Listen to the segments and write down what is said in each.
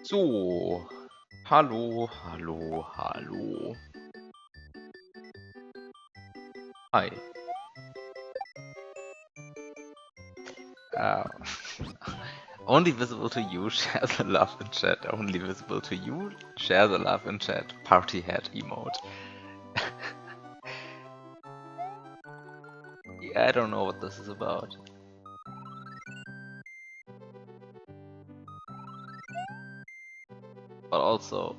So, hallo, hallo, hallo. Hi. Uh, only visible to you, share the love in chat. Only visible to you, share the love in chat. Party hat emote. Yeah, I don't know what this is about. But also,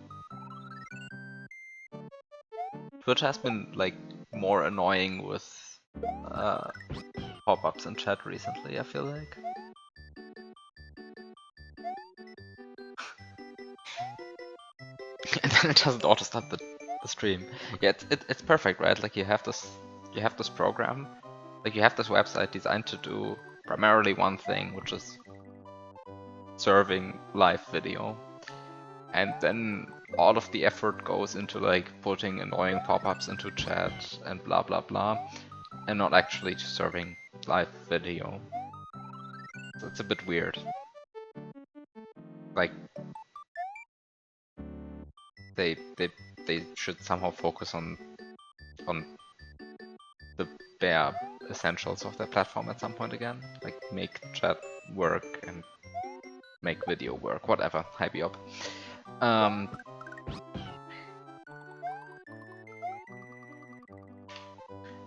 Twitch has been like more annoying with pop-ups in chat recently, I feel like. And then it doesn't auto stop the stream. Yeah, it's perfect, right? Like you have this program, like you have this website designed to do primarily one thing, which is serving live video. And then all of the effort goes into like putting annoying pop-ups into chat and blah blah blah, and not actually serving live video. So it's a bit weird. Like they should somehow focus on the bare essentials of their platform at some point again. Like make chat work and make video work, whatever. Hype you up. By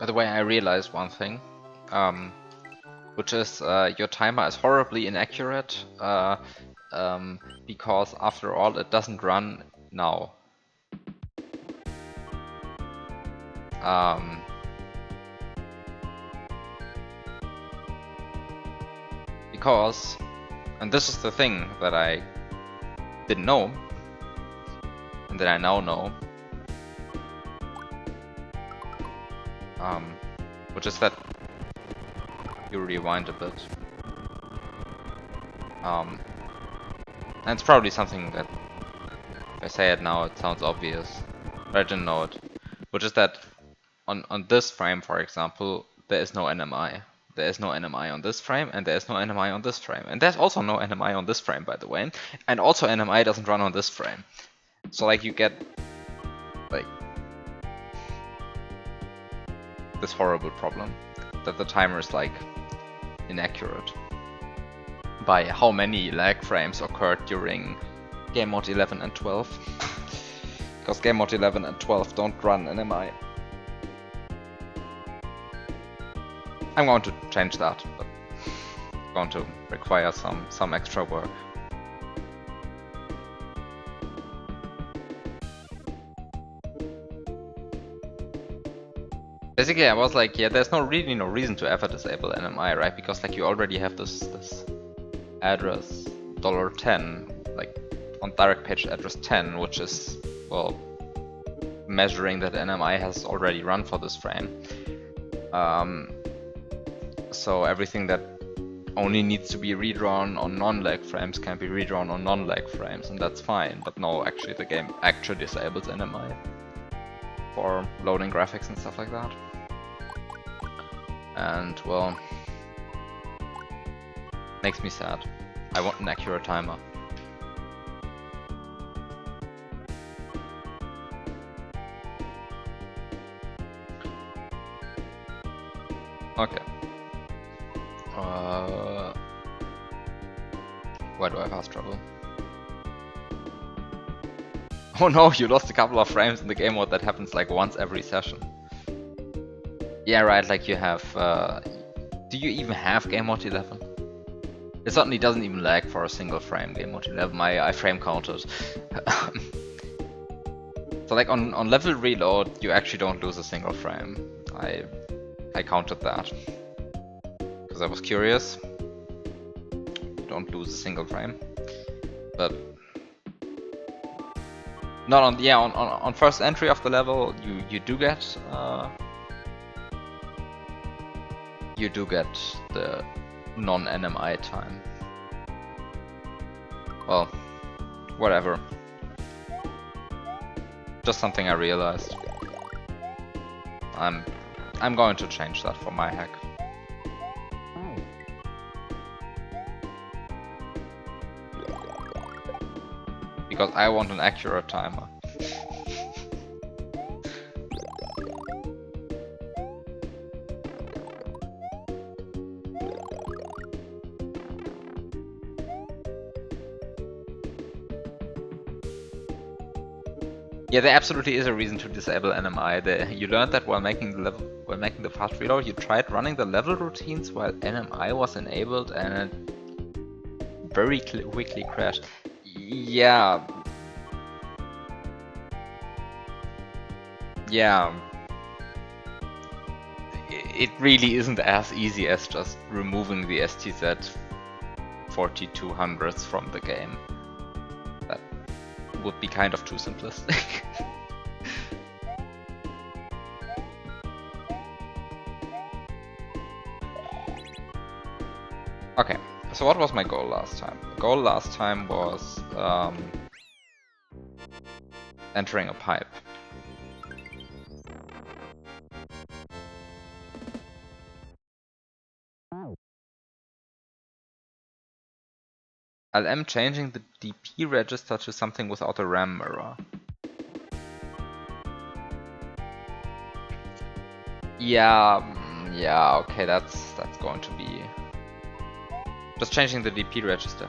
the way, I realized one thing, which is your timer is horribly inaccurate because after all it doesn't run now. Because, and this is the thing that I didn't know, and that I now know, which is that you rewind a bit. And it's probably something that, if I say it now, it sounds obvious, but I didn't know it. Which is that on this frame, for example, there is no NMI. There is no NMI on this frame, and there is no NMI on this frame. And there's also no NMI on this frame, by the way. And also NMI doesn't run on this frame. So like you get like this horrible problem that the timer is like inaccurate by how many lag frames occurred during game mode 11 and 12. Because game mode 11 and 12 don't run NMI. I'm going to change that, but it's going to require some extra work. Basically, I was like, yeah, there's really no reason to ever disable NMI, right? Because like you already have this address $10, like on direct page address 10, which is, well, measuring that NMI has already run for this frame. So everything that only needs to be redrawn on non-lag frames can be redrawn on non-lag frames, and that's fine. But no, actually the game actually disables NMI for loading graphics and stuff like that. And well, makes me sad. I want an accurate timer. Okay. Why do I have fast travel? Oh no, you lost a couple of frames in the game mode. That happens like once every session. Yeah, right, like you have... do you even have game mode 11? It certainly doesn't even lag for a single frame, game mode 11. I frame counted. So like on level reload, you actually don't lose a single frame. I counted that. Because I was curious. You don't lose a single frame. But not on, yeah, on first entry of the level, you do get the non-NMI time. Well, whatever. Just something I realized. I'm going to change that for my hack. Because I want an accurate timer. Yeah, there absolutely is a reason to disable NMI. You learned that while making the fast reload. You tried running the level routines while NMI was enabled, and it very quickly crashed. Yeah. Yeah. It really isn't as easy as just removing the STZ 4200s from the game. That would be kind of too simplistic. Okay, so what was my goal last time? The goal last time was entering a pipe. I'm changing the DP register to something without a RAM mirror. Yeah, okay, that's going to be just changing the DP register.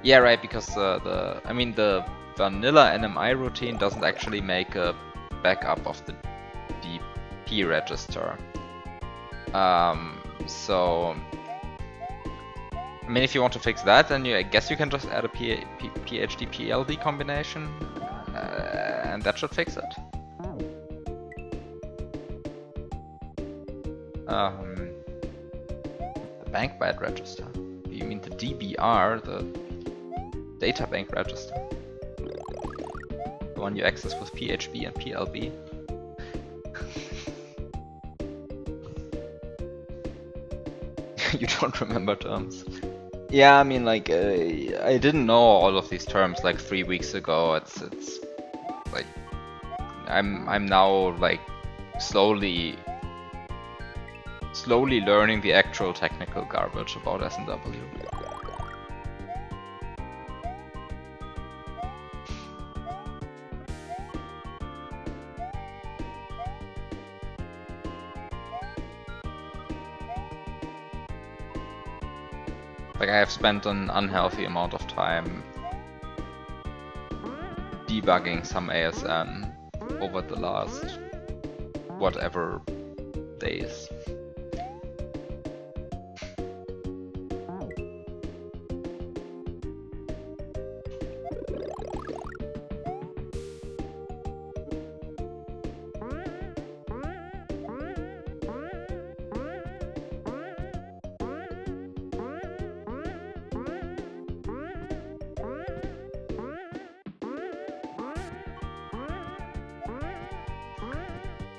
Yeah, right, because the vanilla NMI routine doesn't actually make a backup of the DP register. So I mean, if you want to fix that, then I guess you can just add a PHD PLD combination, and that should fix it. The bank byte register. You mean the DBR, the data bank register? The one you access with PHB and PLB? You don't remember terms. Yeah, I mean, like, I didn't know all of these terms like 3 weeks ago. It's like I'm now like slowly learning the actual technical garbage about SNW. Like, I have spent an unhealthy amount of time debugging some ASM over the last whatever days.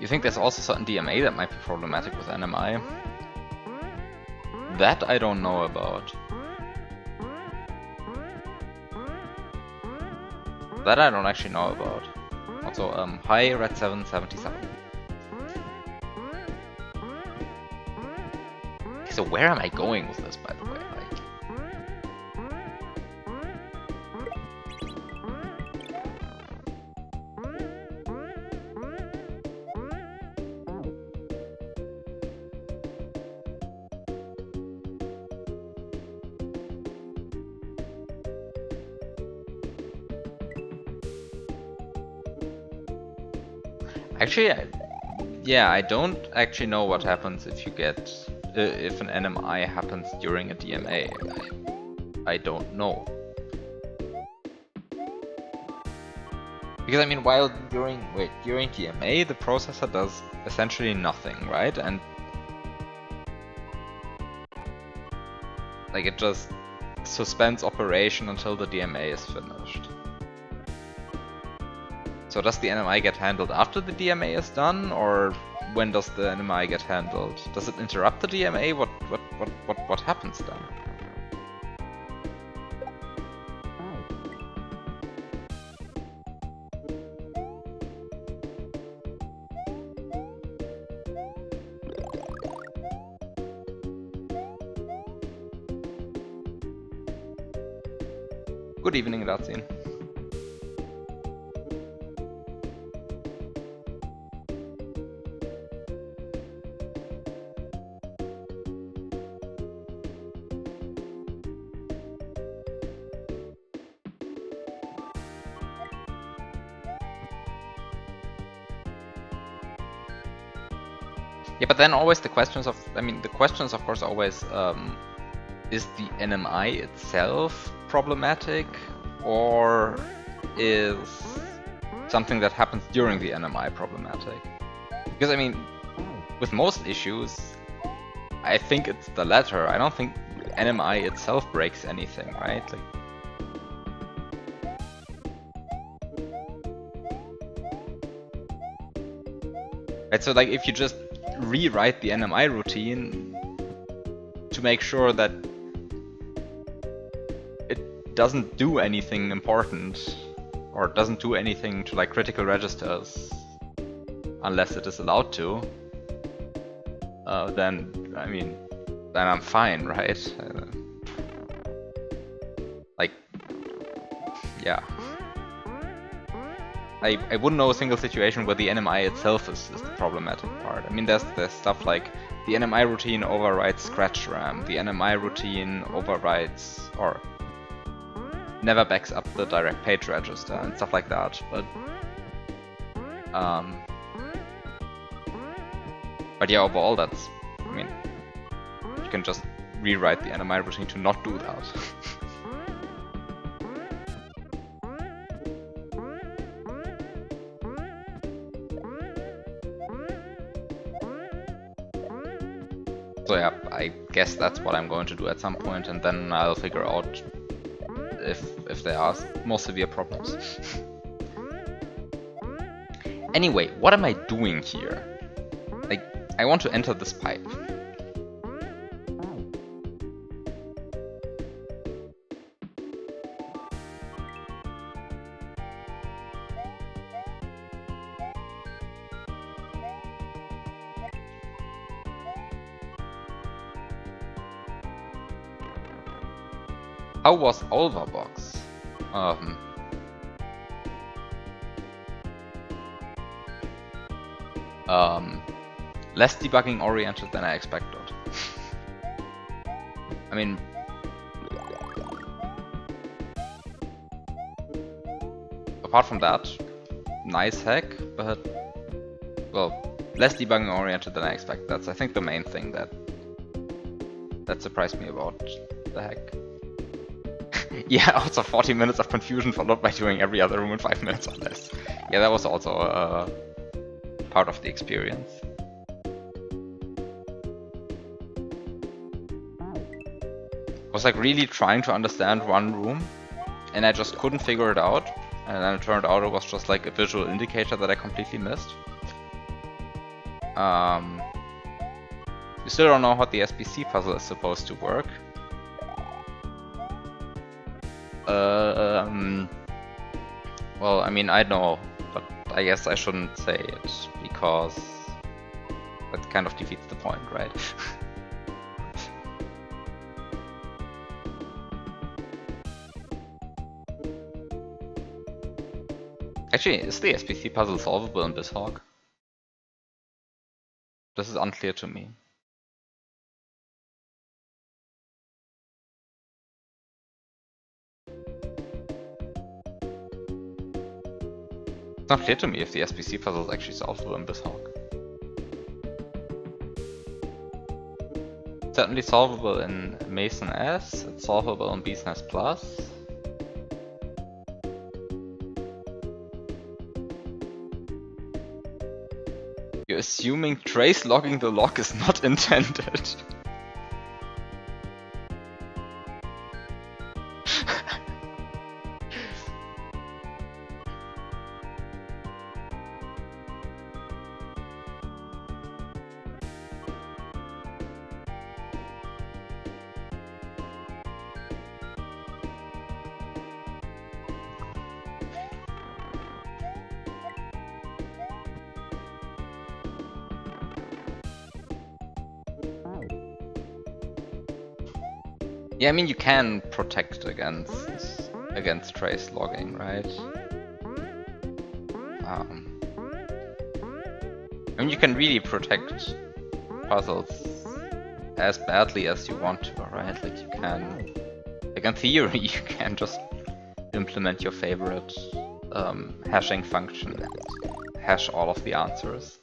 You think there's also certain DMA that might be problematic with NMI? That I don't know about. That I don't actually know about. Also, hi Red777. So where am I going with this, by the way? Actually, yeah, I don't actually know what happens if you get if an NMI happens during a DMA. I don't know. Because I mean, while during DMA, the processor does essentially nothing, right? And like it just suspends operation until the DMA is finished. So does the NMI get handled after the DMA is done, or when does the NMI get handled? Does it interrupt the DMA? What happens then? Good evening, Datsin. Yeah, but then always the questions of, I mean, the questions of course always, is the NMI itself problematic, or is something that happens during the NMI problematic? Because I mean, with most issues, I think it's the latter. I don't think NMI itself breaks anything, right? Like, right, so like if you just rewrite the NMI routine to make sure that it doesn't do anything important, or doesn't do anything to like critical registers unless it is allowed to, then I mean, then I'm fine, right? Like, yeah. I wouldn't know a single situation where the NMI itself is the problematic part. I mean, there's stuff like the NMI routine overrides scratch RAM, the NMI routine overrides or never backs up the direct page register and stuff like that. But yeah, overall, that's, I mean, you can just rewrite the NMI routine to not do that. So yeah, I guess that's what I'm going to do at some point, and then I'll figure out if there are more severe problems. Anyway, what am I doing here? Like, I want to enter this pipe. How was Ulvabox? Less debugging oriented than I expected. I mean, apart from that, nice hack, but well, less debugging oriented than I expected. That's, I think, the main thing that surprised me about the hack. Yeah, also 40 minutes of confusion followed by doing every other room in 5 minutes or less. Yeah, that was also part of the experience. I was like really trying to understand one room, and I just couldn't figure it out. And then it turned out it was just like a visual indicator that I completely missed. We still don't know how the SBC puzzle is supposed to work. Well, I mean, I know, but I guess I shouldn't say it, because that kind of defeats the point, right? Actually, is the SBC puzzle solvable in BizHawk? This is unclear to me. It's not clear to me if the SBC puzzle is actually solvable in BizHawk. It's certainly solvable in Mason S, it's solvable in BSNES Plus. You're assuming trace logging the log is not intended. Yeah, I mean, you can protect against trace logging, right? I mean, you can really protect puzzles as badly as you want to, right? Like, you can, like, in theory, you can just implement your favorite hashing function and hash all of the answers.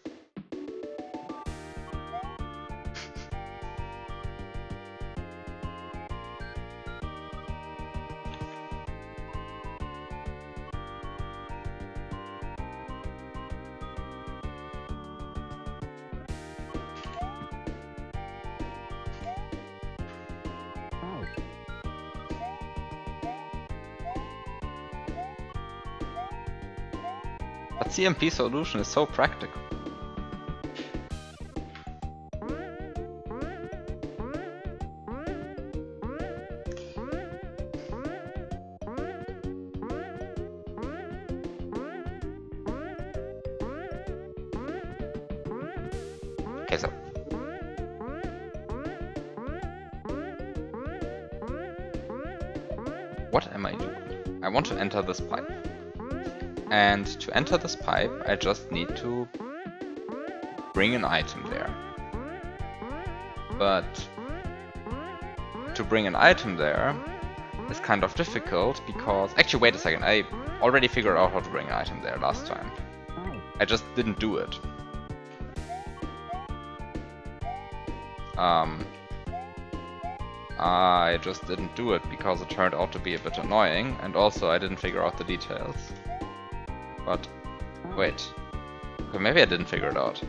CMP solution is so practical. Okay, so what am I doing? I want to enter this pipe. And to enter this pipe, I just need to bring an item there. But to bring an item there is kind of difficult because... Actually, wait a second. I already figured out how to bring an item there last time. I just didn't do it. I just didn't do it because it turned out to be a bit annoying, and also I didn't figure out the details. But wait, okay, maybe I didn't figure it out.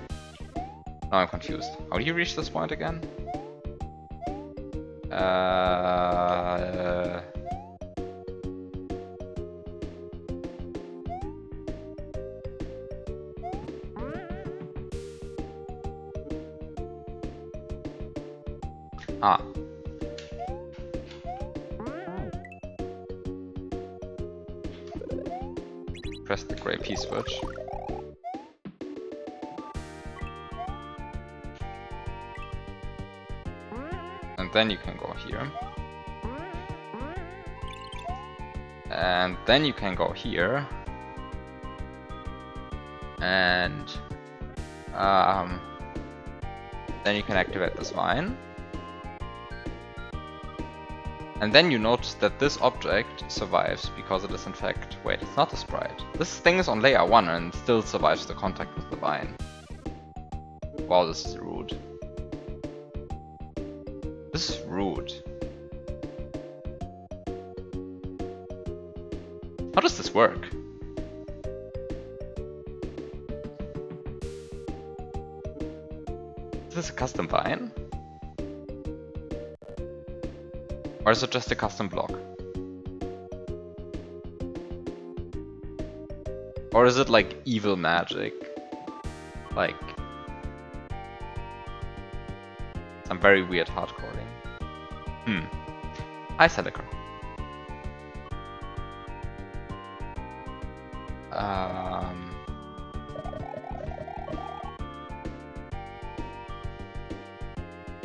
Now I'm confused. How do you reach this point again? Ah. Press the gray P switch. And then you can go here. And then you can go here. And then you can activate this vine. And then you notice that this object survives because it is in fact... Wait, it's not a sprite. This thing is on layer 1 and still survives the contact with the vine. Wow, this is rude. This is rude. How does this work? Is this a custom vine? Or is it just a custom block? Or is it like evil magic? Like some very weird hard coding. Hi, Celica.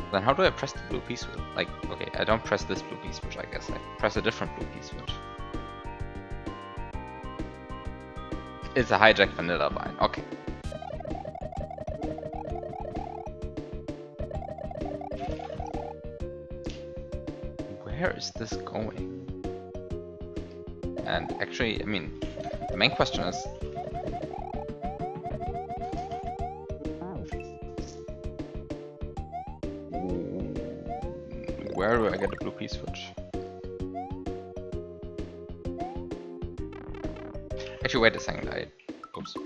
Then how do I press the blue P switch? Like, okay, I don't press this blue P switch, I guess. I press a different blue P switch. It's a hijack vanilla vine. Okay. Where is this going? And actually, I mean, the main question is... Where do I get a blue P switch? Actually, wait a second. Oops.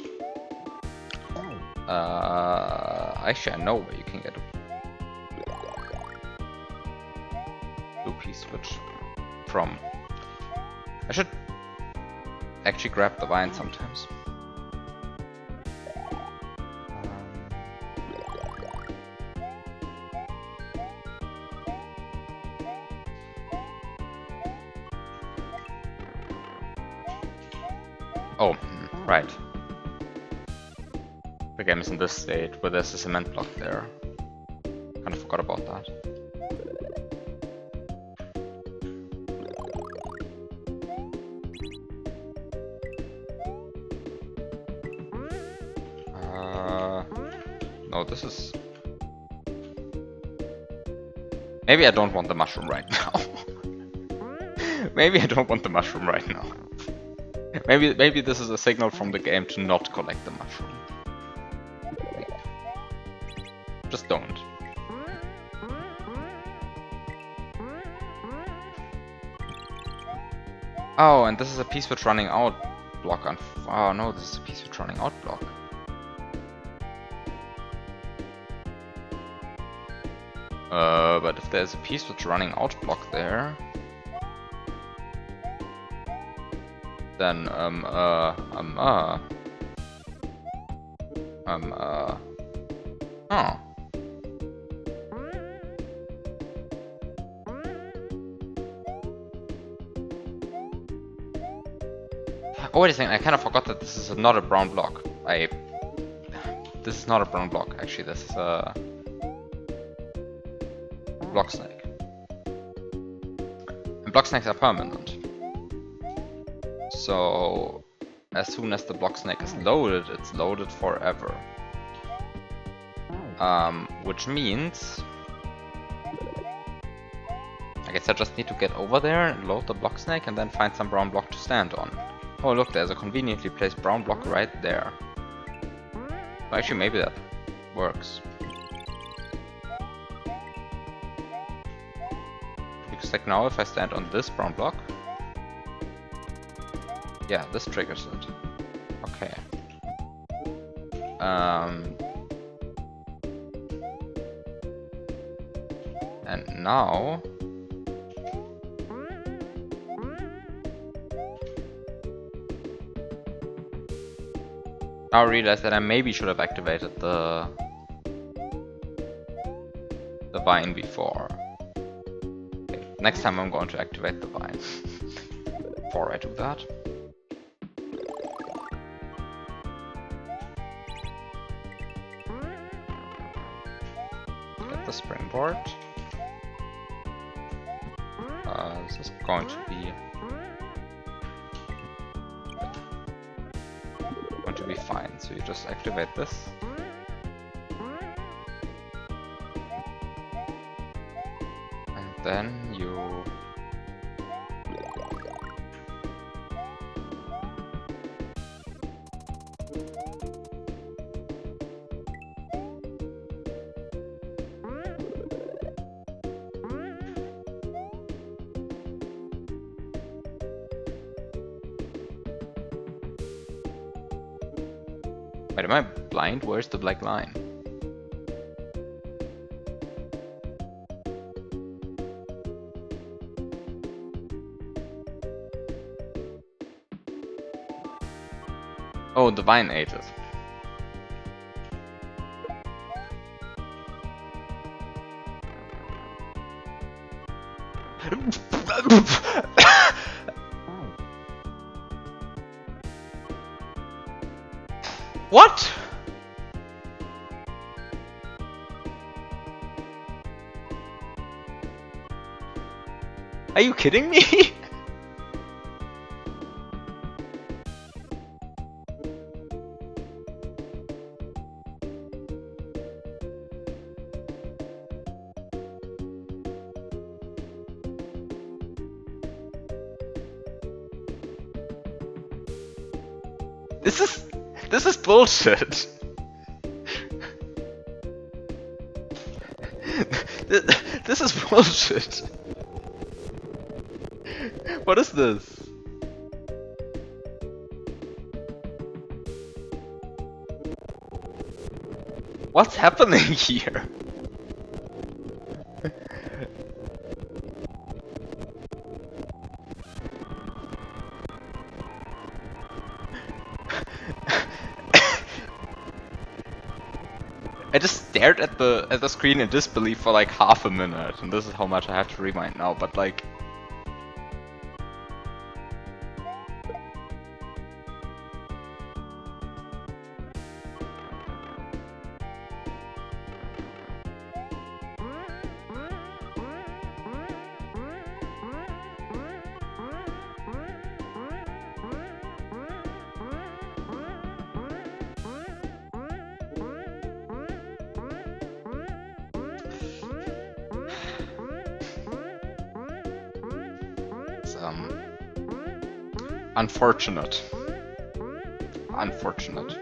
Actually, I know where you can get a blue P switch from. I should actually grab the vine sometimes. Oh, right. The game is in this state where there's a cement block there. Kind of forgot about that. No, this is... Maybe I don't want the mushroom right now. Maybe I don't want the mushroom right now. Maybe this is a signal from the game to not collect the mushroom. Just don't. Oh, and this is a P switch running out block on... Oh no, this is a P switch running out block. But if there's a P switch running out block there... Then, Oh. Oh, wait a second, I kind of forgot that this is not a brown block. This is not a brown block, actually, this is a block snake. And block snakes are permanent. So, as soon as the block snake is loaded, it's loaded forever. Which means I guess I just need to get over there and load the block snake and then find some brown block to stand on. Oh look, there's a conveniently placed brown block right there. Well, actually, maybe that works. Because like now if I stand on this brown block, yeah, this triggers it. Okay. And now I realize that I maybe should have activated the vine before. Okay, next time I'm going to activate the vine. Before I do that. Get the springboard. This is going to be fine. So you just activate this. And then you wait, am I blind? Where's the black line? Oh, the vine ate it. What? Are you kidding me? This is bullshit. This is bullshit. What is this? What's happening here? I just stared at the screen in disbelief for like half a minute, and this is how much I have to rewind now, but like... Unfortunate. Unfortunate.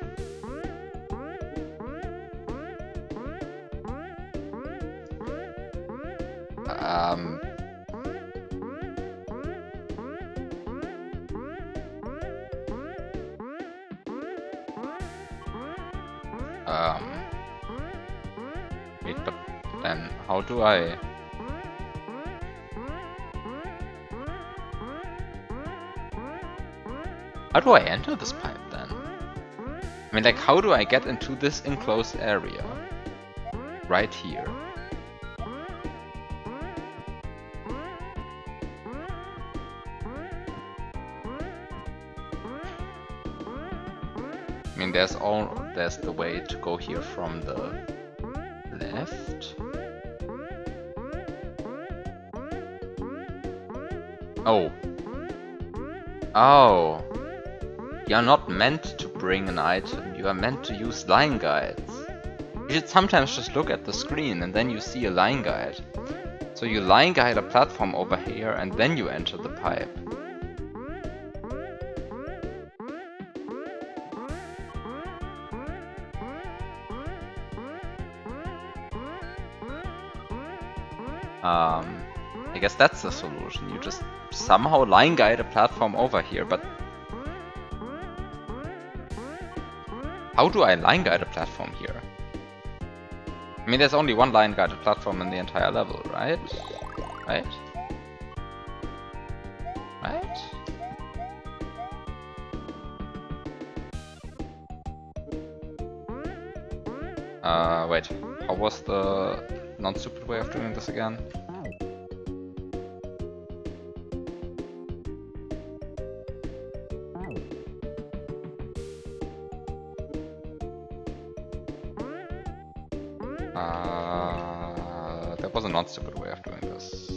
Wait, but then how do I... How do I enter this pipe then? I mean, like, how do I get into this enclosed area? Right here. I mean, there's the way to go here from the left. Oh. Oh. You're not meant to bring an item, you are meant to use line guides. You should sometimes just look at the screen and then you see a line guide. So you line guide a platform over here and then you enter the pipe. I guess that's the solution. You just somehow line guide a platform over here, but how do I line guide a platform here? I mean, there's only one line guided platform in the entire level, right? Right? Right? Wait. How was the non-stupid way of doing this again? There was a non-stupid way of doing this.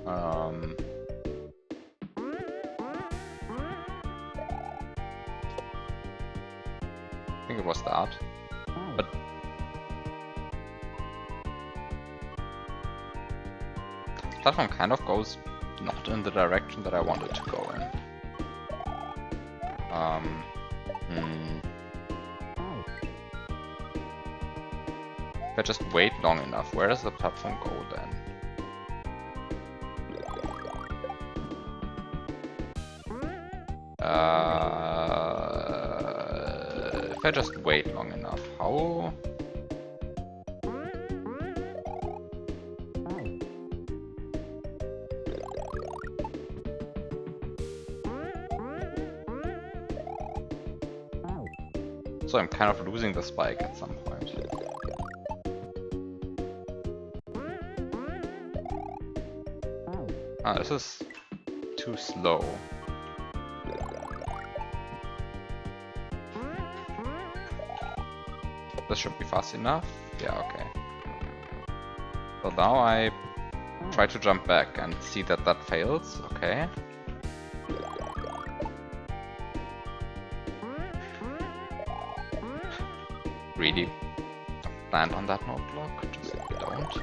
I think it was that. But the platform kind of goes not in the direction that I wanted to go in. If I just wait long enough, where does the platform go then? If I just wait long enough, how? So I'm kind of losing the spike at some point. Ah, this is too slow. This should be fast enough. Yeah, okay. So now I try to jump back and see that that fails. Okay. Really land on that node block? Just don't.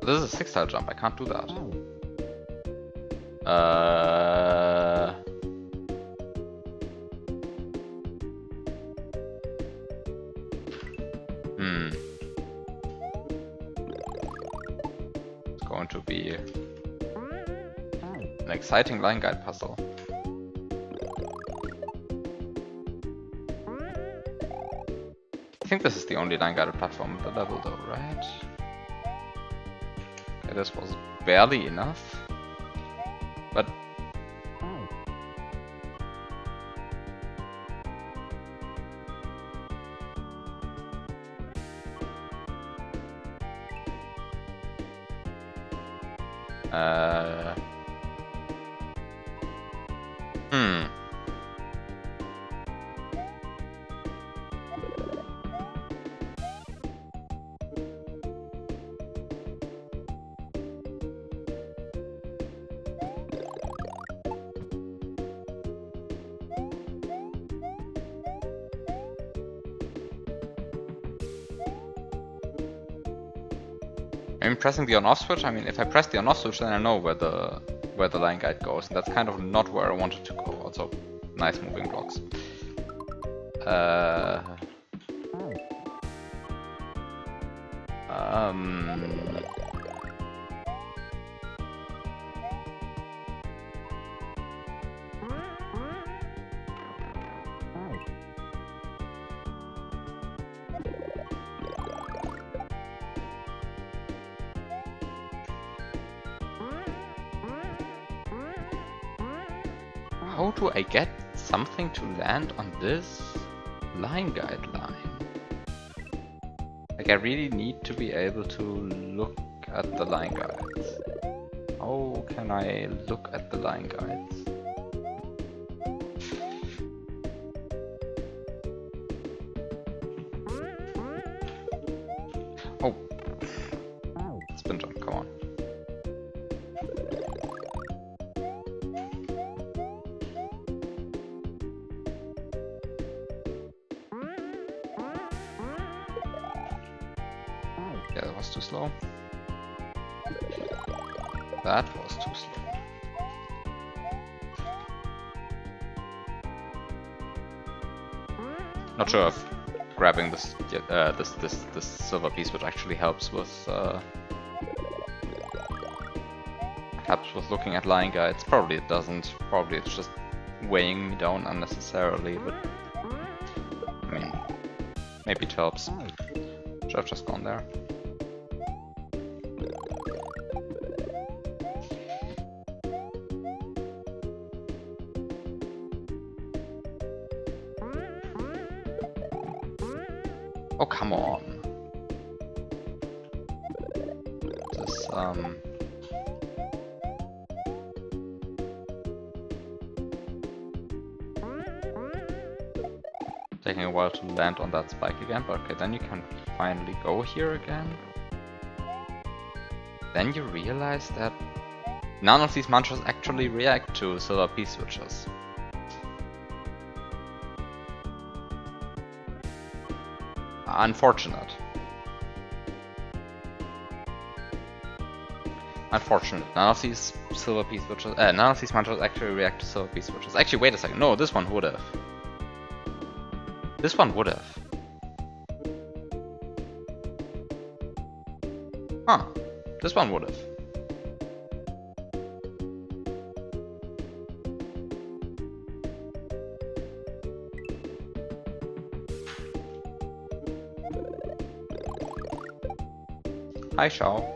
This is a 6-tile jump, I can't do that. It's going to be an exciting line guide puzzle. I think this is the only line guided platform in the level though, right? Okay, this was barely enough. But I'm pressing the on-off switch. I mean, if I press the on-off switch, then I know where the line guide goes, and that's kind of not where I wanted to go. Also, nice moving blocks. How do I get something to land on this line guideline? Like, I really need to be able to look at the line guides. How can I look at the line guides? Oh, spin jump, come on. Yeah, that was too slow. That was too slow. Not sure if grabbing this this silver piece which actually helps with looking at line guides. Probably it doesn't. Probably it's just weighing me down unnecessarily. But I mean, maybe it helps. Should have just gone there. Oh, come on. This, taking a while to land on that spike again, but okay, then you can finally go here again. Then you realize that none of these mantras actually react to silver piece switches. Unfortunate. Unfortunate. None of these silver piece switches, none of these mantras actually react to silver piece switches. Actually, wait a second. No, this one would have. This one would have. Huh. This one would have. Hi, Shao.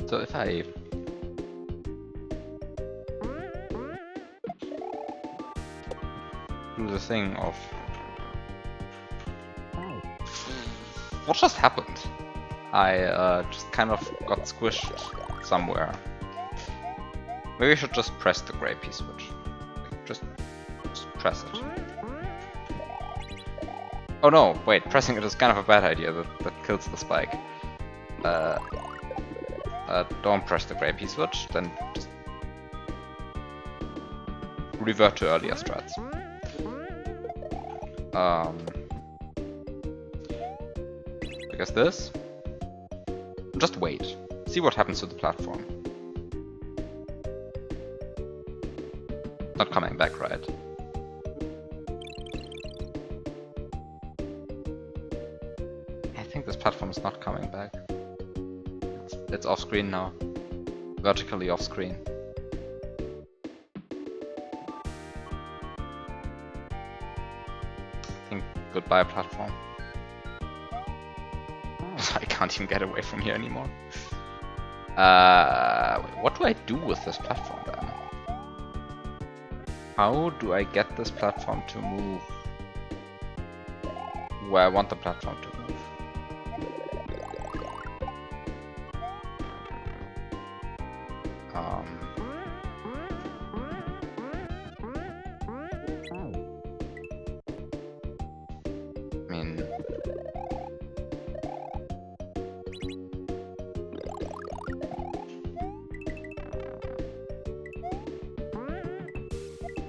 So if I do the thing of... What just happened? I just kind of got squished somewhere. Maybe I should just press the gray P switch. Just press it. Oh no, wait, pressing it is kind of a bad idea, that kills the spike. Don't press the gray P switch, then just revert to earlier strats. Because this? Just wait. See what happens to the platform. Not coming back, right? I think this platform is not coming back. It's off screen now. Vertically off screen. I think goodbye platform. I can't even get away from here anymore. What do I do with this platform then? How do I get this platform to move where I want the platform to move? I mean...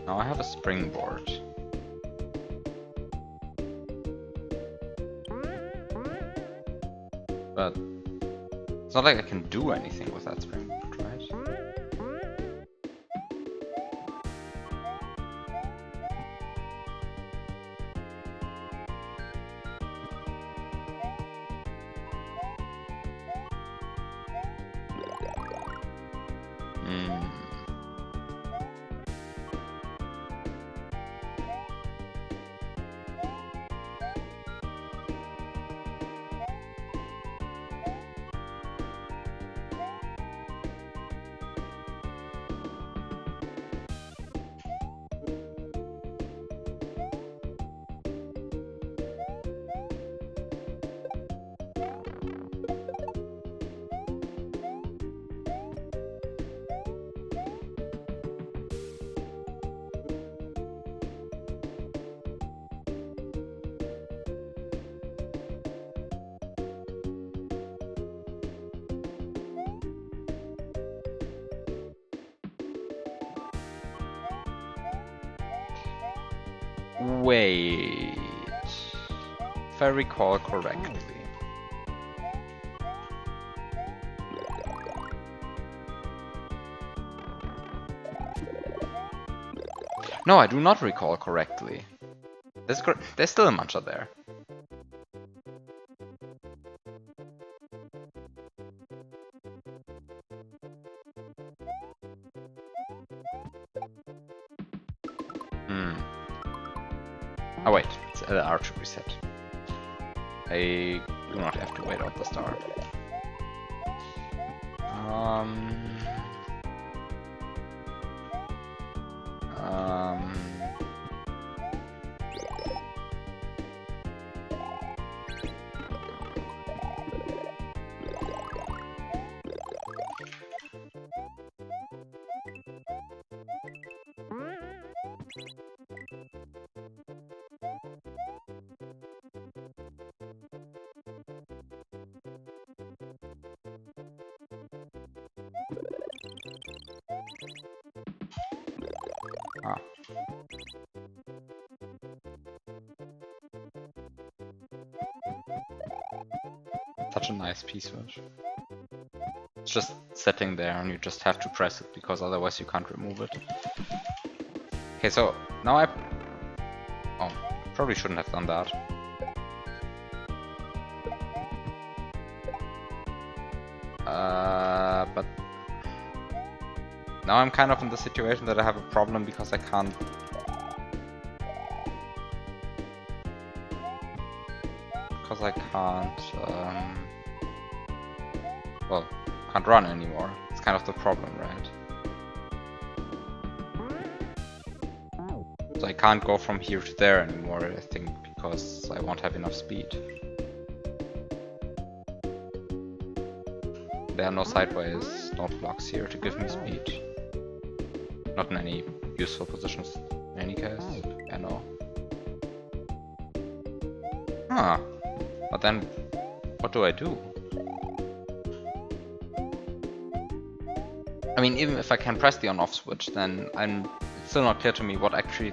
Now I have a springboard. But it's not like I can do anything with that springboard, right? Wait. If I recall correctly. No, I do not recall correctly. There's still a Mancha there. Oh wait, it's the archer reset. I do not have to wait out the star. Ah. Such a nice P-switch. It's just sitting there and you just have to press it because otherwise you can't remove it. Okay, so now oh, probably shouldn't have done that. But now I'm kind of in the situation that I have a problem because I can't. Because I can't. Well, can't run anymore. It's kind of the problem, right? So I can't go from here to there anymore, I think, because I won't have enough speed. There are no sideways, no blocks here to give me speed. Not in any useful positions in any case. I know. Huh. But then, what do I do? I mean, even if I can press the on-off switch, then it's still not clear to me what actually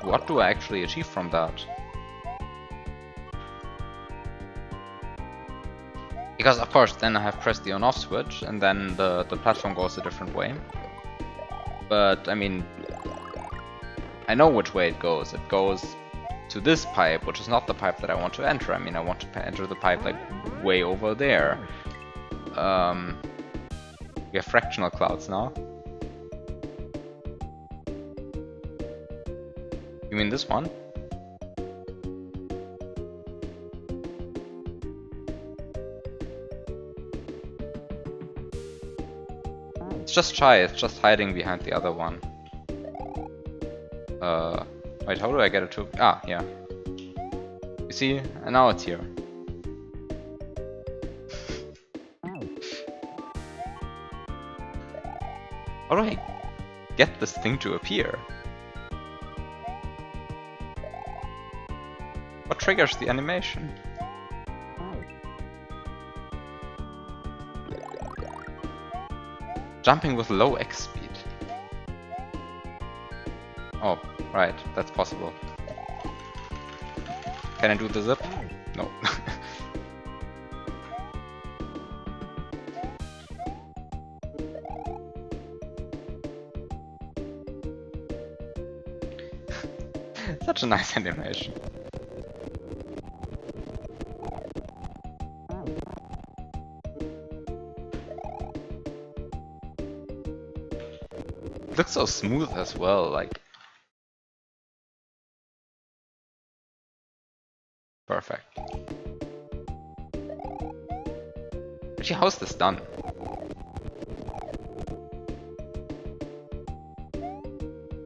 what do I actually achieve from that? Because of course, then I have pressed the on-off switch, and then the platform goes a different way. But I mean, I know which way it goes. It goes to this pipe, which is not the pipe that I want to enter. I mean, I want to enter the pipe like way over there. We have fractional clouds now. You mean this one? It's just shy, it's just hiding behind the other one. Wait, how do I get it to... Ah, yeah. You see? And now it's here. How do I get this thing to appear? What triggers the animation? Jumping with low X speed. Oh, right, that's possible. Can I do the zip? No. Such a nice animation. It looks so smooth as well, like. Perfect. Actually, how's this done?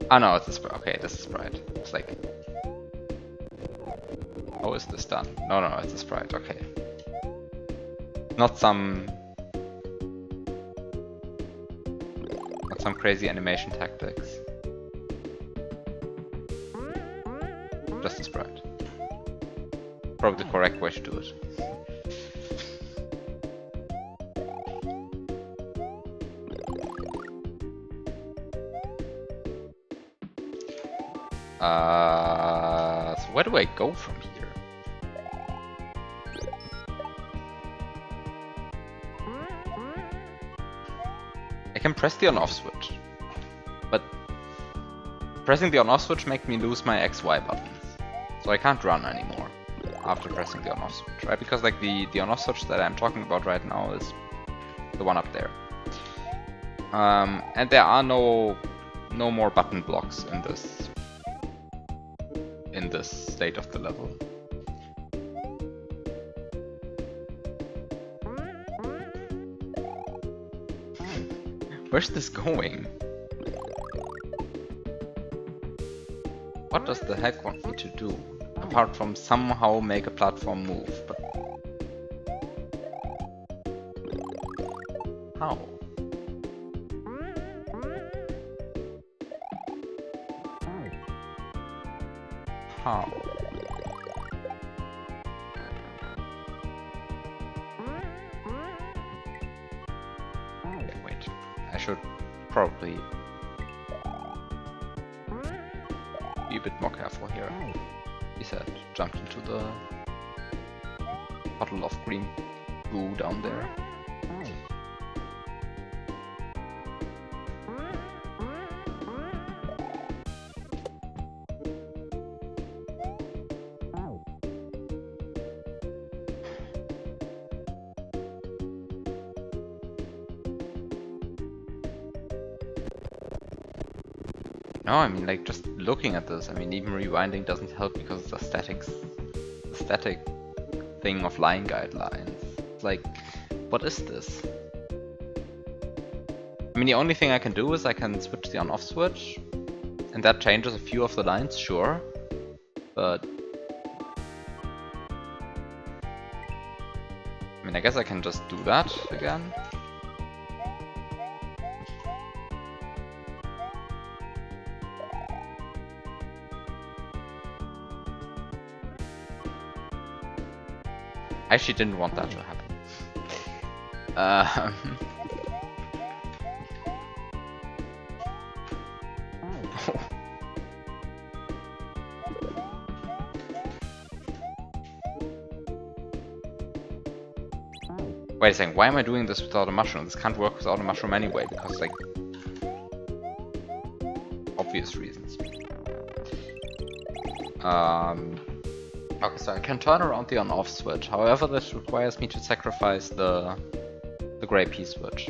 Oh no, it's a okay, this is sprite. It's like... How is this done? No, it's a sprite, okay. Not some crazy animation tactics. Just a sprite. Probably the correct way to do it. So where do I go from here? I can press the on-off switch, but pressing the on-off switch makes me lose my XY buttons, so I can't run anymore after pressing the on-off switch, right? Because like the on-off switch that I'm talking about right now is the one up there, and there are no more button blocks in this state of the level. Where's this going? What does the heck want me to do? Apart from somehow make a platform move, but how? How? Okay, wait. I should probably be a bit more careful here. He said, jumped into the puddle of green goo down there. No, I mean, like, just looking at this, I mean, even rewinding doesn't help because it's a static thing of line guidelines. It's like, what is this? I mean, the only thing I can do is I can switch the on-off switch, and that changes a few of the lines, sure, but I mean, I guess I can just do that again. I actually didn't want that to happen. Wait a second, why am I doing this without a mushroom? This can't work without a mushroom anyway, because, like, obvious reasons. Okay, so I can turn around the on-off switch. However, this requires me to sacrifice the gray P switch.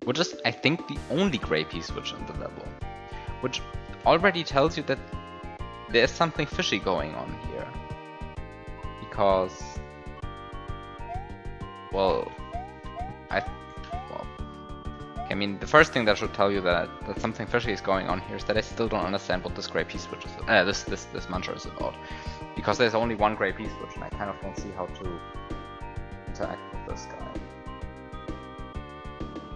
Which is, I think, the only gray P switch in the level. Which already tells you that there's something fishy going on here. Because, well, I mean, the first thing that should tell you that something fishy is going on here is that I still don't understand what this gray P switch is, this muncher is about. Because there's only one gray P switch, and I kind of don't see how to interact with this guy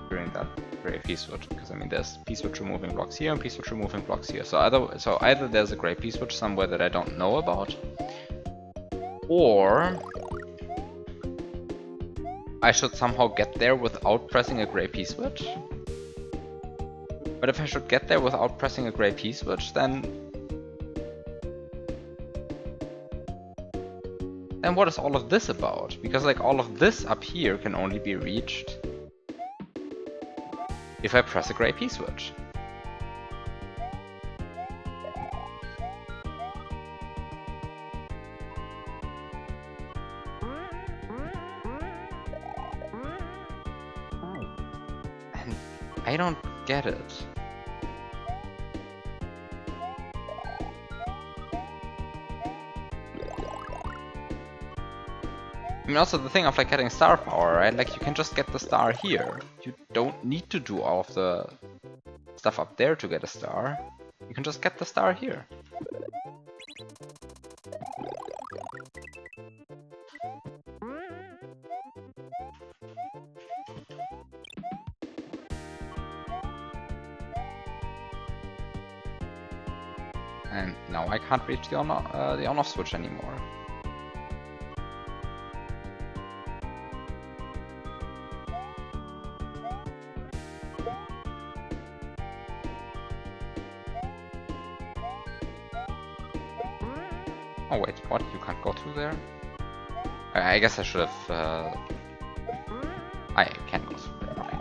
during that gray P switch. Because I mean, there's P switch removing blocks here and P switch removing blocks here. So either there's a gray P switch somewhere that I don't know about, or I should somehow get there without pressing a gray P switch. But if I should get there without pressing a gray P switch, then what is all of this about? Because like all of this up here can only be reached if I press a gray P switch. I don't get it. I mean, also the thing of like getting star power, right? Like you can just get the star here. You don't need to do all of the stuff up there to get a star. You can just get the star here. And now I can't reach the on-off switch anymore. Oh wait, what? You can't go through there? I guess I should have... I can go through there, okay.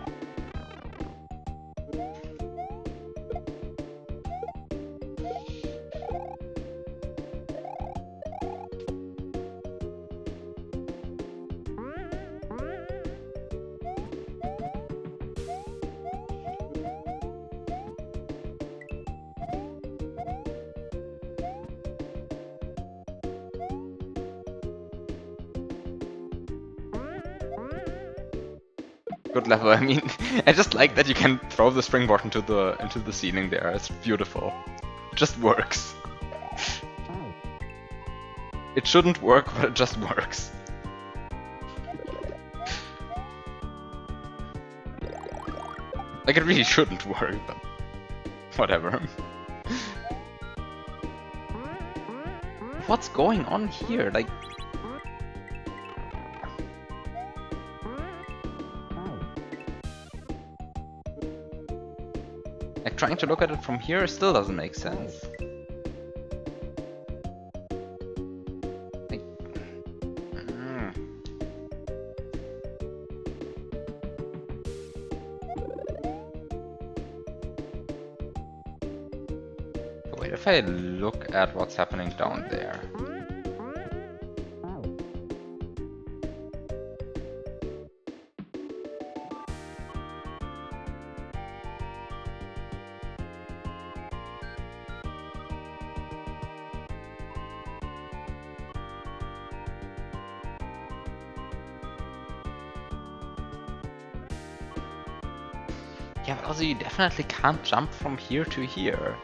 Good level. I mean, I just like that you can throw the springboard into the ceiling there. It's beautiful. It just works. It shouldn't work, but it just works. Like, it really shouldn't work, but whatever. What's going on here? Like... Like, trying to look at it from here still doesn't make sense. Like... Wait, if I look at what's happening down there... Yeah, but also you definitely can't jump from here to here.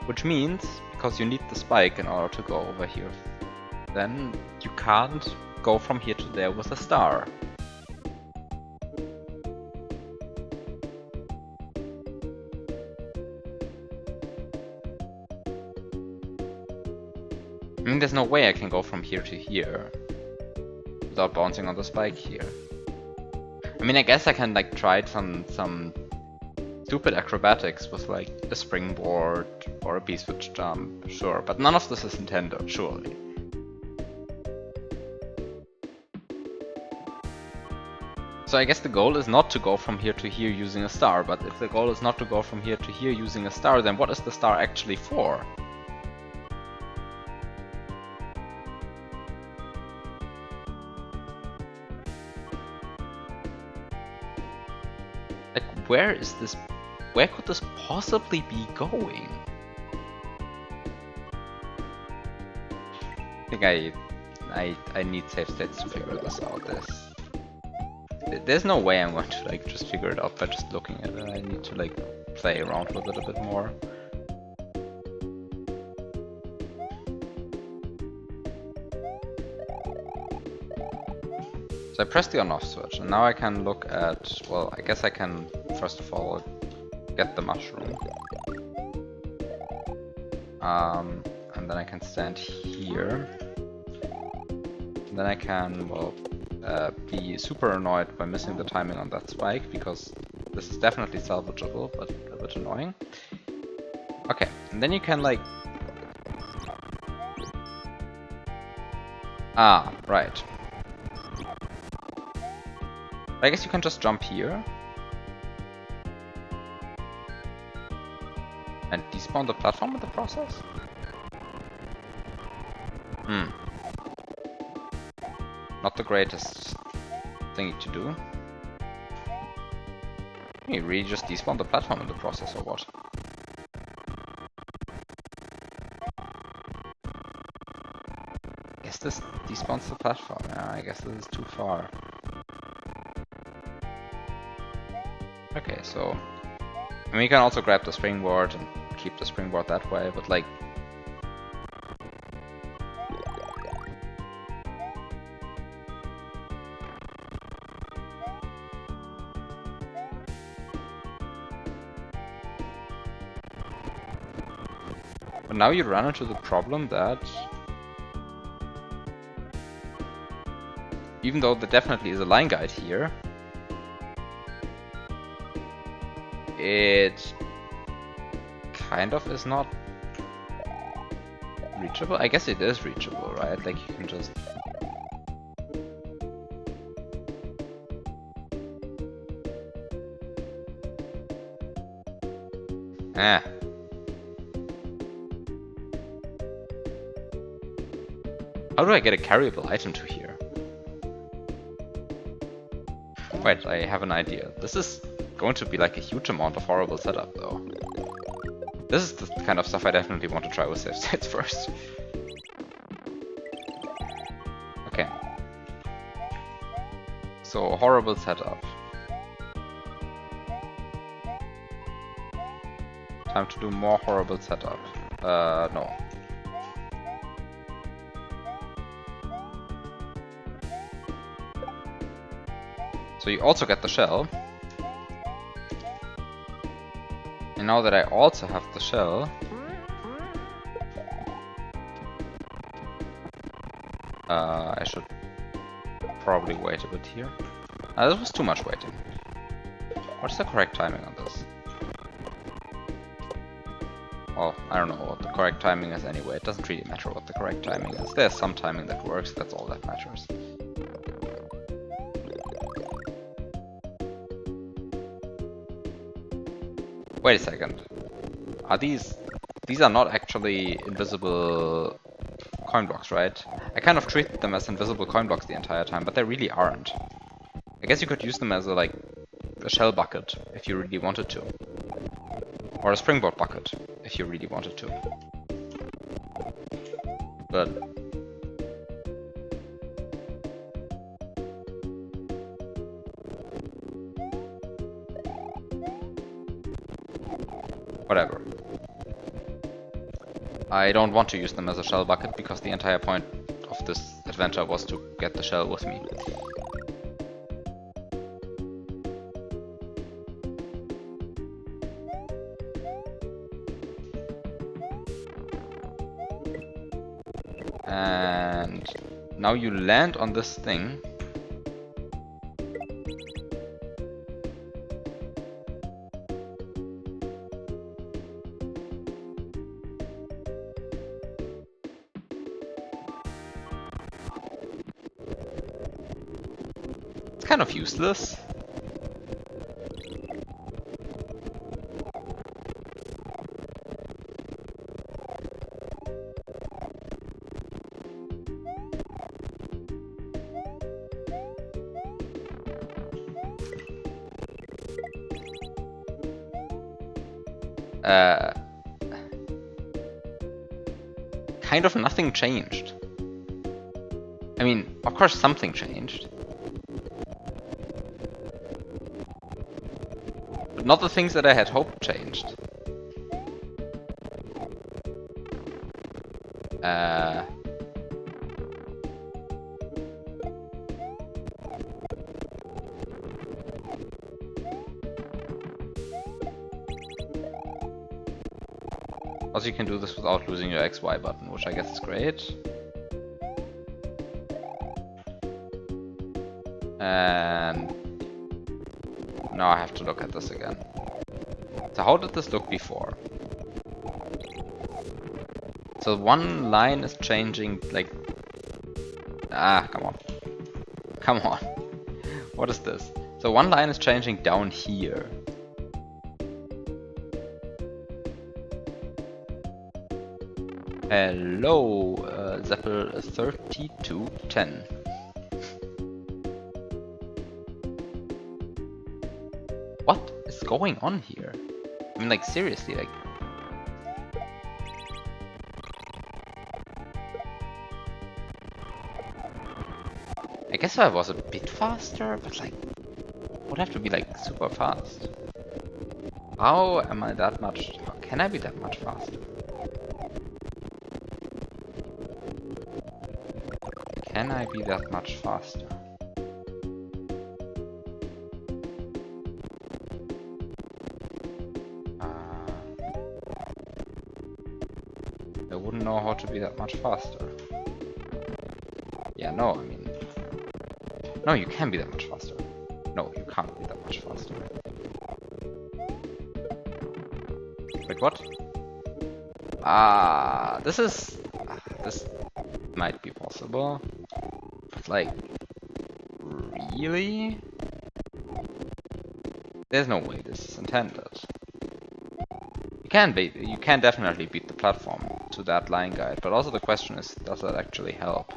Which means, because you need the spike in order to go over here, then you can't go from here to there with a star. I mean, there's no way I can go from here to here without bouncing on the spike here. I mean, I guess I can like try some stupid acrobatics with like a springboard or a B-switch jump, sure, but none of this is intended, surely. So I guess the goal is not to go from here to here using a star, but if the goal is not to go from here to here using a star, then what is the star actually for? Where is this? Where could this possibly be going? I think I need save states to figure this out. There's no way I'm going to like just figure it out by just looking at it. I need to like play around with it a bit more. So I press the on-off switch, and now I can look at, well, I guess I can, first of all, get the mushroom. And then I can stand here. And then I can, well, be super annoyed by missing the timing on that spike, because this is definitely salvageable, but a bit annoying. Okay, and then you can, like... Ah, right. I guess you can just jump here. And despawn the platform in the process? Not the greatest thing to do. You really just despawn the platform in the process, or what? I guess this despawns the platform. Yeah, I guess this is too far. Okay, so... I mean, you can also grab the springboard and keep the springboard that way, but like... But now you run into the problem that... Even though there definitely is a line guide here, it kind of is not reachable? I guess it is reachable, right? Like you can just... Ah. How do I get a carryable item to here? Wait, I have an idea. This is going to be like a huge amount of horrible setup though. This is the kind of stuff I definitely want to try with save states first. Okay. So, horrible setup. Time to do more horrible setup. No. So you also get the shell. And now that I also have the shell, I should probably wait a bit here. This was too much waiting. What's the correct timing on this? Well, I don't know what the correct timing is anyway. It doesn't really matter what the correct timing is. There's some timing that works, that's all that matters. Wait a second. Are these are not actually invisible coin blocks, right? I kind of treated them as invisible coin blocks the entire time, but they really aren't. I guess you could use them as a, like, a shell bucket if you really wanted to. Or a springboard bucket if you really wanted to. But whatever. I don't want to use them as a shell bucket because the entire point of this adventure was to get the shell with me. And now you land on this thing. It's kind of useless. Kind of nothing changed. I mean, of course something changed. But not the things that I had hoped changed. Also, you can do this without losing your XY button, which I guess is great. And now I have to look at this again. So how did this look before? So one line is changing, like... Ah, come on. Come on. What is this? So one line is changing down here. Hello, Zeppel 3210. What is going on here? I mean, like, seriously, like... I guess I was a bit faster, but, like, would have to be, like, super fast. How am I that much... How can I be that much faster? Can I be that much faster? I wouldn't know how to be that much faster. Yeah, no, I mean... No, you can be that much faster. No, you can't be that much faster. Wait, what? This is... this might be possible. But like, really? There's no way this is intended. You can definitely beat the platform to that line guide, but also the question is, does that actually help?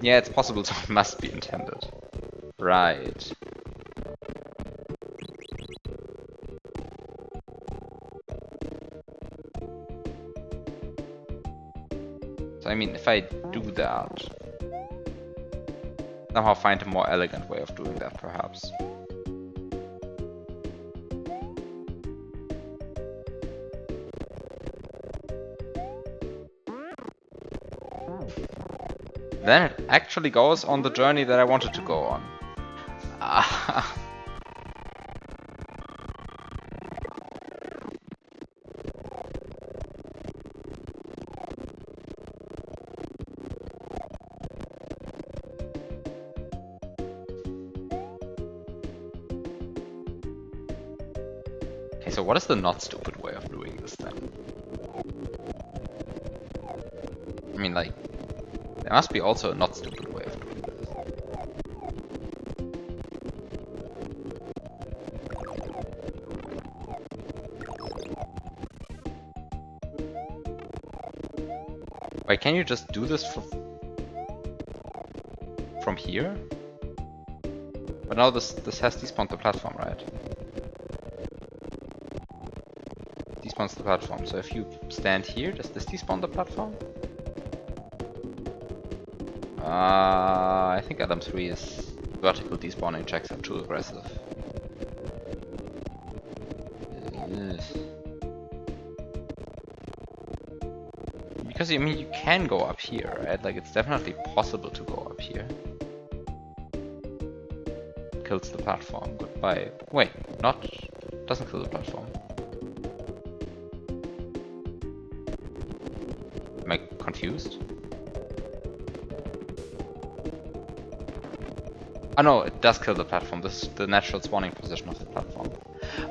Yeah, it's possible, so it must be intended. Right. So I mean, if I do that, somehow find a more elegant way of doing that, perhaps. Then it actually goes on the journey that I wanted to go on. Ah. Okay, so what is the not stupid way of doing this then? I mean, like, there must be also a not stupid way of doing this. Wait, can you just do this from here? But now this has despawned the platform, right? Despawns the platform. So if you stand here, does this despawn the platform? I think Adam 3 is vertical despawning checks are too aggressive. Because I mean, you can go up here, right? Like, it's definitely possible to go up here. Kills the platform. Goodbye. Wait, doesn't kill the platform. Am I confused? Oh no, it does kill the platform. This is the natural spawning position of the platform.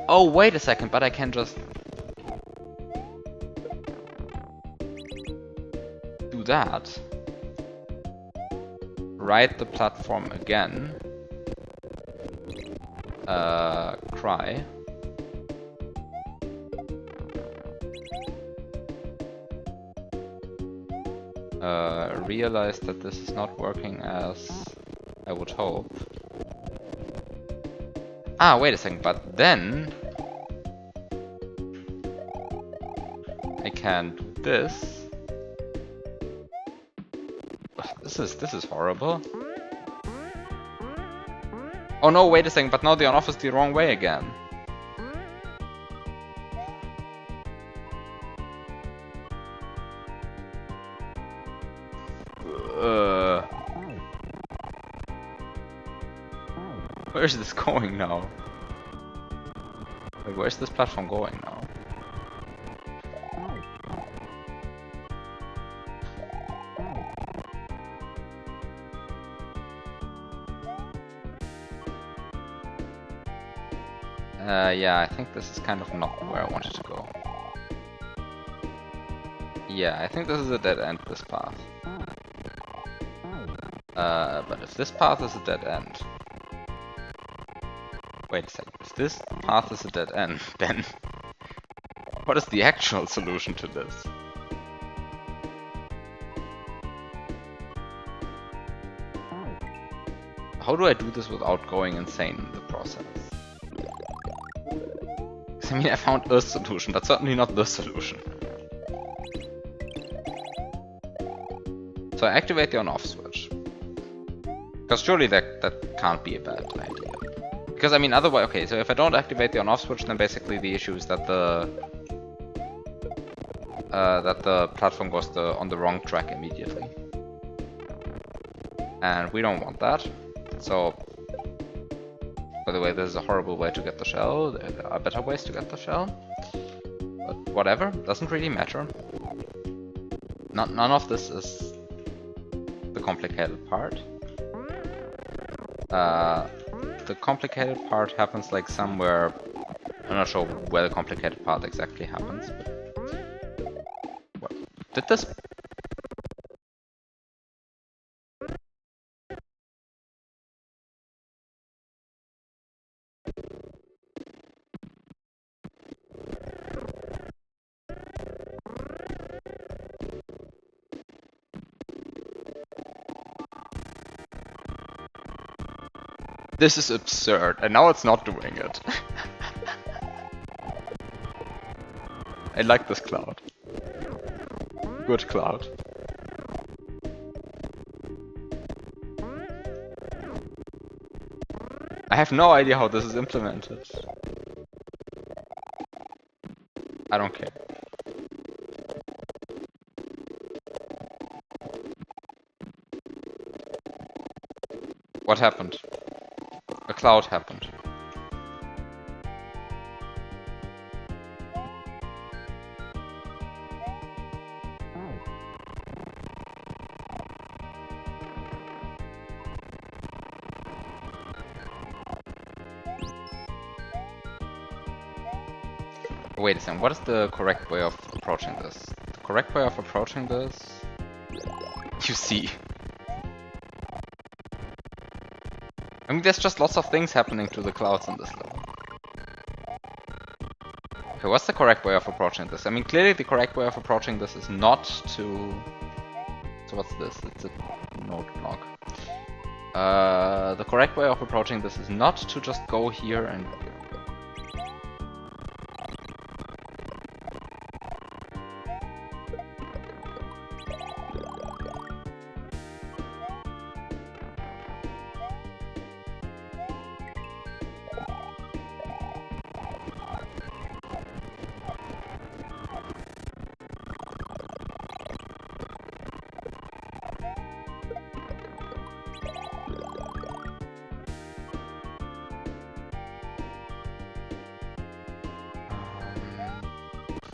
Oh, wait a second, but I can just do that. Ride the platform again. Cry. Realize that this is not working as I would hope. Ah, wait a second, but then I can do this. This is horrible. Oh no, wait a second, but now the on-off is the wrong way again. Where is this going now? Like, where's this platform going now? Yeah, I think this is kind of not where I wanted to go. Yeah, I think this is a dead end, this path. But if this path is a dead end... Wait a second, if this path is a dead end, then... What is the actual solution to this? How do I do this without going insane in the process? I mean, I found a solution, but certainly not the solution. So I activate the on-off switch. Because surely that can't be a bad idea. Because I mean, otherwise, okay, so if I don't activate the on-off switch, then basically the issue is that the platform goes on the wrong track immediately. And we don't want that. So, by the way, this is a horrible way to get the shell. There are better ways to get the shell. But whatever, doesn't really matter. None of this is the complicated part. The complicated part happens like somewhere I'm not sure where the complicated part exactly happens, but... What? Did this... This is absurd, and now it's not doing it. I like this cloud. Good cloud. I have no idea how this is implemented. I don't care. What happened? A cloud happened. Wait a second, what is the correct way of approaching this? The correct way of approaching this? You see. I mean, there's just lots of things happening to the clouds in this level. Okay, what's the correct way of approaching this? I mean, clearly the correct way of approaching this is not to... So what's this? It's a node block. The correct way of approaching this is not to just go here and...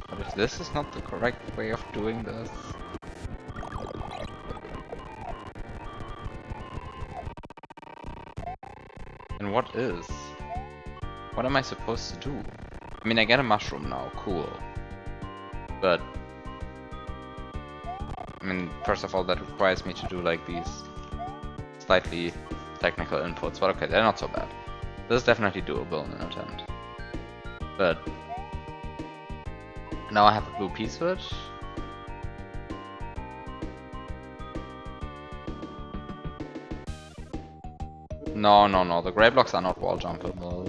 But if this is not the correct way of doing this... then what is? What am I supposed to do? I mean, I get a mushroom now, cool. But... I mean, first of all, that requires me to do like these slightly technical inputs, but okay, they're not so bad. This is definitely doable in an attempt. But... now I have a blue P-switch. No, the gray blocks are not wall jumpable.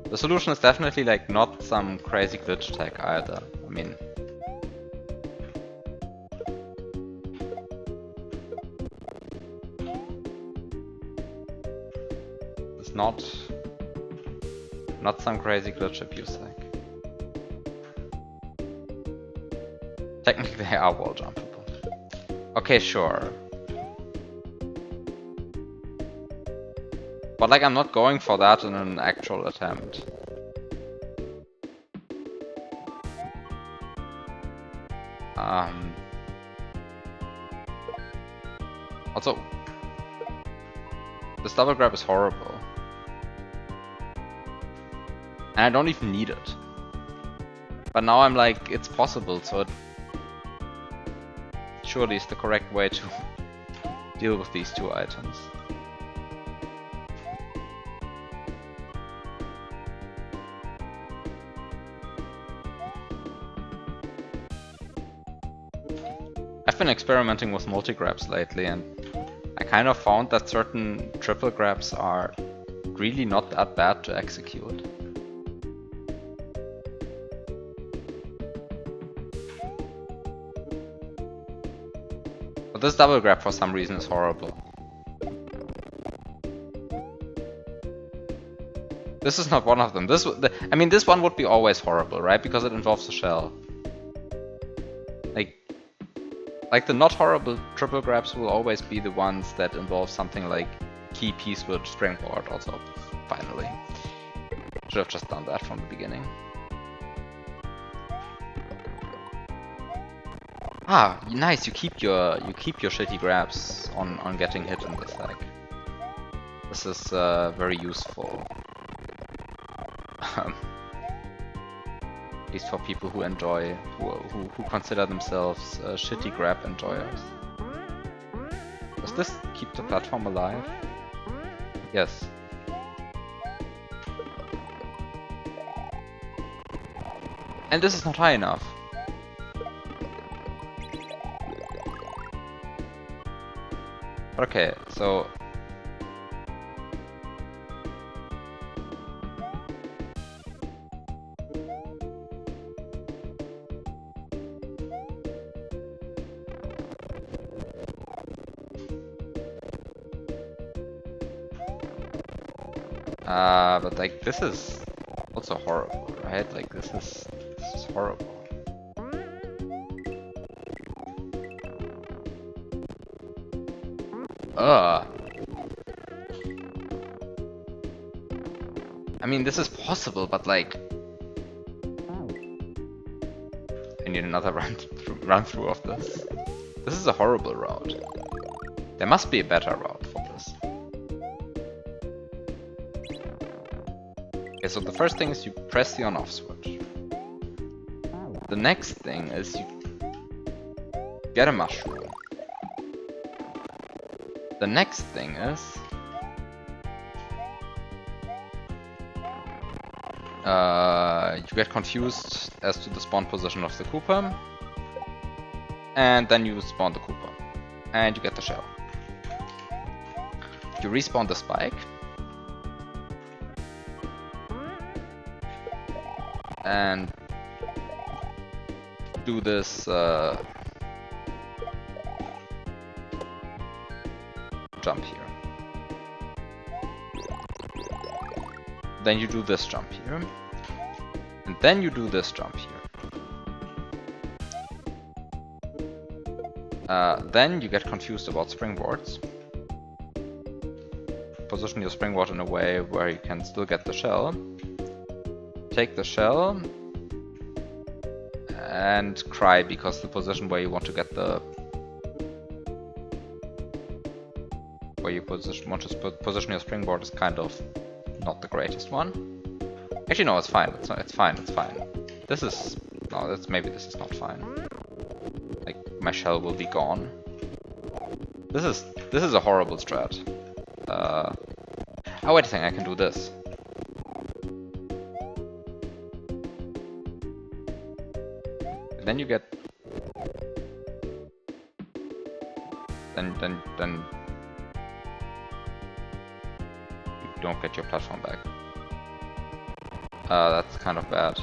The solution is definitely like not some crazy glitch tech either. I mean... it's not some crazy glitch abuse hack. Technically they are wall jumpable. Okay, sure. But like, I'm not going for that in an actual attempt. Also, this double grab is horrible. And I don't even need it. But now I'm like, it's possible, so it surely is the correct way to deal with these two items. I've been experimenting with multi-grabs lately, and I kind of found that certain triple grabs are really not that bad to execute. But this double grab for some reason is horrible. This is not one of them. I mean, this one would be always horrible, right? Because it involves a shell. Like the not horrible triple grabs will always be the ones that involve something like key P-switch springboard also, finally. Should have just done that from the beginning. Ah, nice, you keep your shitty grabs on getting hit in this hack. This is very useful. At least for people who enjoy, who consider themselves shitty grab enjoyers. Does this keep the platform alive? Yes. And this is not high enough. Okay, so... but like this is also horrible, right? Like this is horrible. I mean, this is possible, but like, I need another run through of this. This is a horrible route. There must be a better route for this. Okay, so the first thing is you press the on-off switch. The next thing is you get a mushroom. The next thing is you get confused as to the spawn position of the Koopa, and then you spawn the Koopa, and you get the shell. You respawn the spike, and do this jump here. Then you do this jump here. And then you do this jump here. Then you get confused about springboards. Position your springboard in a way where you can still get the shell. Take the shell and cry because the position where you want to get the position your springboard is kind of not the greatest one. Actually, no, it's fine. It's fine. It's fine. This is no. Maybe this is not fine. Like my shell will be gone. This is a horrible strat. Oh wait a second. I can do this. And then you get. Then. You don't get your platform back. That's kind of bad.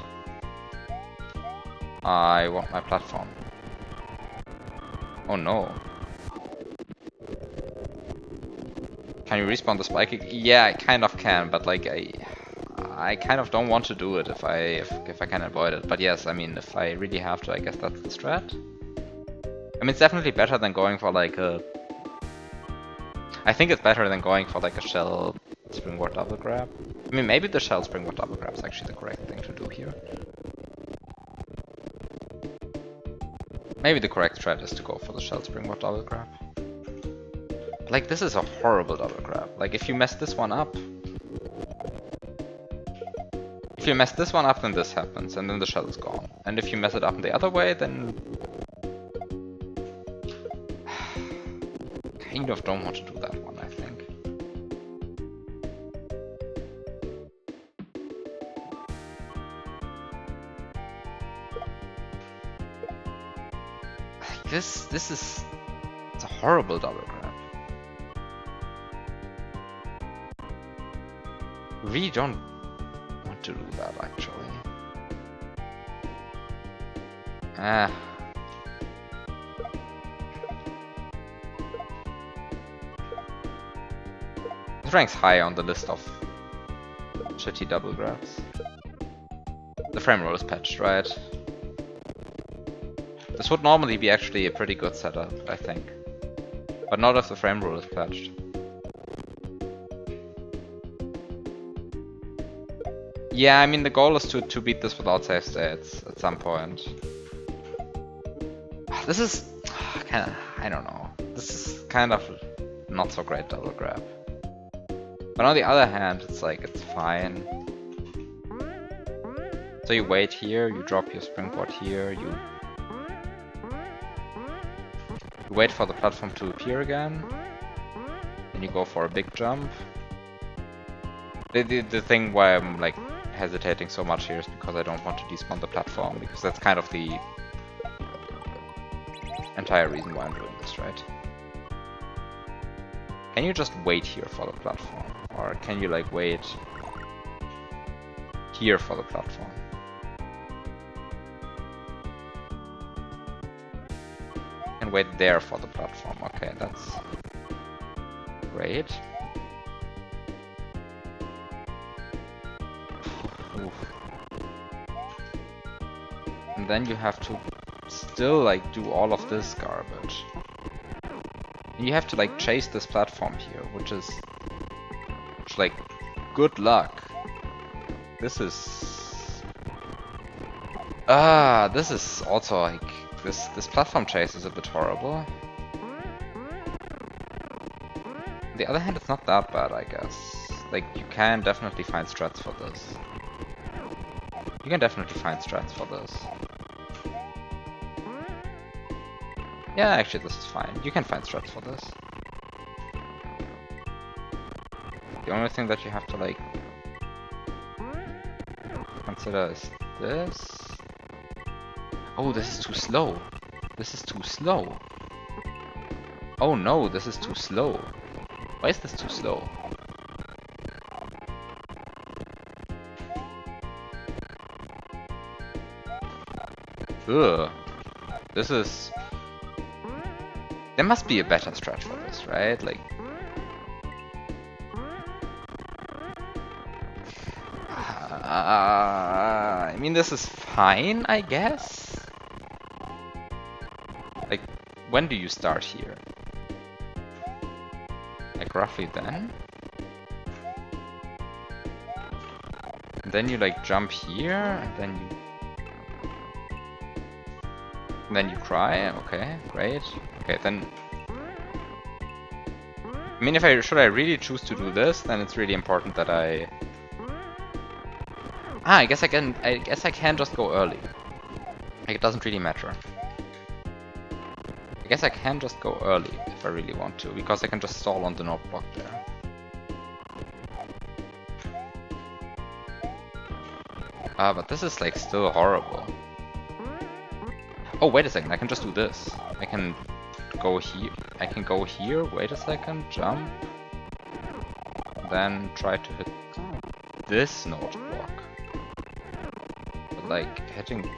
I want my platform. Oh no. Can you respawn the spike? Yeah, I kind of can, but like I kind of don't want to do it if I can avoid it. But yes, I mean if I really have to, I guess that's the strat. I mean it's definitely better than going for like a. I think it's better than going for like a shell springboard double grab. I mean, maybe the shell springboard double grab is actually the correct thing to do here. Maybe the correct strat is to go for the shell springboard double grab. Like, this is a horrible double grab. Like, if you mess this one up... If you mess this one up, then this happens, and then the shell is gone. And if you mess it up in the other way, then... kind of don't want to do that one, I think. This is... It's a horrible double grab. Really don't want to do that, actually. This ranks high on the list of shitty double grabs. The frame roll is patched, right? This would normally be actually a pretty good setup, I think. But not if the frame roll is patched. Yeah, I mean the goal is to beat this without save states at some point. This is kind of, I don't know. This is kind of not so great double grab. But on the other hand, it's like, it's fine. So you wait here, you drop your springboard here, you wait for the platform to appear again, and you go for a big jump. The thing why I'm like hesitating so much here is because I don't want to despawn the platform, because that's kind of the entire reason why I'm doing this, right? Can you just wait here for the platform? Or can you like wait here for the platform? And wait there for the platform. Okay, that's great. Oof. And then you have to still like do all of this garbage. And you have to like chase this platform here, which like good luck. This is also like this platform chase is a bit horrible. On the other hand, it's not that bad, I guess. Like you can definitely find strats for this. You can definitely find strats for this. Yeah, actually this is fine. You can find strats for this. The only thing that you have to like consider is this. Oh, this is too slow. This is too slow. Oh no, this is too slow. Why is this too slow? Ugh. This is... There must be a better strat for this, right? Like... I mean, this is fine, I guess? Like, when do you start here? Like, roughly then? And then you, like, jump here, and then you... And then you cry, okay, great. Okay, then... I mean, should I really choose to do this, then it's really important that I... I guess I can just go early. Like, it doesn't really matter. I guess I can just go early if I really want to, because I can just stall on the node block there. But this is like still horrible. Oh, wait a second, I can just do this. I can go here, wait a second, jump. Then try to hit this node block. But like, hitting...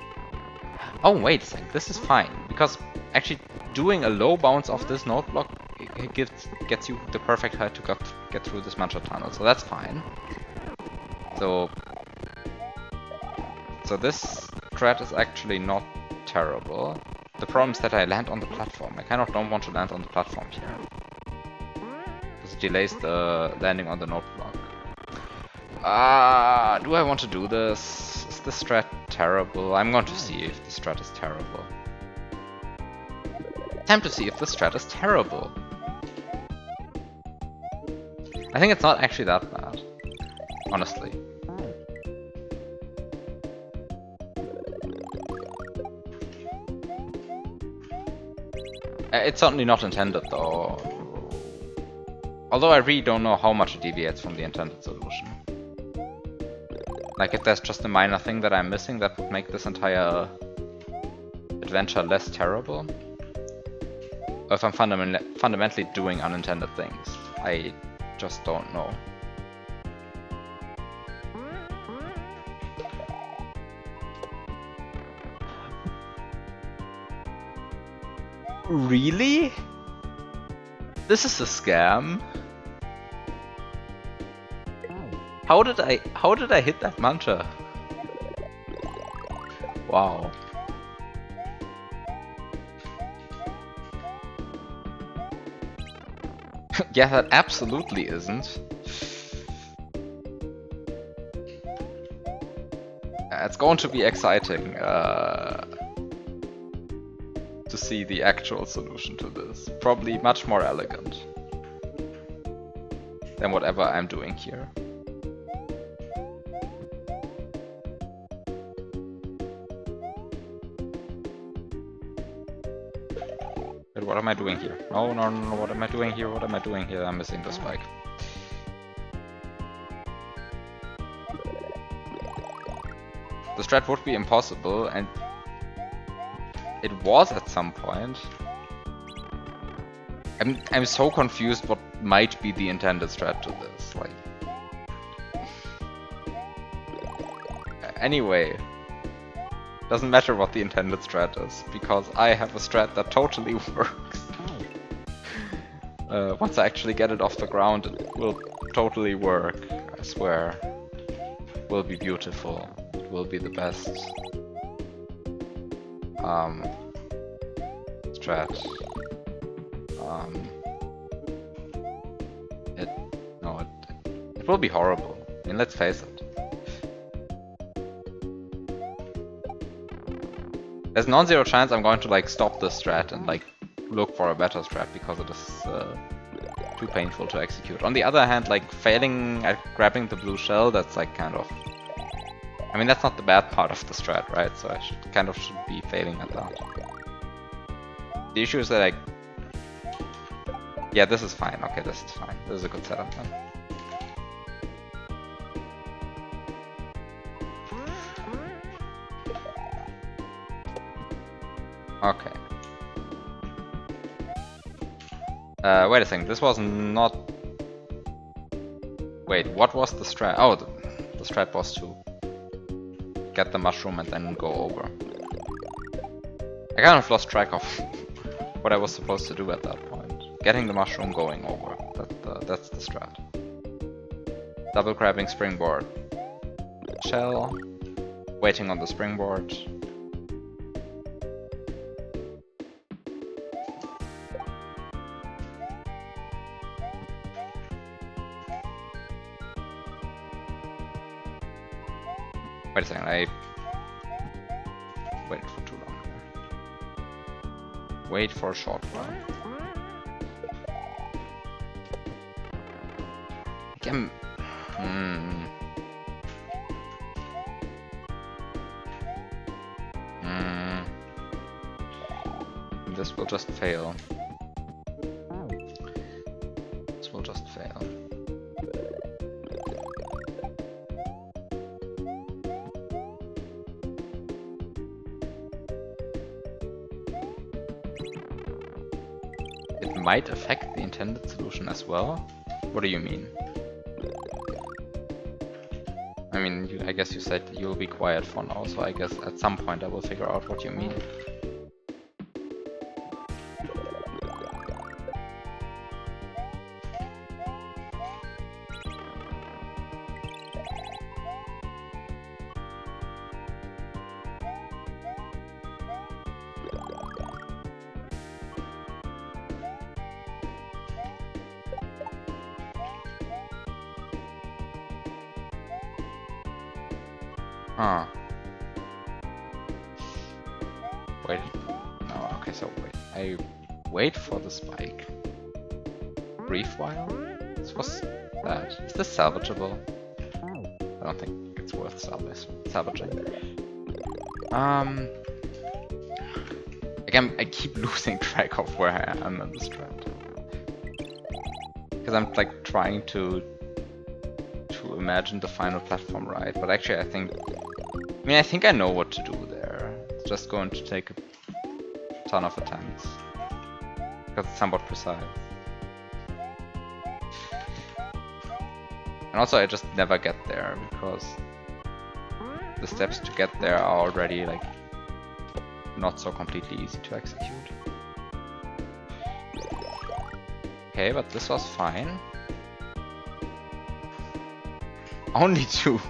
Oh, wait a second, this is fine. Because actually doing a low bounce off this node block gets you the perfect height to get through this Mancha tunnel, so that's fine. So this strat is actually not terrible. The problem is that I land on the platform. I kind of don't want to land on the platform here, because it delays the landing on the node block. Do I want to do this? Is this strat terrible? I'm going to see if the strat is terrible. Time to see if the strat is terrible. I think it's not actually that bad, honestly. It's certainly not intended though. Although I really don't know how much it deviates from the intended solution. Like if there's just a minor thing that I'm missing that would make this entire adventure less terrible. Or if I'm fundamentally doing unintended things. I just don't know. Really? This is a scam? How did I hit that mantra? Wow. Yeah, that absolutely isn't. It's going to be exciting to see the actual solution to this. Probably much more elegant than whatever I'm doing here. what am I doing here? No, no, no, no, what am I doing here? What am I doing here? I'm missing the spike. The strat would be impossible, and it was at some point. I'm so confused what might be the intended strat to this. Like, anyway, doesn't matter what the intended strat is, because I have a strat that totally works. Once I actually get it off the ground, it will totally work. I swear, it will be beautiful. It will be the best strat. It will be horrible. I mean, let's face it. There's non-zero chance I'm going to like stop this strat and like look for a better strat because it is too painful to execute. On the other hand, like failing at grabbing the blue shell, that's like kind of... I mean, that's not the bad part of the strat, right? So I should be failing at that. The issue is that I... Yeah, this is fine. Okay, this is fine. This is a good setup then. Okay. Wait a second, this was not... Wait, what was the strat? Oh, the strat was to get the mushroom and then go over. I kind of lost track of what I was supposed to do at that point. Getting the mushroom, going over. That's the strat. Double grabbing springboard. Shell. Waiting on the springboard. Wait a second, I waited for too long. Wait for a short while. This will just fail. This will just fail. It might affect the intended solution as well? What do you mean? I mean, I guess you said you'll be quiet for now, so I guess at some point I will figure out what you mean. Ah. Wait. No, okay, so wait. I wait for the spike. Brief while? What's that? Is this salvageable? I don't think it's worth salvaging. Again, I keep losing track of where I am in this strat. Because I'm like trying to imagine the final platform right, but actually I think I know what to do there. It's just going to take a ton of attempts. Because it's somewhat precise. And also I just never get there, because the steps to get there are already like not so completely easy to execute. Okay, but this was fine. Only two.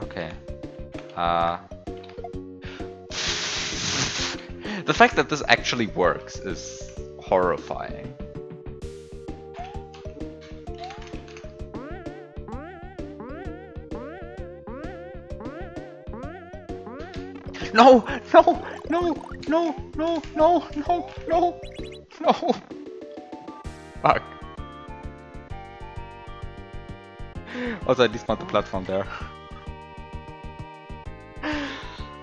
Okay. The fact that this actually works is horrifying. No! No! No! No! No! No! No! No! No! Fuck. Also, I despawned the platform there.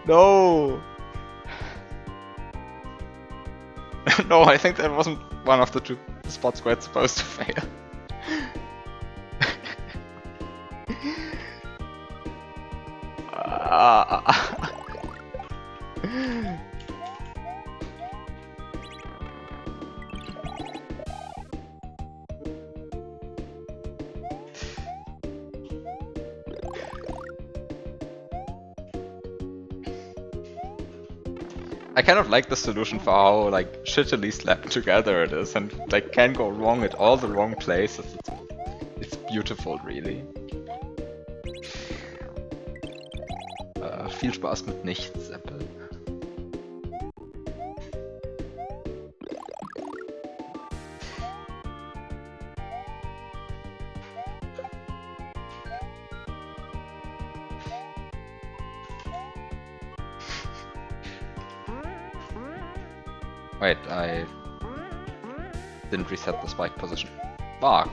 No! No, I think that wasn't one of the two spots where it's supposed to fail. I kind of like the solution for how like shittily slapped together it is and like can go wrong at all the wrong places. It's beautiful, really. Viel Spaß mit nichts, Apple. Wait, I didn't reset the spike position. Fuck.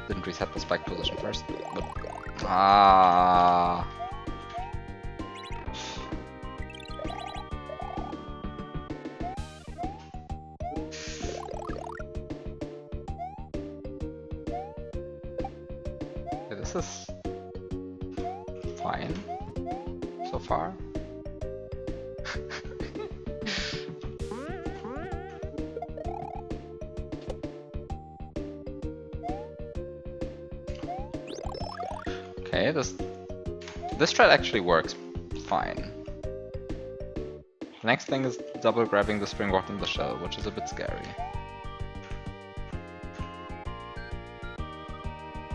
Didn't reset the spike position first. But this is fine so far. Okay, this strat actually works fine. The next thing is double grabbing the spring rod in the shell, which is a bit scary.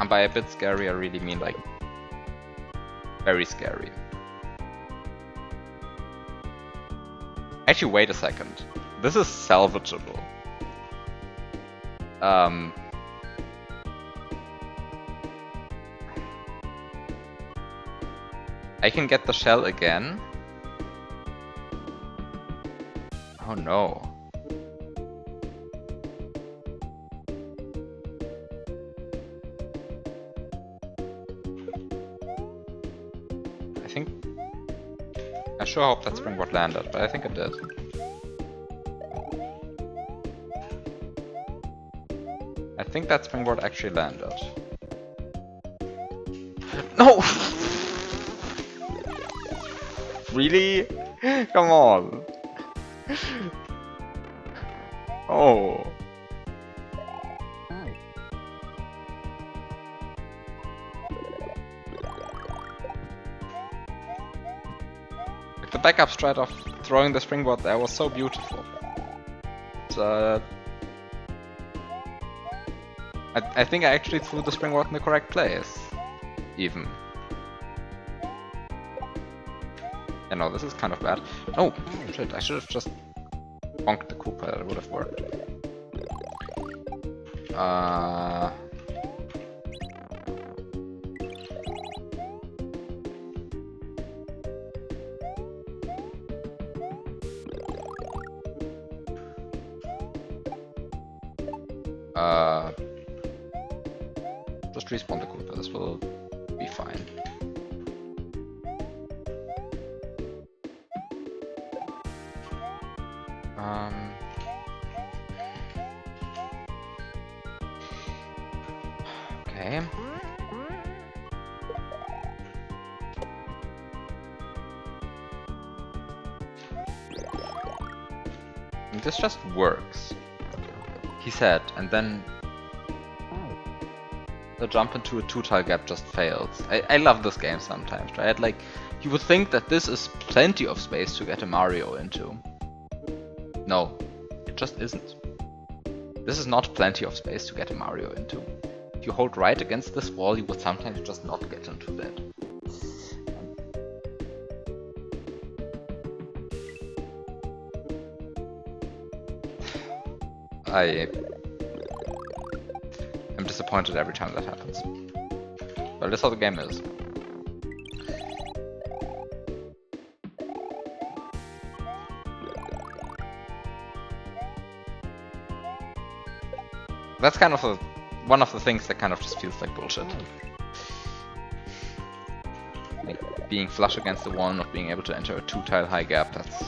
And by a bit scary, I really mean like very scary. Actually, wait a second. This is salvageable. I can get the shell again. Oh no. I sure hope that springboard landed, but I think it did. I think that springboard actually landed. No! Really? Come on! Oh! The backup strat of throwing the springboard there was so beautiful. But, I think I actually threw the springboard in the correct place. Even. Yeah, no, this is kind of bad. Oh, shit, I should have just bonked the Koopa, that would have worked. Just respawn the Koopa, this will be fine. Okay. This just works, he said, and then the jump into a two-tile gap just fails. I love this game sometimes, right? Like, you would think that this is plenty of space to get a Mario into. No, it just isn't. This is not plenty of space to get a Mario into. If you hold right against this wall, you would sometimes just not get into that. I'm disappointed every time that happens. But that's how the game is. That's kind of one of the things that kind of just feels like bullshit. Like being flush against the wall, not being able to enter a 2-tile high gap, that's...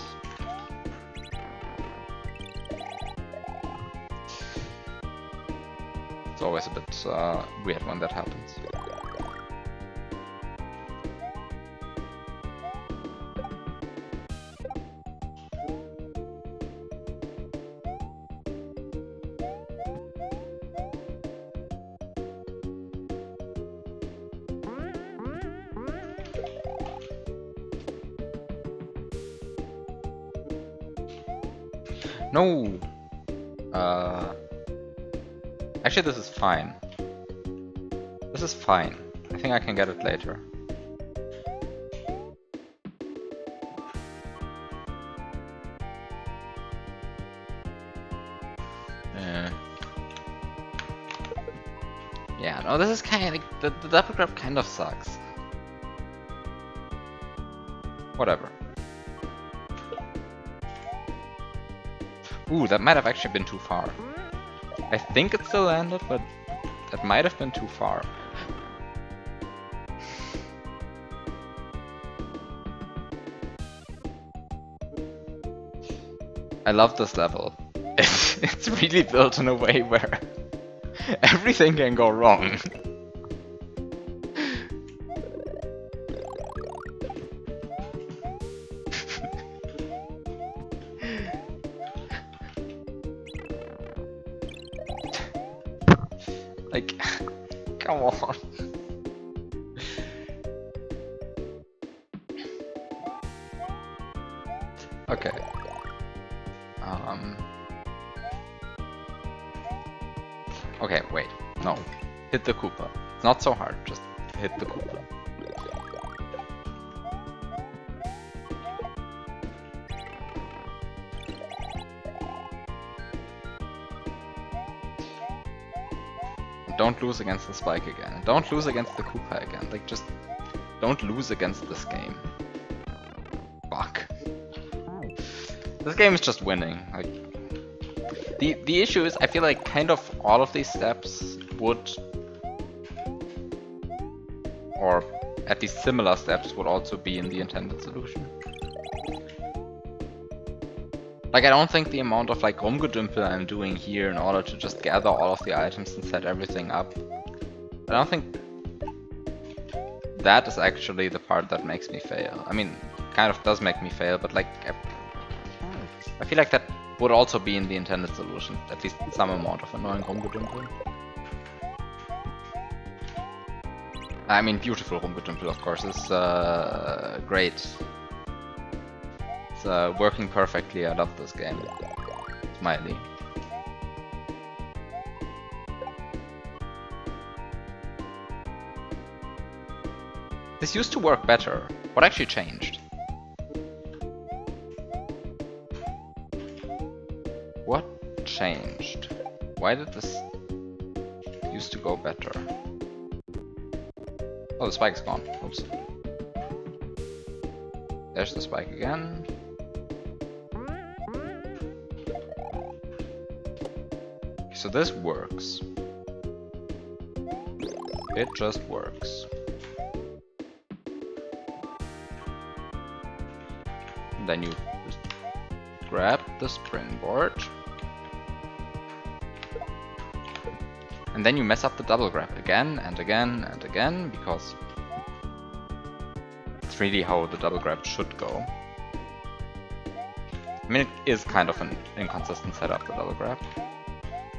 It's always a bit weird when that happens. No! Actually, this is fine. This is fine. I think I can get it later. Yeah, no, this is kind of like, the double grab kind of sucks. Whatever. Ooh, that might have actually been too far. I think it still landed, but that might have been too far. I love this level. It's really built in a way where everything can go wrong. Like, come on. Okay. Okay, wait. No. Hit the Koopa. It's not so hard, just hit the Koopa. Don't lose against the Spike again. Don't lose against the Koopa again. Like, just don't lose against this game. Fuck. This game is just winning. Like, the issue is, I feel like kind of all of these steps would, or at least similar steps, would also be in the intended solution. Like, I don't think the amount of like Rumgedümpel I'm doing here in order to just gather all of the items and set everything up, I don't think that is actually the part that makes me fail. I mean, kind of does make me fail, but like, I feel like that would also be in the intended solution, at least some amount of annoying Rumgedümpel. I mean, beautiful Rumgedümpel, of course, is great. It's working perfectly. I love this game. Smiley. This used to work better. What actually changed? What changed? Why did this used to go better? Oh, the spike's gone. Oops. There's the spike again. So this works. It just works. And then you just grab the springboard. And then you mess up the double grab again and again and again, because it's really how the double grab should go. I mean, it is kind of an inconsistent setup, the double grab.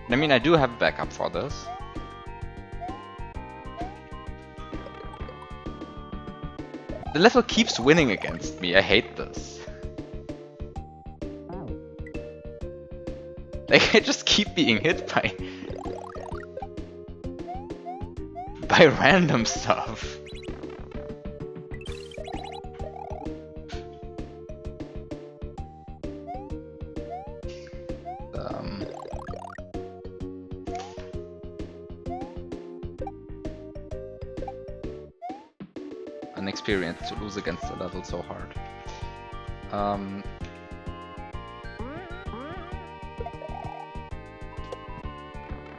I mean, I do have a backup for this. The level keeps winning against me. I hate this. Like, I just keep being hit by random stuff. An experience to lose against a level so hard.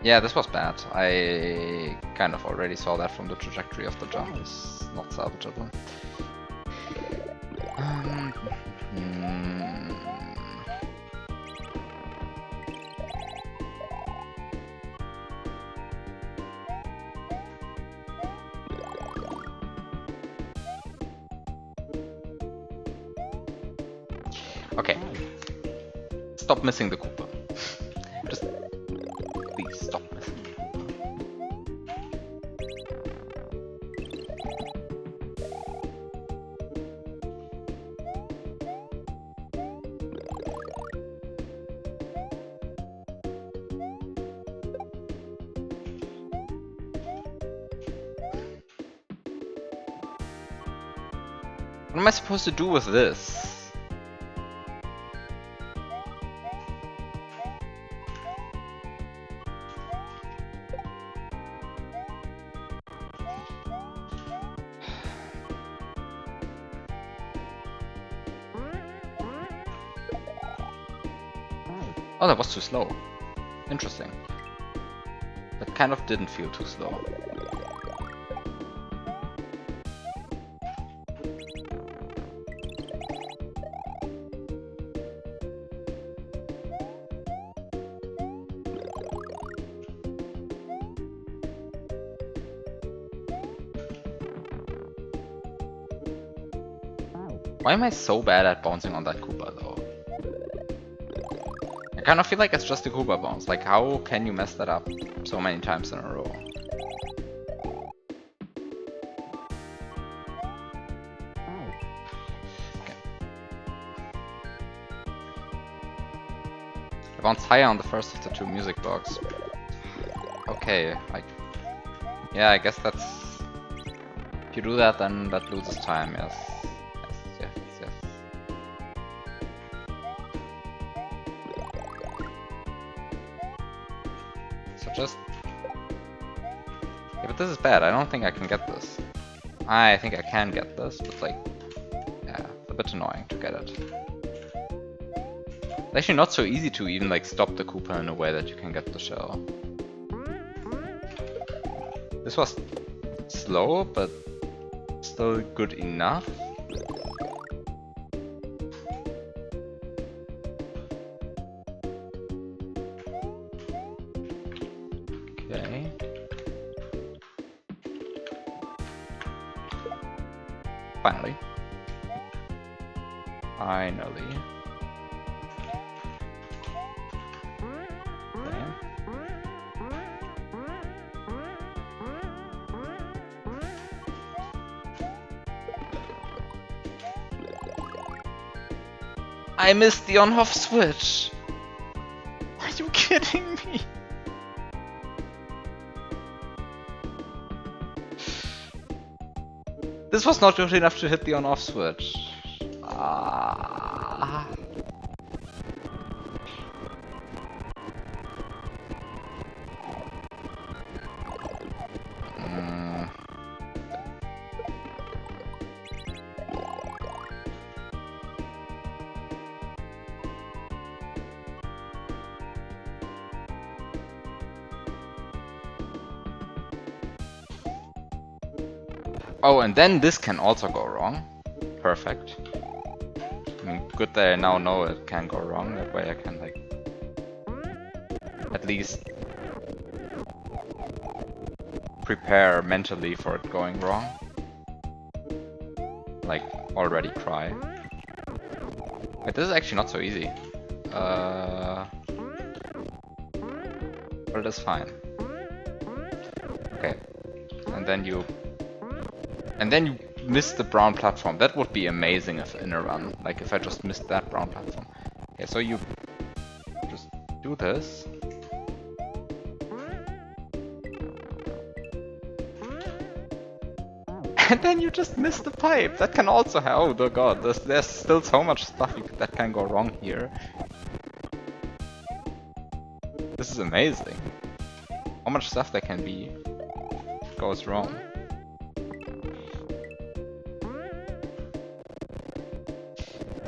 Yeah, this was bad. I kind of already saw that from the trajectory of the jump. It's not salvageable. Hmm. Okay. Stop missing the Koopa. Just please stop missing the Koopa. What am I supposed to do with this? Oh, that was too slow. Interesting. That kind of didn't feel too slow. Why am I so bad at bouncing on that Koopa though? I kind of feel like it's just a Koopa bounce. Like, how can you mess that up so many times in a row? Okay. I bounced higher on the first of the two music blocks. Okay, yeah, I guess that's... If you do that, then that loses time, yes. Yes, yes, yes. So just... Yeah, but this is bad. I don't think I can get this. I think I can get this, but like... Yeah, it's a bit annoying to get it. It's actually not so easy to even like stop the Koopa in a way that you can get the shell. This was slow, but still good enough. Okay. Finally. Finally. Damn. I missed the on-off switch! Are you kidding me? This was not good enough to hit the on-off switch. Ah. Oh, and then this can also go wrong. Perfect. I mean, good that I now know it can go wrong. That way I can, like, at least prepare mentally for it going wrong. Like, already cry. Wait, this is actually not so easy. But it is fine. Okay. And then you miss the brown platform. That would be amazing if in a run. Like if I just missed that brown platform. Okay, so you just do this. And then you just miss the pipe. That can also happen. Oh god, there's still so much stuff that can go wrong here. This is amazing. How much stuff there can be goes wrong.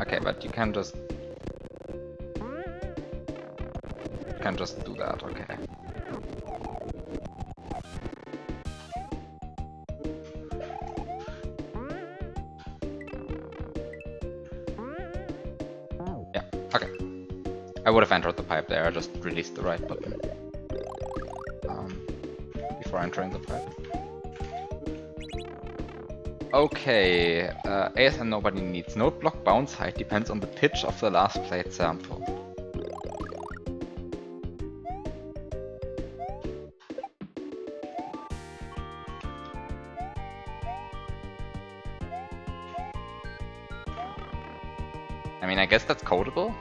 Okay, but you can just do that, okay. I would have entered the pipe there, I just released the right button. Before entering the pipe. Okay, ASM nobody needs. Node block bounce height depends on the pitch of the last played sample. I mean, I guess that's codable.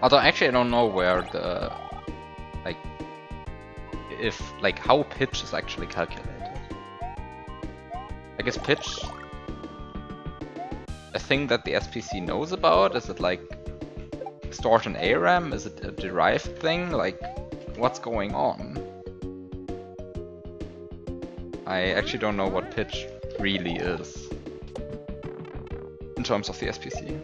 Although actually I don't know where the, like, how pitch is actually calculated. I guess pitch, a thing that the SPC knows about? Is it like stored in ARAM? Is it a derived thing? Like, what's going on? I actually don't know what pitch really is in terms of the SPC.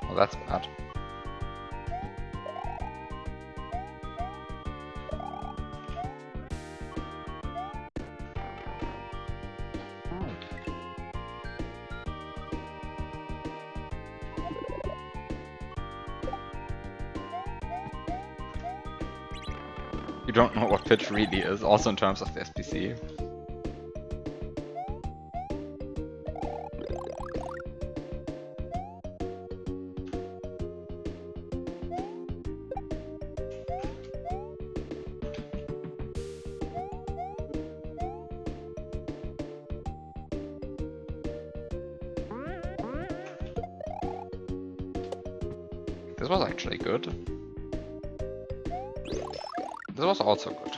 Well, that's bad. You don't know what pitch really is, also in terms of the SPC. This was actually good. This was also good.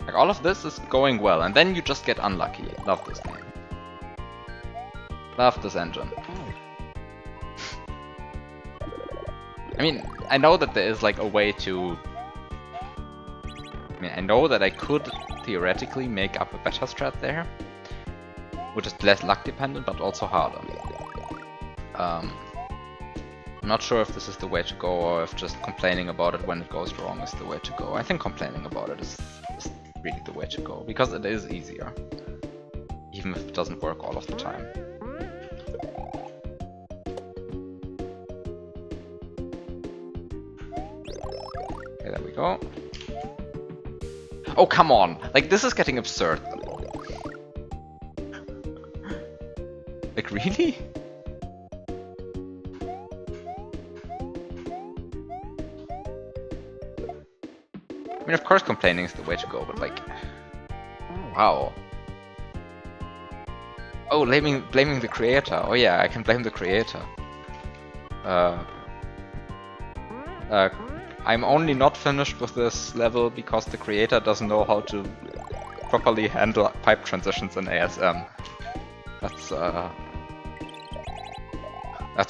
Like, all of this is going well, and then you just get unlucky. Love this game. Love this engine. I mean, I know that there is like a way to... I mean, I know that I could theoretically make up a better strat there, which is less luck dependent, but also harder. I'm not sure if this is the way to go, or if just complaining about it when it goes wrong is the way to go. I think complaining about it is really the way to go, because it is easier, even if it doesn't work all of the time. Okay, there we go. Oh, come on! Like, this is getting absurd, though. Like, really? I mean, of course complaining is the way to go, but like... Wow. Oh, blaming the creator. Oh yeah, I can blame the creator. I'm only not finished with this level because the creator doesn't know how to properly handle pipe transitions in ASM. That's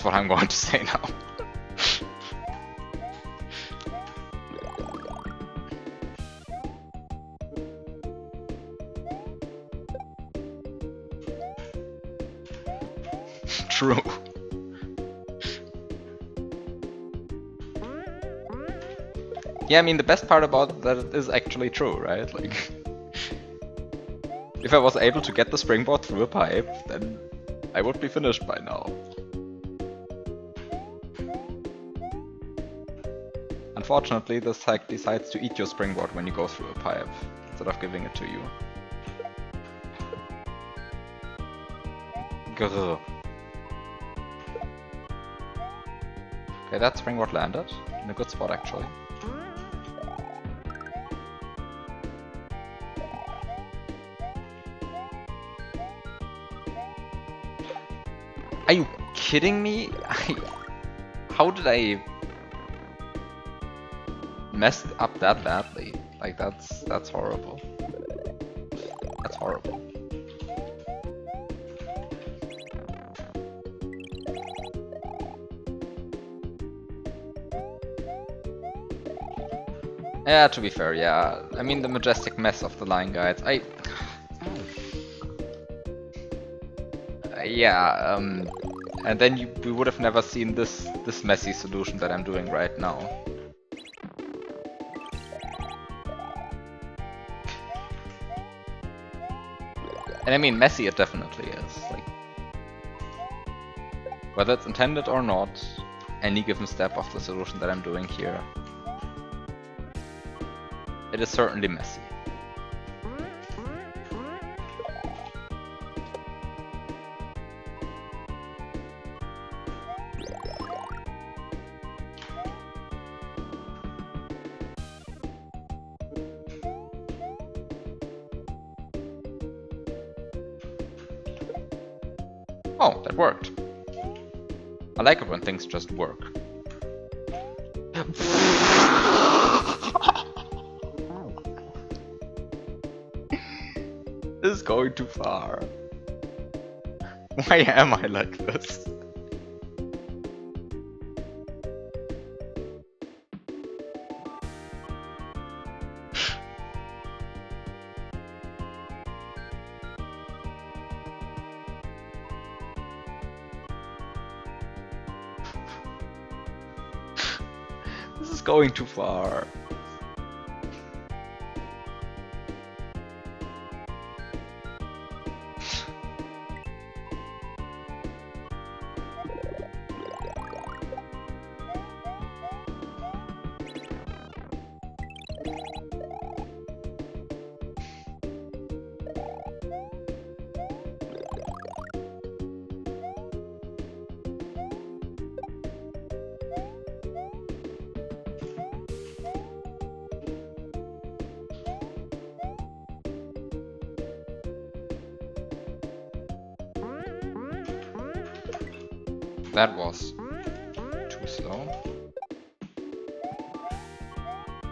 what I'm going to say now. True. Yeah, I mean, the best part about that is actually true, right? Like, if I was able to get the springboard through a pipe, then I would be finished by now. Unfortunately, this hack decides to eat your springboard when you go through a pipe, instead of giving it to you. Grr. Okay, that springboard landed. In a good spot, actually. Are you kidding me? How did I mess up that badly? Like, that's horrible. That's horrible. Yeah, to be fair, yeah. I mean, the majestic mess of the line guides. Yeah, and then we would have never seen this messy solution that I'm doing right now. And I mean, messy it definitely is. Like, whether it's intended or not, any given step of the solution that I'm doing here, it is certainly messy. Oh, that worked. I like it when things just work. This is going too far. Why am I like this? This is going too far. That was too slow.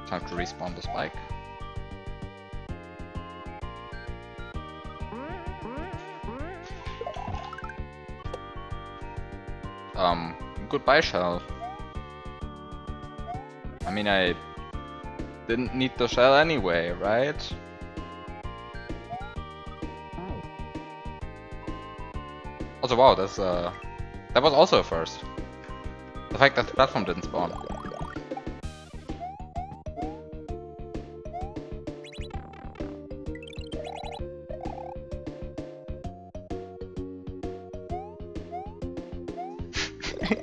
Time to respawn the spike. Goodbye, shell. I mean, I didn't need the shell anyway, right? Also, wow, that's that was also a first. The fact that the platform didn't spawn.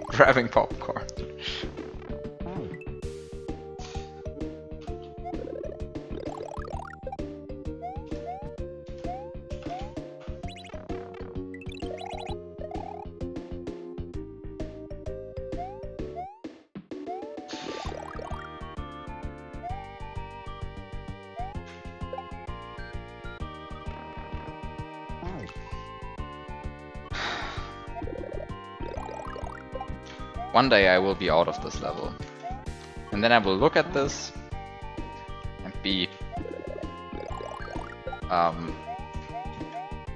Grabbing popcorn. One day I will be out of this level. And then I will look at this and be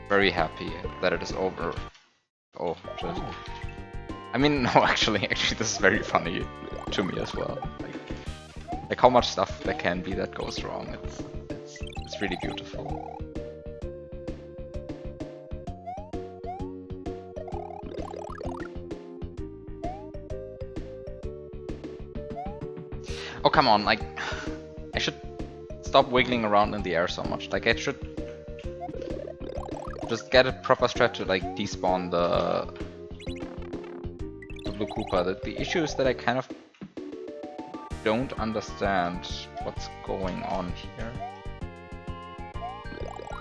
very happy that it is over. Oh, shit. I mean, no, actually this is very funny to me as well. Like how much stuff there can be that goes wrong. It's really beautiful. Oh, come on, like, I should stop wiggling around in the air so much. Like, I should just get a proper strat to, like, despawn the Blue Koopa. The issue is that I kind of don't understand what's going on here.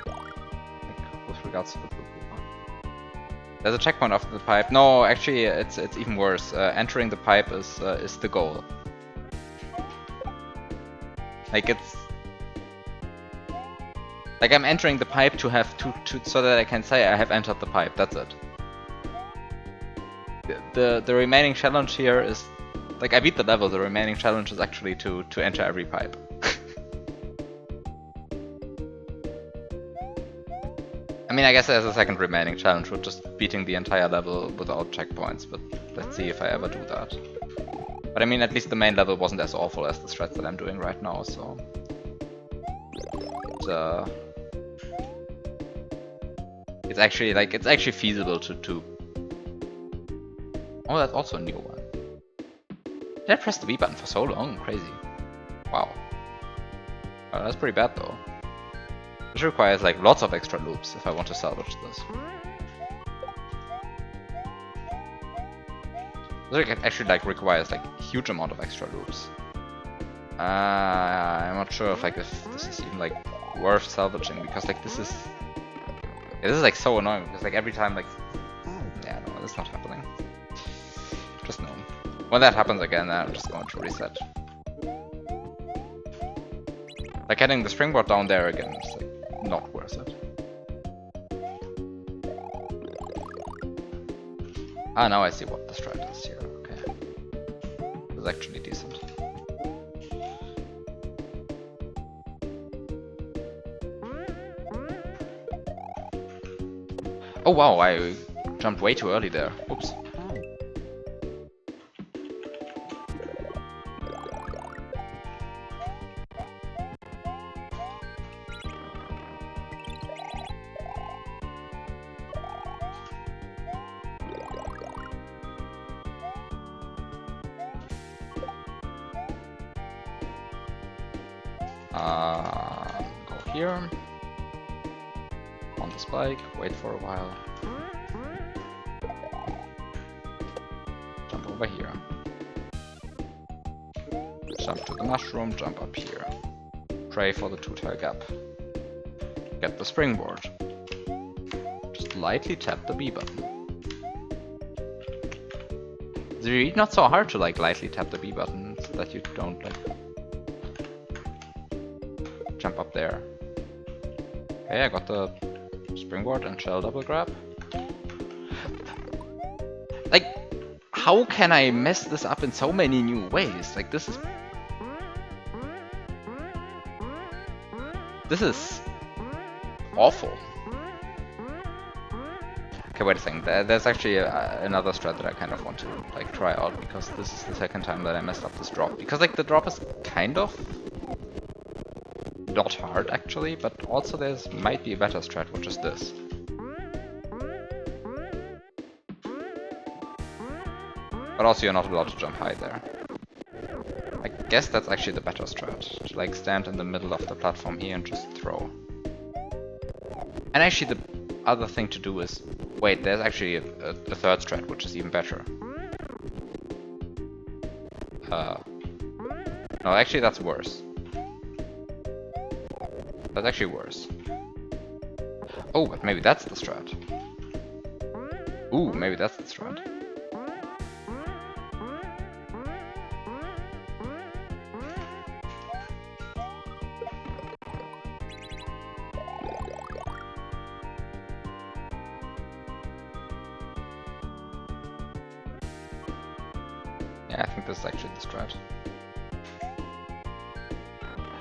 Like, with regards to the Blue Koopa. There's a checkpoint after the pipe. No, actually, it's even worse. Entering the pipe is the goal. Like I'm entering the pipe to have so that I can say I have entered the pipe. That's it. The remaining challenge here is, like, I beat the level. The remaining challenge is actually to enter every pipe. I mean, I guess there's a second remaining challenge with just beating the entire level without checkpoints, but let's see if I ever do that. But I mean, at least the main level wasn't as awful as the strats that I'm doing right now, so... It's actually, like, it's actually feasible to... Oh, that's also a new one. Did I press the B button for so long? Crazy. Wow. Oh, that's pretty bad though. This requires like lots of extra loops if I want to salvage this. This actually like requires like a huge amount of extra loops. I'm not sure if like if this is even like worth salvaging, because like this is like so annoying, because like every time like yeah, no, that's not happening. Just no. When that happens again, I'm just going to reset. Like getting the springboard down there again is like not worth it. Ah, now I see what the strat is here. Okay, it's actually decent. Oh wow, I jumped way too early there. Oops. Go here. On the spike, wait for a while. Jump over here. Jump to the mushroom, jump up here. Pray for the two-tile gap. Get the springboard. Just lightly tap the B button. It's really not so hard to like lightly tap the B button so that you don't like jump up there. Okay, I got the springboard and shell double grab. Like, how can I mess this up in so many new ways? Like, this is awful. Okay, wait a second. There's actually another strat that I kind of want to like try out, because this is the second time that I messed up this drop. Because like the drop is kind of not hard actually, but also there's might be a better strat, which is this. But also you're not allowed to jump high there. I guess that's actually the better strat, to like stand in the middle of the platform here and just throw. And actually the other thing to do is, wait, there's actually a third strat, which is even better. No, actually that's worse. That's actually worse. Oh, but maybe that's the strat. Ooh, maybe that's the strat. Yeah, I think this is actually the strat.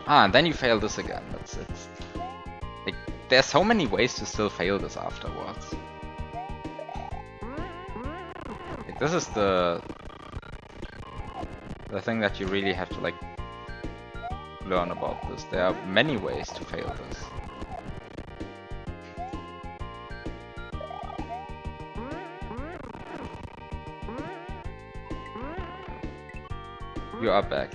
Ah, and then you fail this again. That's it. Like, there's so many ways to still fail this afterwards. Like, this is the thing that you really have to like learn about this. There are many ways to fail this. You are back.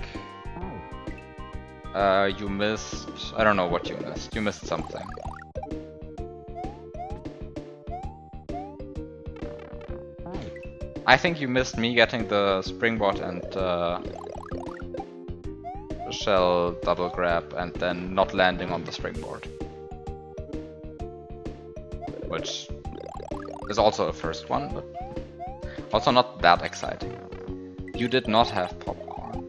You missed... I don't know what you missed. You missed something. I think you missed me getting the springboard and shell double grab and then not landing on the springboard. Which is also a first one, but also not that exciting. You did not have popcorn.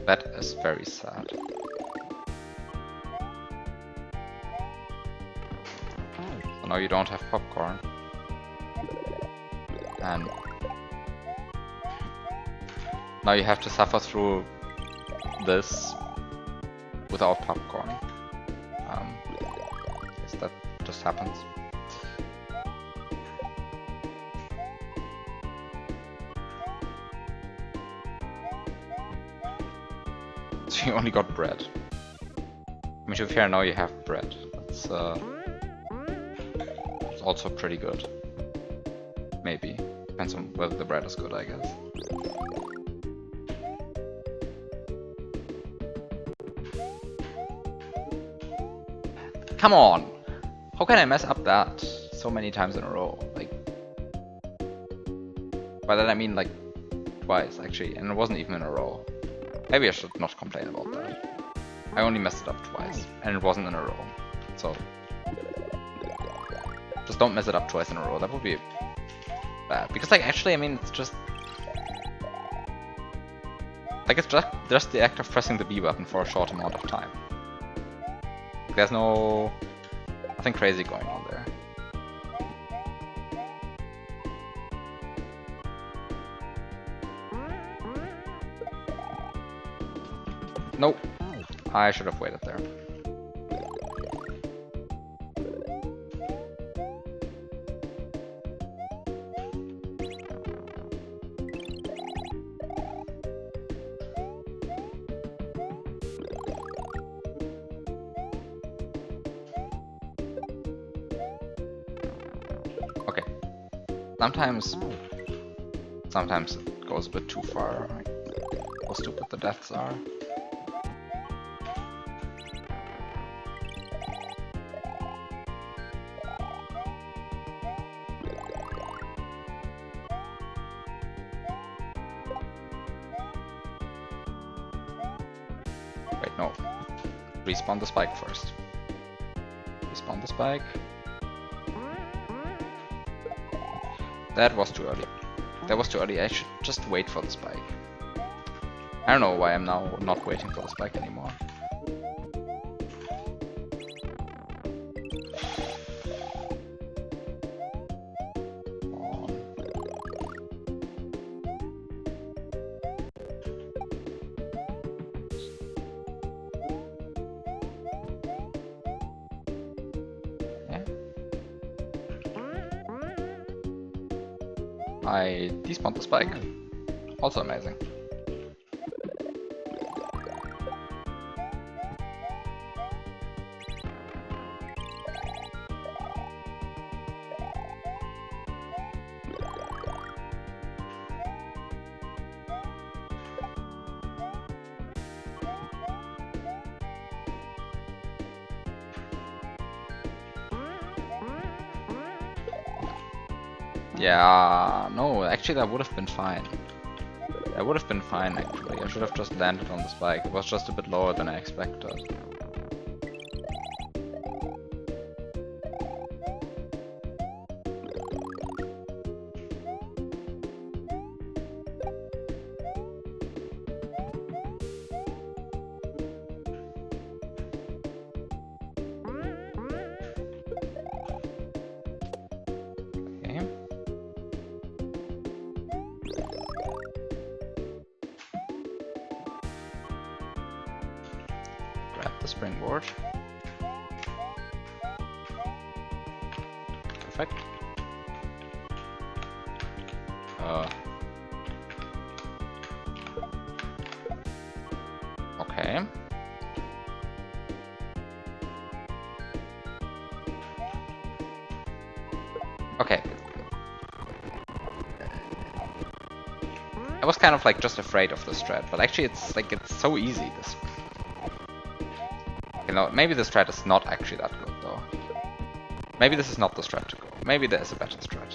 That is very sad. So now you don't have popcorn. And now you have to suffer through this without popcorn. Guess that just happens. So you only got bread. I mean, to be fair, now you have bread. That's also pretty good. Maybe. Depends on whether the bread is good, I guess. Come on! How can I mess up that so many times in a row? Like, by that I mean like twice actually, and it wasn't even in a row. Maybe I should not complain about that. I only messed it up twice, and it wasn't in a row. So just don't mess it up twice in a row. That would be bad. Because like actually, I mean, it's just like it's just the act of pressing the B button for a short amount of time. There's nothing crazy going on there. Nope. I should have waited there. Okay. Sometimes it goes a bit too far. Like how stupid the deaths are. Wait, no. Respawn the spike first. Respawn the spike. That was too early. That was too early. I should just wait for the spike. I don't know why I'm now not waiting for the spike anymore. I despawned the spike. Also amazing. Yeah, no, actually that would have been fine. That would have been fine actually. I should have just landed on the spike. It was just a bit lower than I expected. Grab the springboard. Perfect. Okay. Okay. I was kind of like just afraid of this strat, but actually it's like it's so easy. This, you know, maybe the strat is not actually that good though. Maybe this is not the strat to go. Maybe there is a better strat.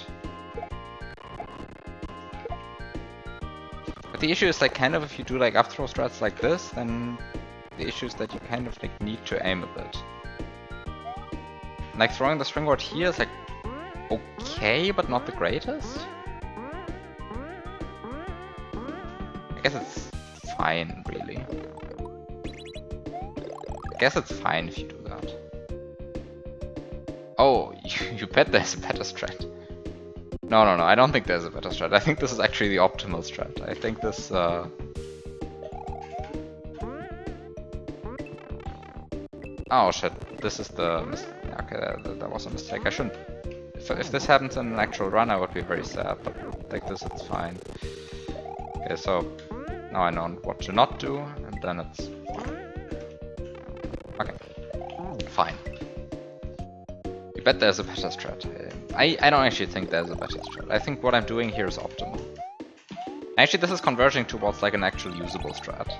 But the issue is like kind of if you do like up throw strats like this, then the issue is that you kind of like need to aim a bit. Like throwing the springboard here is like okay, but not the greatest. I guess it's fine, really. I guess it's fine if you do that. Oh, you bet there's a better strat. No, I don't think there's a better strat. I think this is actually the optimal strat. I think this... Oh shit, this is the... Okay, that was a mistake. I shouldn't... If this happens in an actual run, I would be very sad, but like this, it's fine. Okay, so now I know what to not do, and then it's fine. Okay, fine. You bet there's a better strat. I don't actually think there's a better strat. I think what I'm doing here is optimal. Actually, this is converging towards like an actual usable strat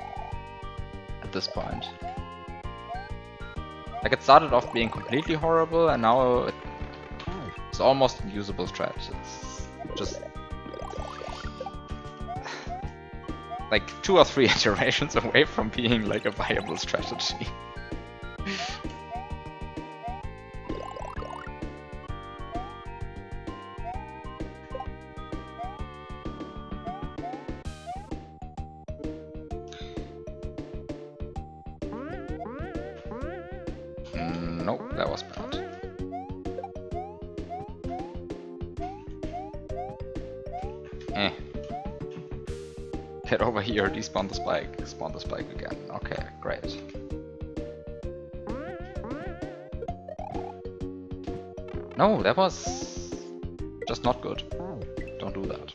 at this point. Like it started off being completely horrible, and now it's almost a usable strat. It's just like 2 or 3 iterations away from being like a viable strategy. Nope, that was bad. Get over here, despawn the spike, spawn the spike again. Okay, great. No, that was just not good. Don't do that.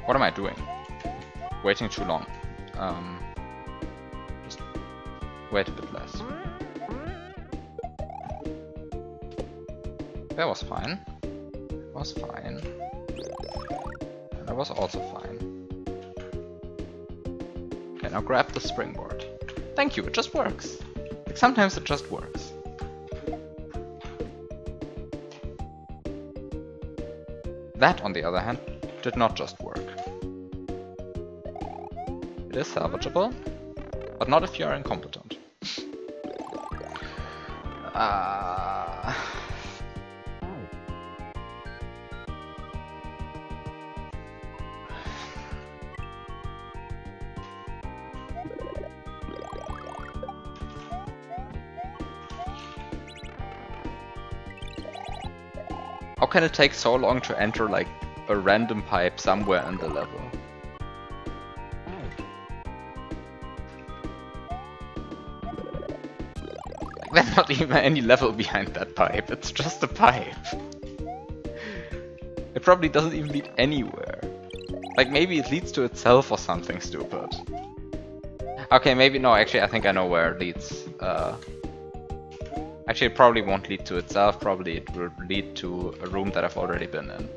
What am I doing? Waiting too long. Just wait a bit less. That was fine. That was fine. That was also fine. Okay, now grab the springboard. Thank you, it just works. Like, sometimes it just works. That, on the other hand, did not just work. It is salvageable, but not if you are incompetent. How can it take so long to enter like a random pipe somewhere in the level? Like, there's not even any level behind that pipe, it's just a pipe. It probably doesn't even lead anywhere. Like maybe it leads to itself or something stupid. Okay, maybe no, actually I think I know where it leads. Actually it probably won't lead to itself, probably it will lead to a room that I've already been in.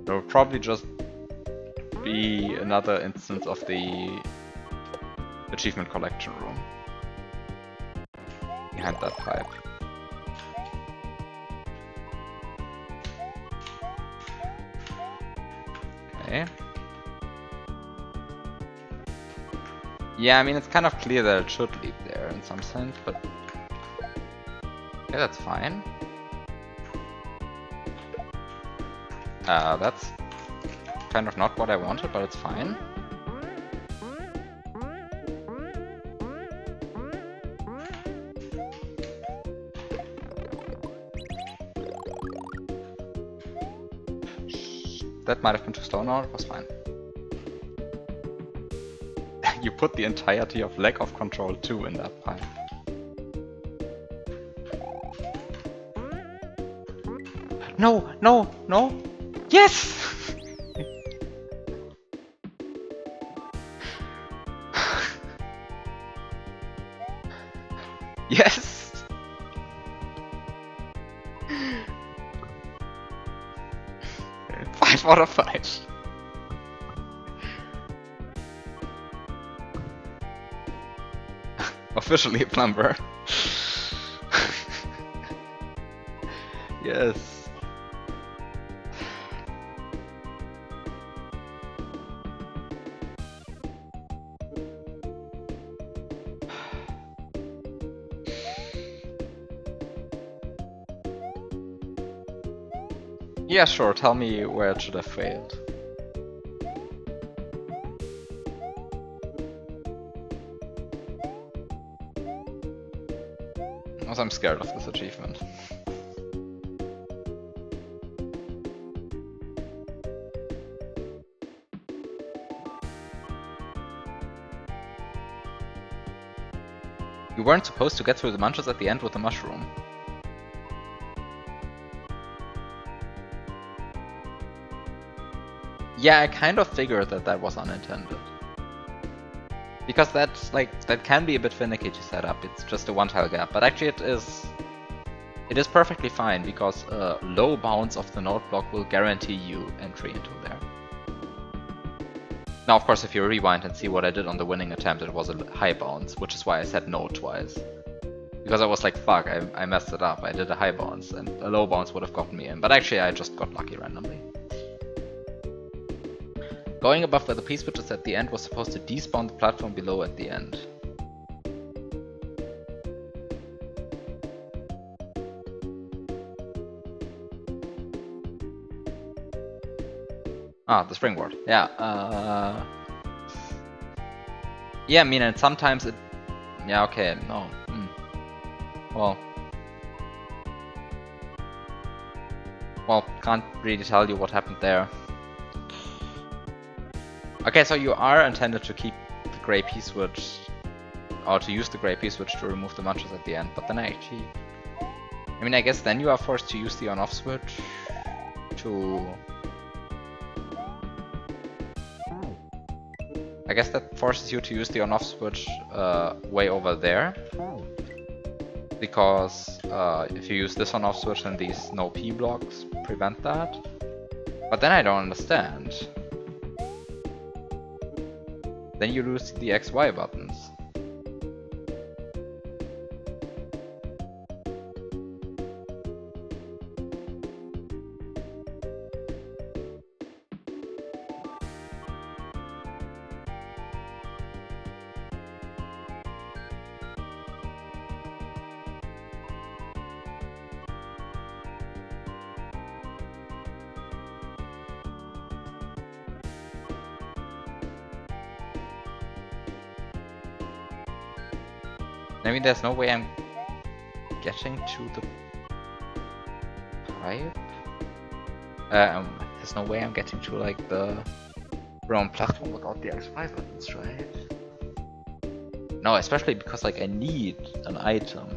There will probably just be another instance of the achievement collection room behind that pipe. Okay. Yeah, I mean it's kind of clear that it should lead there in some sense, but yeah, that's fine. That's kind of not what I wanted, but it's fine. That might have been too slow. No, it was fine. You put the entirety of Lack of Control 2 in that pipe. No, no, no! Yes! Yes! 5 out of 5. Officially a plumber. Yes. Yeah, sure, tell me where it should have failed. Also, I'm scared of this achievement. You weren't supposed to get through the munches at the end with the mushroom. Yeah, I kind of figured that that was unintended. Because that's like, that can be a bit finicky to set up, it's just a one-tile gap, but actually it is perfectly fine because low bounds of the node block will guarantee you entry into there. Now of course if you rewind and see what I did on the winning attempt, it was a high bounce, which is why I said no twice. Because I was like, fuck, I messed it up, I did a high bounce, and a low bounce would have gotten me in, but actually I just got lucky randomly. Going above where the P-switch is at the end was supposed to despawn the platform below at the end. Ah, the springboard. Yeah, yeah, I mean, and sometimes it... Yeah, okay, no. Well, can't really tell you what happened there. Okay, so you are intended to keep the gray P-switch, or to use the gray P-switch to remove the munches at the end, but then actually... I mean, I guess then you are forced to use the on-off switch to... I guess that forces you to use the on-off switch way over there. Because if you use this on-off switch, then these no P blocks prevent that. But then I don't understand. Then you lose the XY buttons. I mean, there's no way I'm getting to the pipe. There's no way I'm getting to like the round platform without the XY buttons, right? No, especially because like I need an item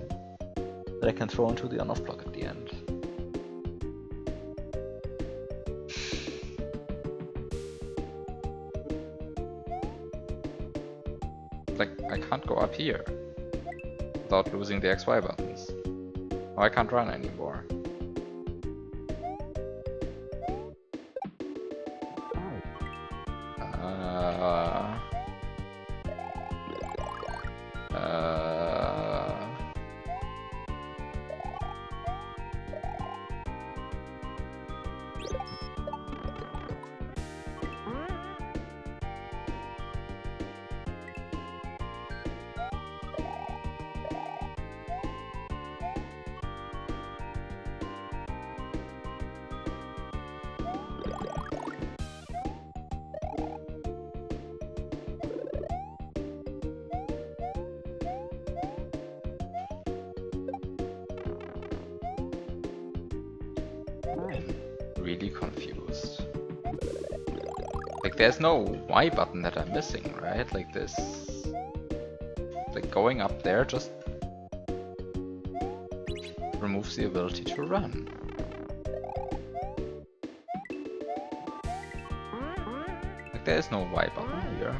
that I can throw into the on-off block at the end. Like, I can't go up here without losing the XY buttons. Oh, I can't run anymore. Really confused. Like, there's no Y button that I'm missing, right? Like this... Like, going up there just... removes the ability to run. there is no Y button here.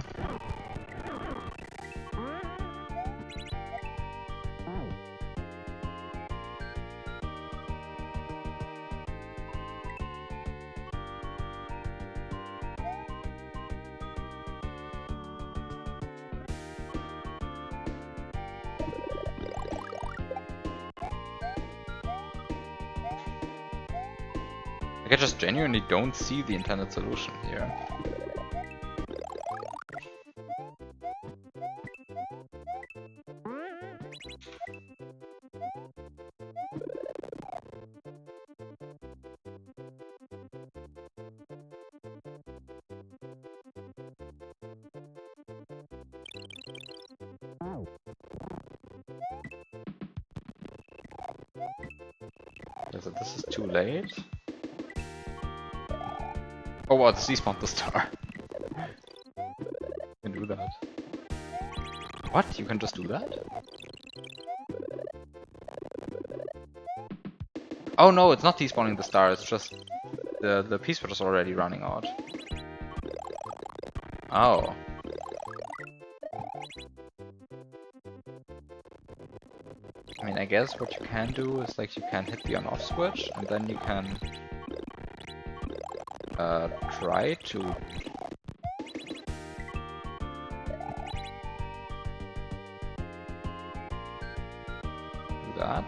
Like, I just genuinely don't see the intended solution here. So this is too late. Oh, well, it's despawned the star. You can do that. What? You can just do that? Oh no, it's not despawning the star, it's just the piece was already running out. Oh. I mean, I guess what you can do is like you can hit the on-off switch and then you can try to do that.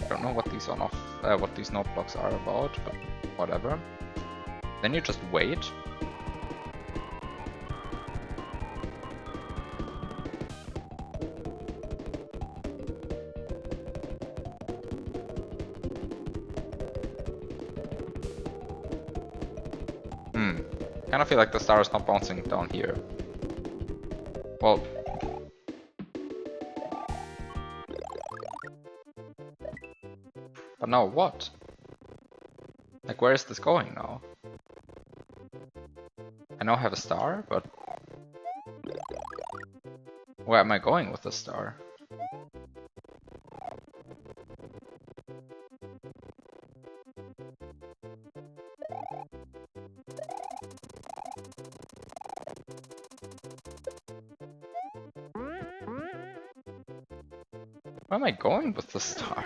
I don't know what these on-off, what these note blocks are about, but whatever. Then you just wait. I kind of feel like the star is not bouncing down here. Well, but now what? Like, where is this going now? I now have a star, but where am I going with the star? Where am I going with the star?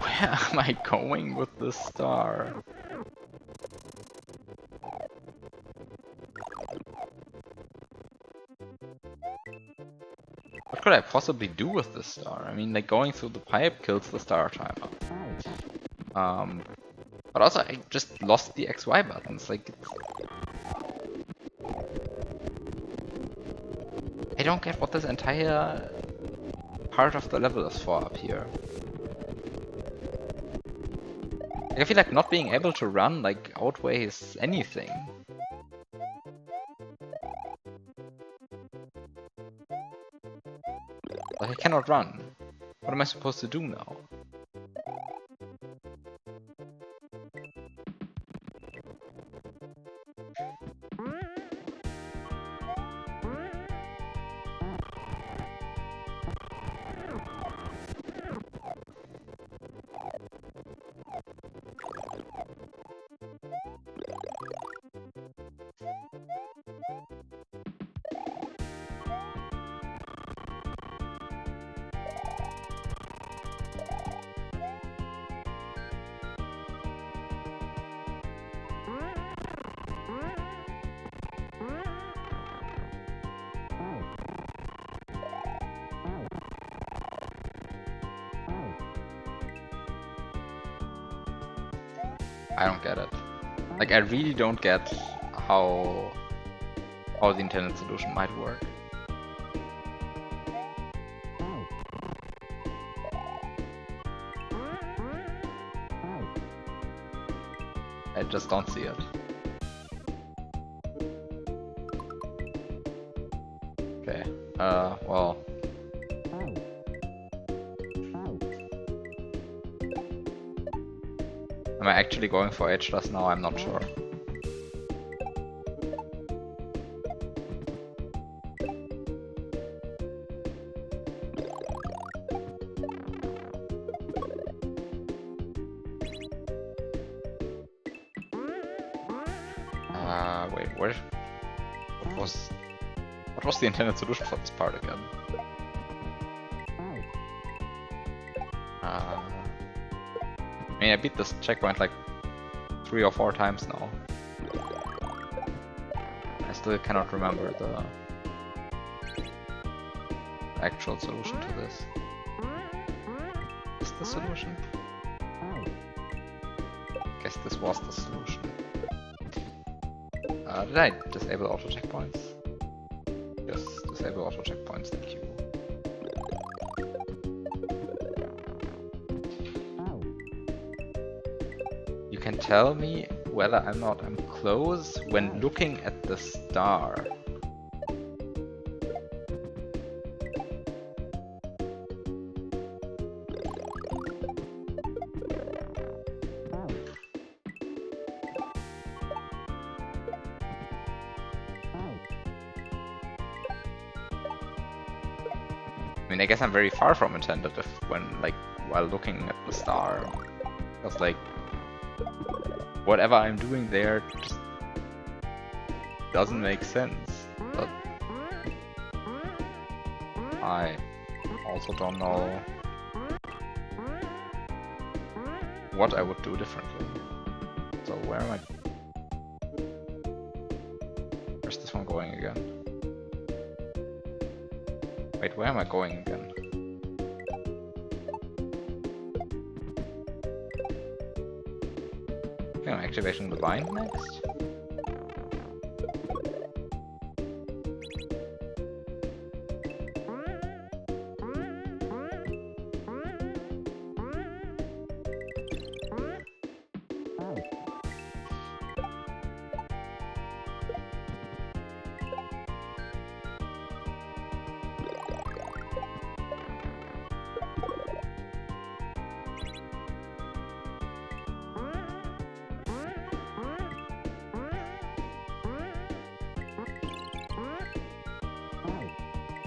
Where am I going with the star? What could I possibly do with this star? I mean, like, going through the pipe kills the star timer. But also I just lost the XY buttons. Like, I don't get what this entire part of the level is for up here. Like, I feel like not being able to run like outweighs anything. Like, I cannot run. What am I supposed to do now? I don't get it. Like, I really don't get how the intended solution might work. I just don't see it. Okay, well. Am I actually going for H plus now? I'm not sure. Wait, what was the intended solution for this part again? I mean, I beat this checkpoint like 3 or 4 times now. I still cannot remember the actual solution to this. Is the solution? I guess this was the solution. Did I disable auto checkpoints? Yes, disable auto checkpoints, thank you. You can tell me whether I'm close when looking at the star. I mean, I guess I'm very far from intended if while looking at the star. Because like, whatever I'm doing there just doesn't make sense. But I also don't know what I would do differently. So where am I? Where's this one going again? Wait, where am I going again? Okay, I'm activating the bind next.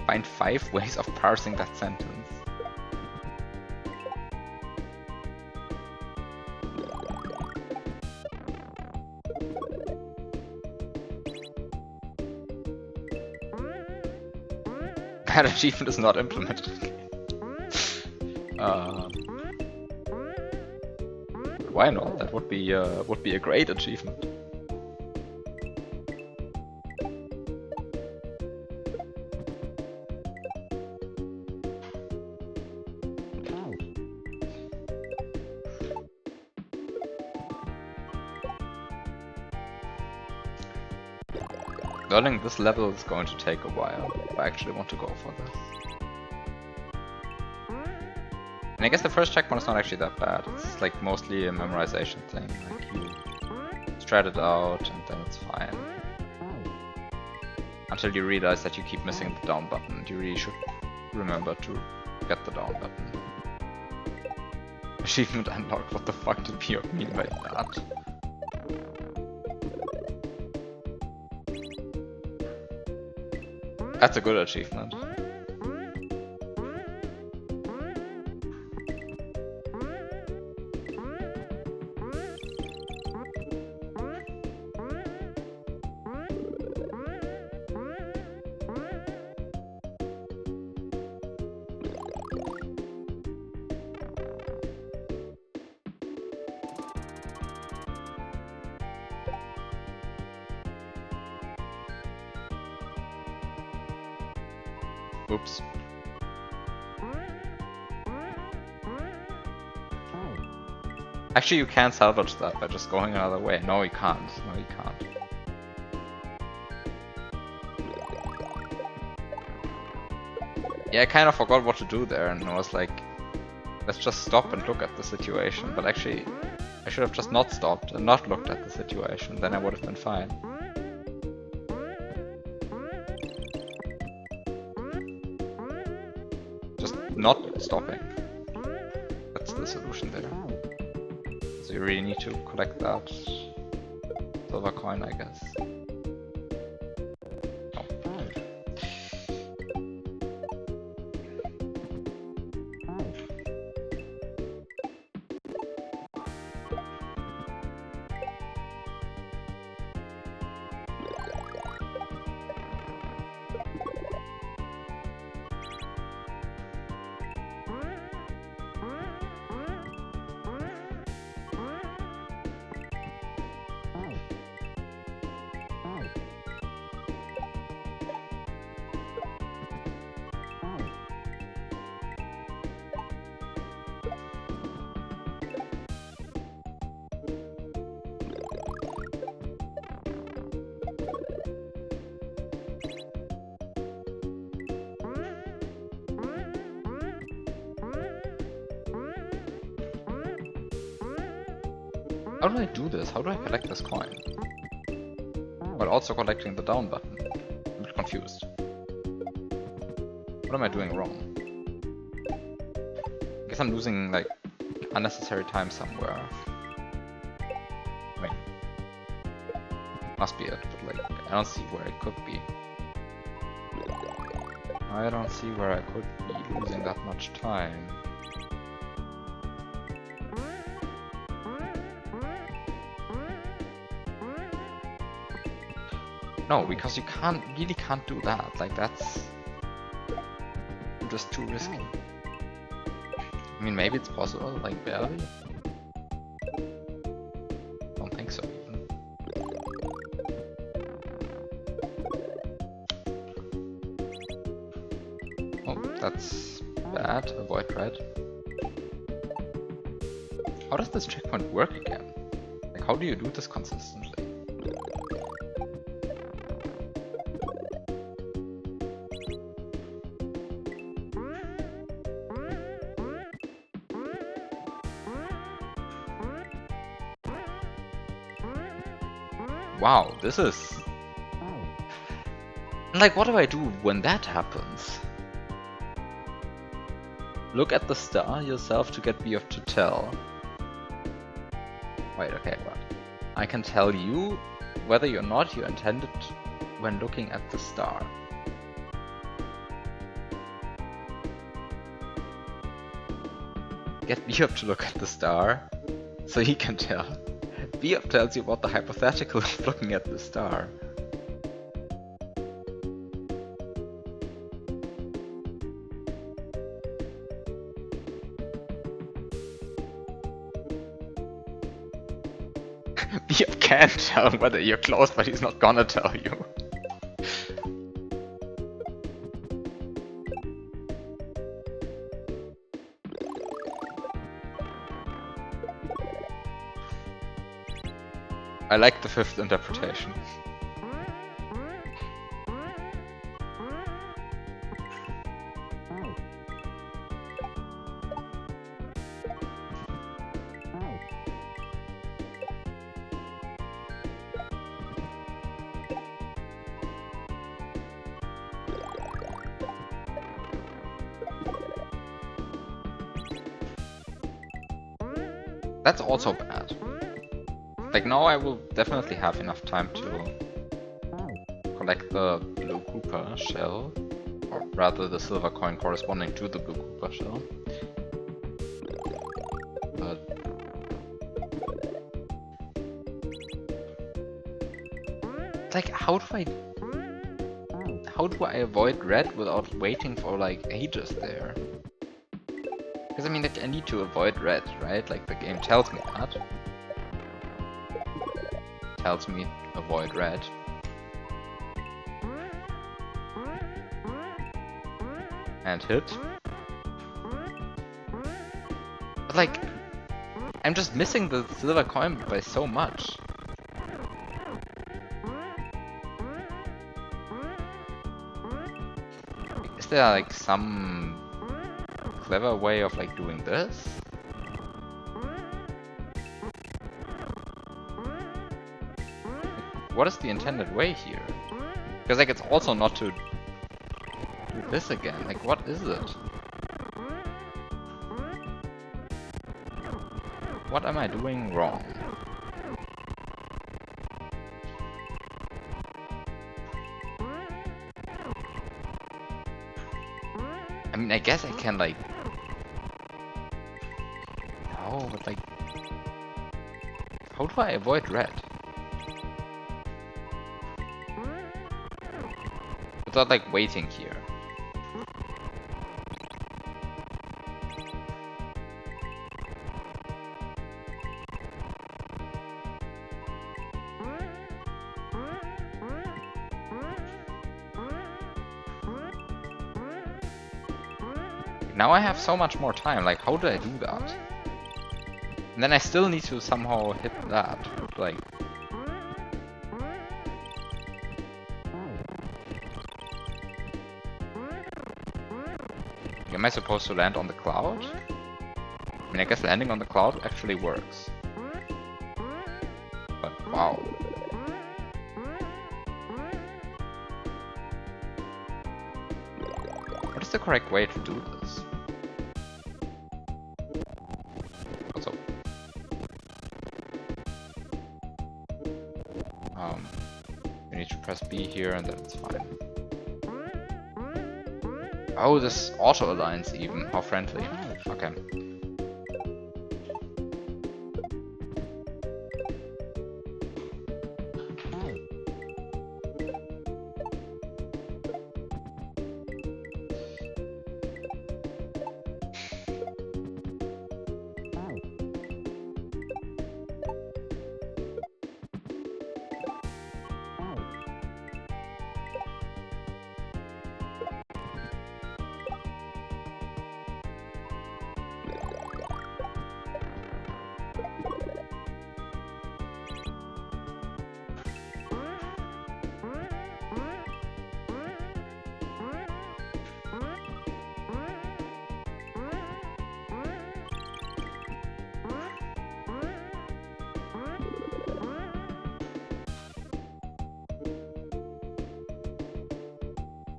Find 5 ways of parsing that sentence. That achievement is not implemented. Why not? That would be a great achievement. Learning this level is going to take a while, if I actually want to go for this. And I guess the first checkpoint is not actually that bad, it's like mostly a memorization thing, like you strat it out and then it's fine. Until you realize that you keep missing the down button, and you really should remember to get the down button. Achievement unlocked, what the fuck did Bjork mean by that? That's a good achievement. Oops. Actually, you can salvage that by just going another way. No, you can't. No, you can't. Yeah, I kind of forgot what to do there, and I was like, let's just stop and look at the situation. But actually, I should have just not stopped and not looked at the situation. Then I would have been fine. Not stopping. That's the solution there. So you really need to collect that silver coin, I guess. Oh. How do I do this? How do I collect this coin? While also collecting the down button. I'm a bit confused. What am I doing wrong? I guess I'm losing like unnecessary time somewhere. I mean, must be it, but like I don't see where it could be. I don't see where I could be losing that much time. No, because you really can't do that. Like that's just too risky. I mean, maybe it's possible, like barely. Don't think so even. Oh, that's bad. Avoid red. How does this checkpoint work again? Like, how do you do this consistently? Wow, this is... Like, what do I do when that happens? Look at the star yourself to get B of Totel. Wait, okay, what? I can tell you whether or not you intended when looking at the star. Get Bebop to look at the star, so he can tell. Bebop tells you about the hypothetical of looking at the star. Bebop can tell whether you're close, but he's not gonna tell you. I like the fifth interpretation. That's also bad. Like now I will definitely have enough time to collect the blue Koopa shell, or rather the silver coin corresponding to the blue Koopa shell. But like how do I avoid red without waiting for like ages there? Because I mean like I need to avoid red, right? Like the game tells me that. Tells me avoid red. And hit. But like, I'm just missing the silver coin by so much. Is there like some clever way of like doing this? What is the intended way here? Because like it's also not to do this again. Like what is it? What am I doing wrong? I mean, I guess I can, like... No, but like... How do I avoid red? Without, like, waiting here. Now I have so much more time, like, how do I do that? And then I still need to somehow hit that, like... Am I supposed to land on the cloud? I mean, I guess landing on the cloud actually works. But wow. What is the correct way to do this? Also, you need to press B here and then it's fine. Oh, this auto aligns even. How friendly. Okay.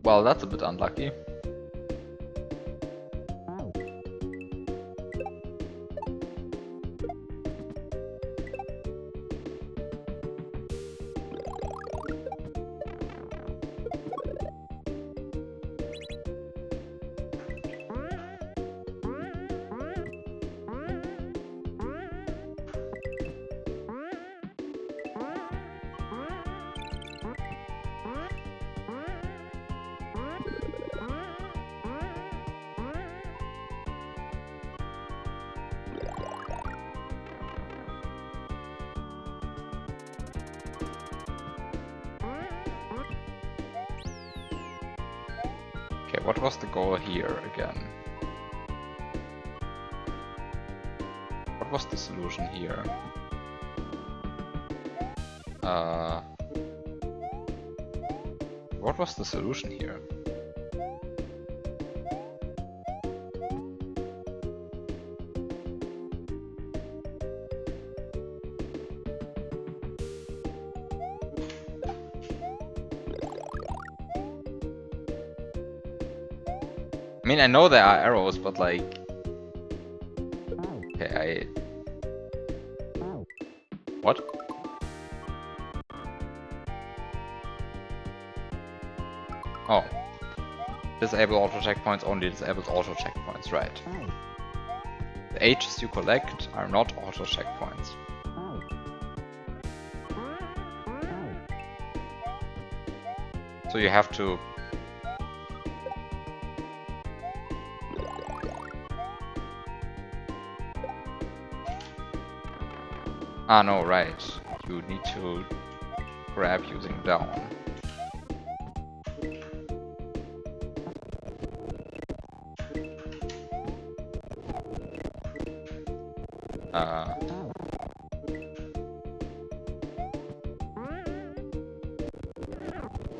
Well, that's a bit unlucky. Okay, what was the goal here again? What was the solution here? What was the solution here? I mean, I know there are arrows, but like... Okay, What? Oh. Disable auto checkpoints only disables auto checkpoints, right. The H's you collect are not auto checkpoints. So you have to... Ah, no, right. You need to grab using down.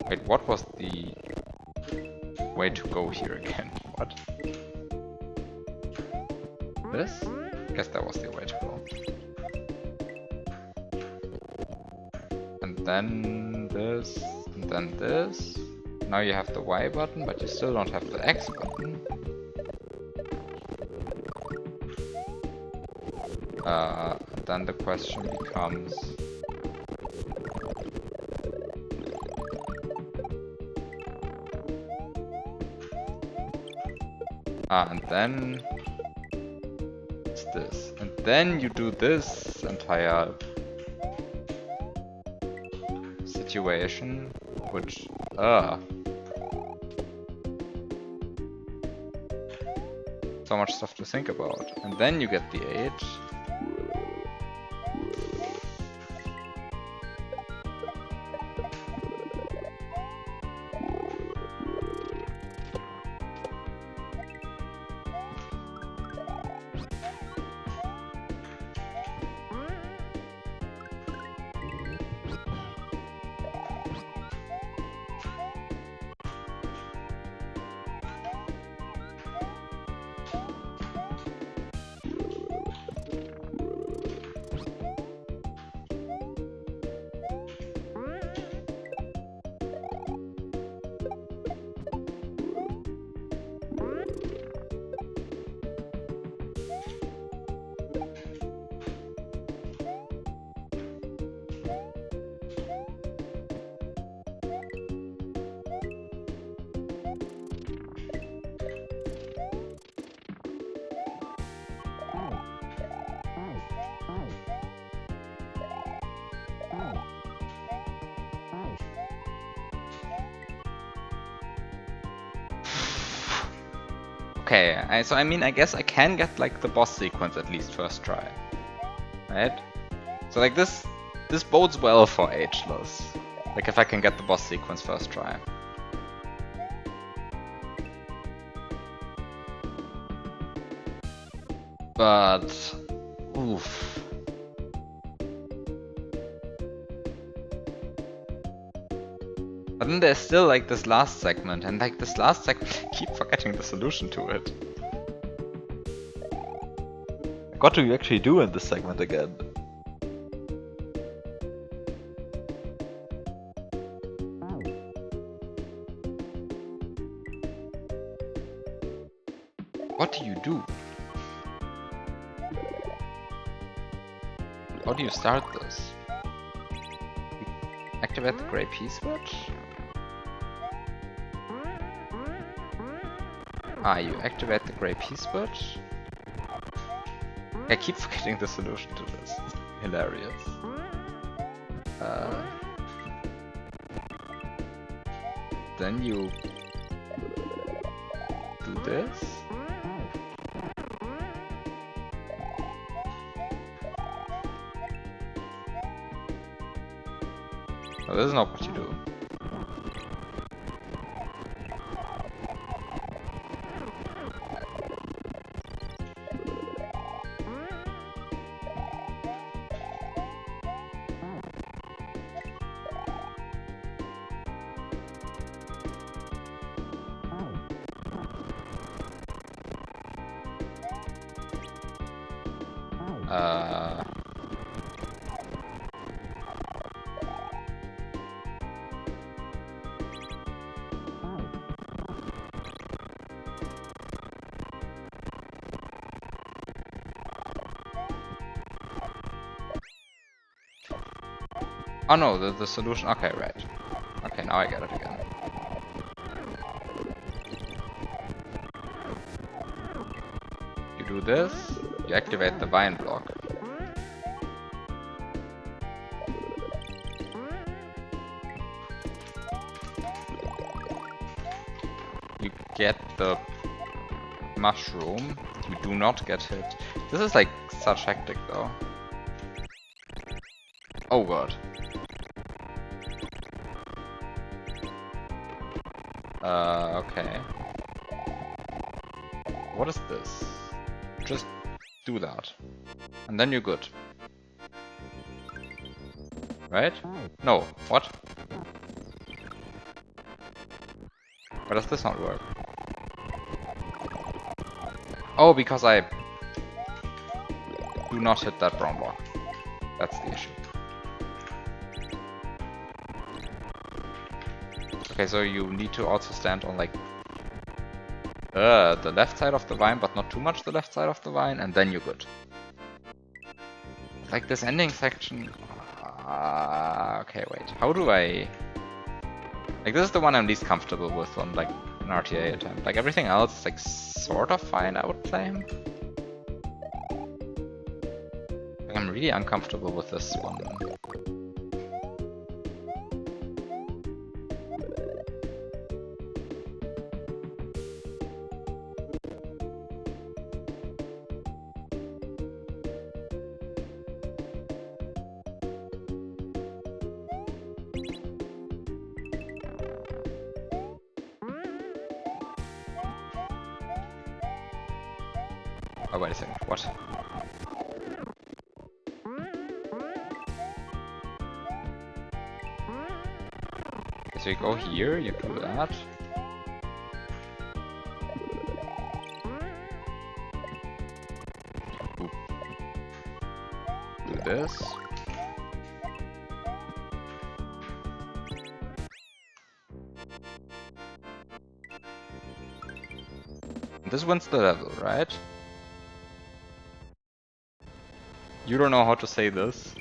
Wait, what was the way to go here again? What? This? I guess that was the way to go. And then this, and then this. Now you have the Y button, but you still don't have the X button. Then the question becomes... and then... it's this. And then you do this entire situation, which... so much stuff to think about. And then you get the 8. Okay, so I mean, I guess I can get like the boss sequence at least first try, right? So like this bodes well for Ageless. Like if I can get the boss sequence first try. But oof. But then there's still like this last segment, and like this last segment, I keep forgetting the solution to it. What do you actually do in this segment again? What do you do? How do you start this? You activate the gray P switch? You activate the gray P switch? I keep forgetting the solution to this. Hilarious. Then you do this. Oh, this is not what you do. Oh no, the solution. Okay, right. Okay, now I get it again. You do this, you activate the vine block. You get the mushroom, you do not get hit. This is like such hectic though. Oh god. Okay. What is this? Just do that. And then you're good. Right? No. What? Why does this not work? Oh, because I do not hit that brown block. That's the issue. Okay, so you need to also stand on like the left side of the vine, but not too much the left side of the vine, and then you're good. like this ending section. Okay, wait. How do I? Like this is the one I'm least comfortable with on like an RTA attempt. Like everything else is like sort of fine, I would claim. Like I'm really uncomfortable with this one. Oh, wait a second, what? Okay, so you go here, you do that. Oop. Do this. This wins the level, right? You don't know how to say this.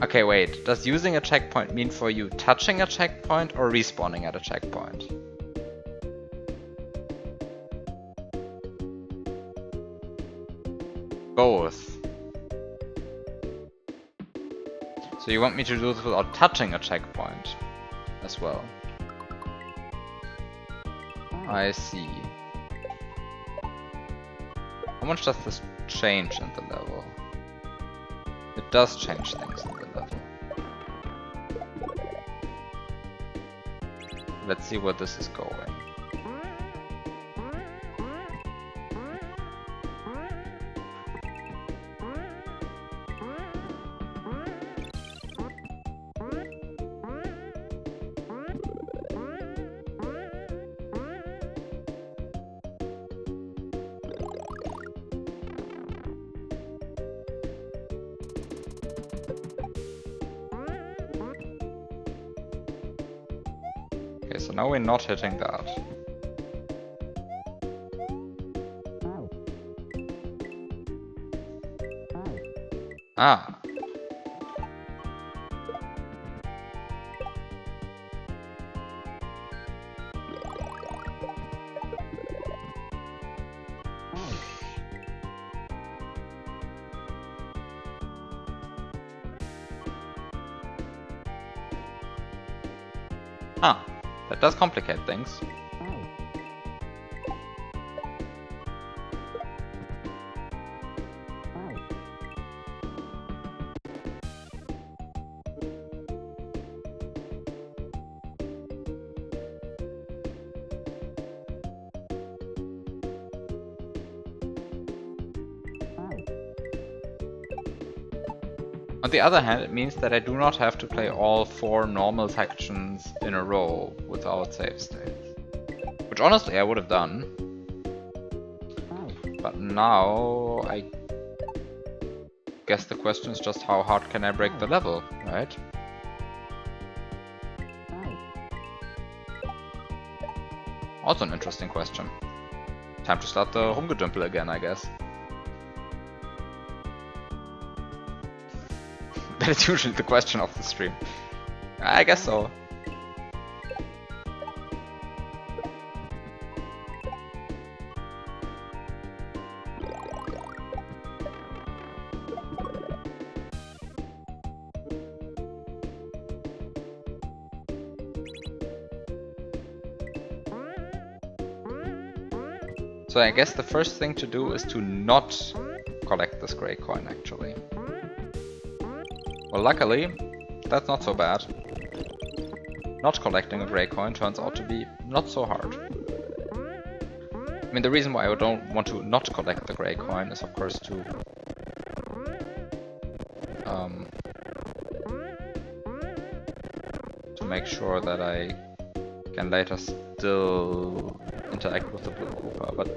Okay, wait. Does using a checkpoint mean for you touching a checkpoint or respawning at a checkpoint? Both. So you want me to do this without touching a checkpoint as well? I see. How much does this change in the level? It does change things in the level. Let's see where this is going. Okay, so now we're not hitting that. Ah. Ah, that does complicate things. On the other hand, it means that I do not have to play all 4 normal sections in a row without save states. Which honestly I would have done. But now I guess the question is just how hard can I break the level, right? Also an interesting question. Time to start the Rumgedümpel again, I guess. That is usually the question of the stream. I guess so. So I guess the first thing to do is to not collect this gray coin, actually. Well, luckily, that's not so bad. Not collecting a gray coin turns out to be not so hard. I mean, the reason why I don't want to not collect the gray coin is, of course, to make sure that I can later still interact with the blue Koopa, but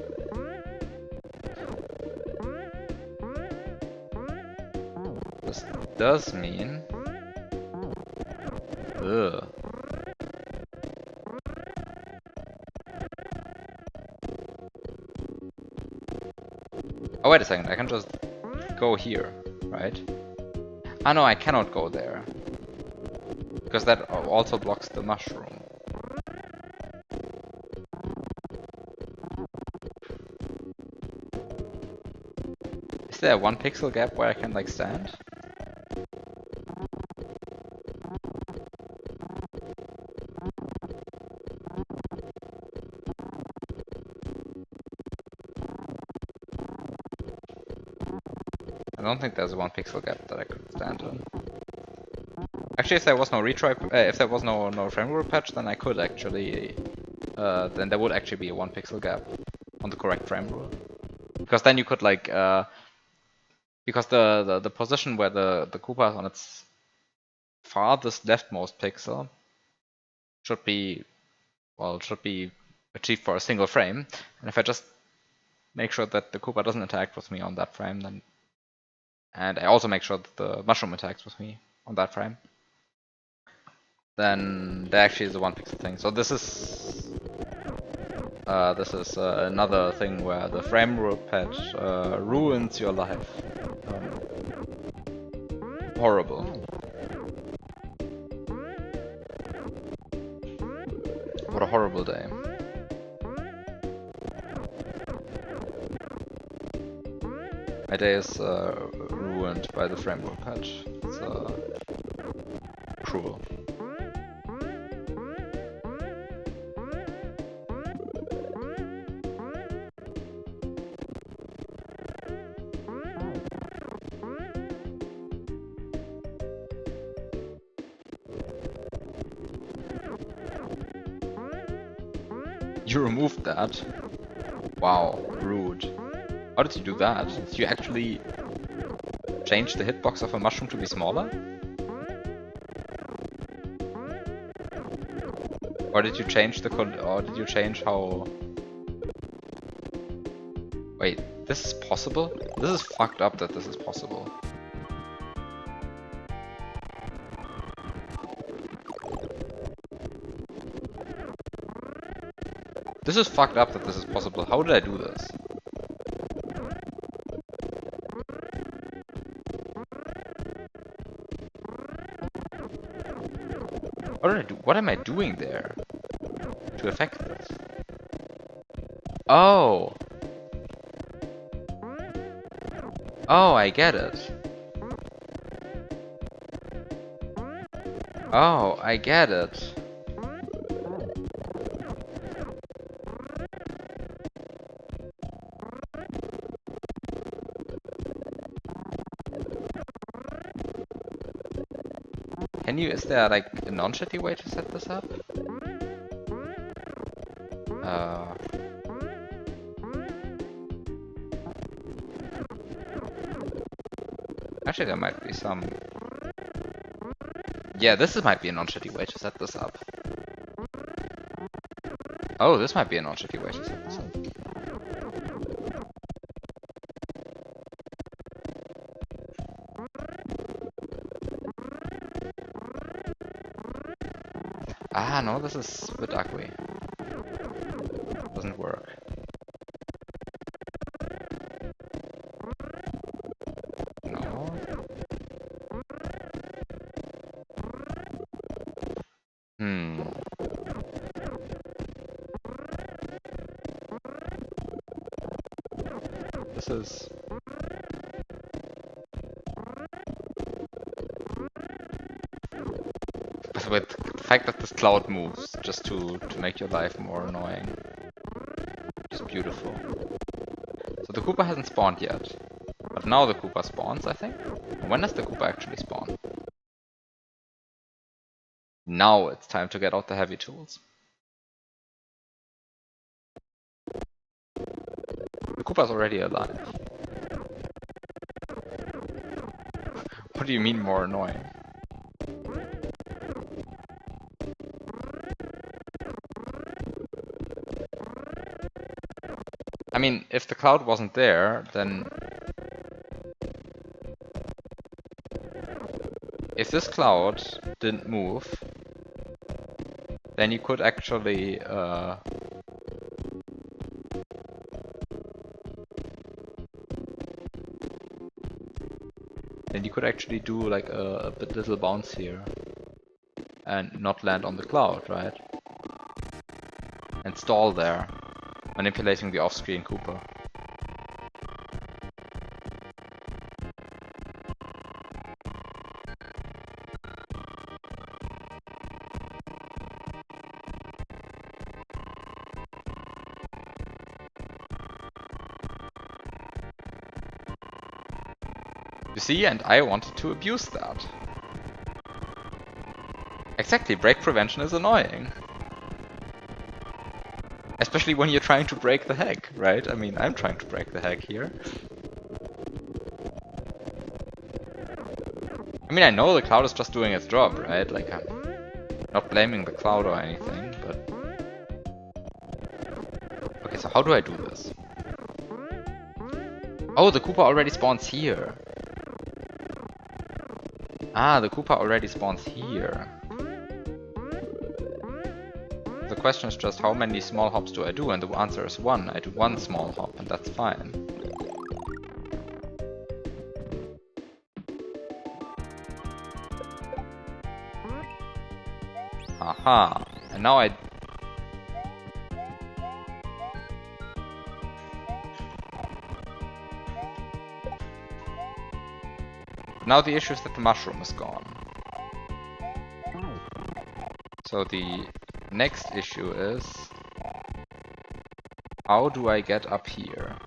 this does mean... Ugh. Oh, wait a second, I can just go here, right? Ah no, I cannot go there. Because that also blocks the mushroom. Is there a 1 pixel gap where I can like stand? I don't think there's a 1 pixel gap that I could stand in. Actually, if there was no retry, if there was no frame rule patch, then I could actually, then there would actually be a 1 pixel gap on the correct frame rule. Because then you could like, because the position where the Koopa is on its farthest leftmost pixel should be, well, should be achieved for a single frame. And if I just make sure that the Koopa doesn't interact with me on that frame, then, and I also make sure that the mushroom interacts with me on that frame, then there actually is a 1 pixel thing. So this is another thing where the frame rule patch ruins your life. Horrible. What a horrible day. My day is ruined by the frame rule patch. It's cruel. You removed that? Wow, rude. How did you do that? Did you actually change the hitbox of a mushroom to be smaller? Or did you change how... Wait, this is possible? This is fucked up that this is possible. This is fucked up that this is possible. How did I do this? What did I do? What am I doing there to affect this? Oh! Oh, I get it. Oh, I get it. Is there like a non-shitty way to set this up? Actually, there might be some... Yeah, this might be a non-shitty way to set this up. Oh, this might be a non-shitty way to set this up. Ah, no, this is a bit ugly. Doesn't work. No. This is... With the fact that this cloud moves just to make your life more annoying. It's beautiful. So the Koopa hasn't spawned yet. But now the Koopa spawns, I think. When does the Koopa actually spawn? Now it's time to get out the heavy tools. Koopa's already alive. What do you mean more annoying? I mean, if the cloud wasn't there, then... If this cloud didn't move, then you could actually... then you could actually do like a little bounce here. And not land on the cloud, right? And stall there, manipulating the off-screen Koopa. You see, and I wanted to abuse that. Exactly, break prevention is annoying. Especially when you're trying to break the hack, right? I mean, I'm trying to break the hack here. I mean, I know the cloud is just doing its job, right? Like, I'm not blaming the cloud or anything, but... Okay, so how do I do this? Oh, the Koopa already spawns here. Ah, the Koopa already spawns here. The question is just how many small hops do I do, and the answer is 1. I do 1 small hop, and that's fine. Aha, and now I... Now the issue is that the mushroom is gone. So the next issue is... How do I get up here?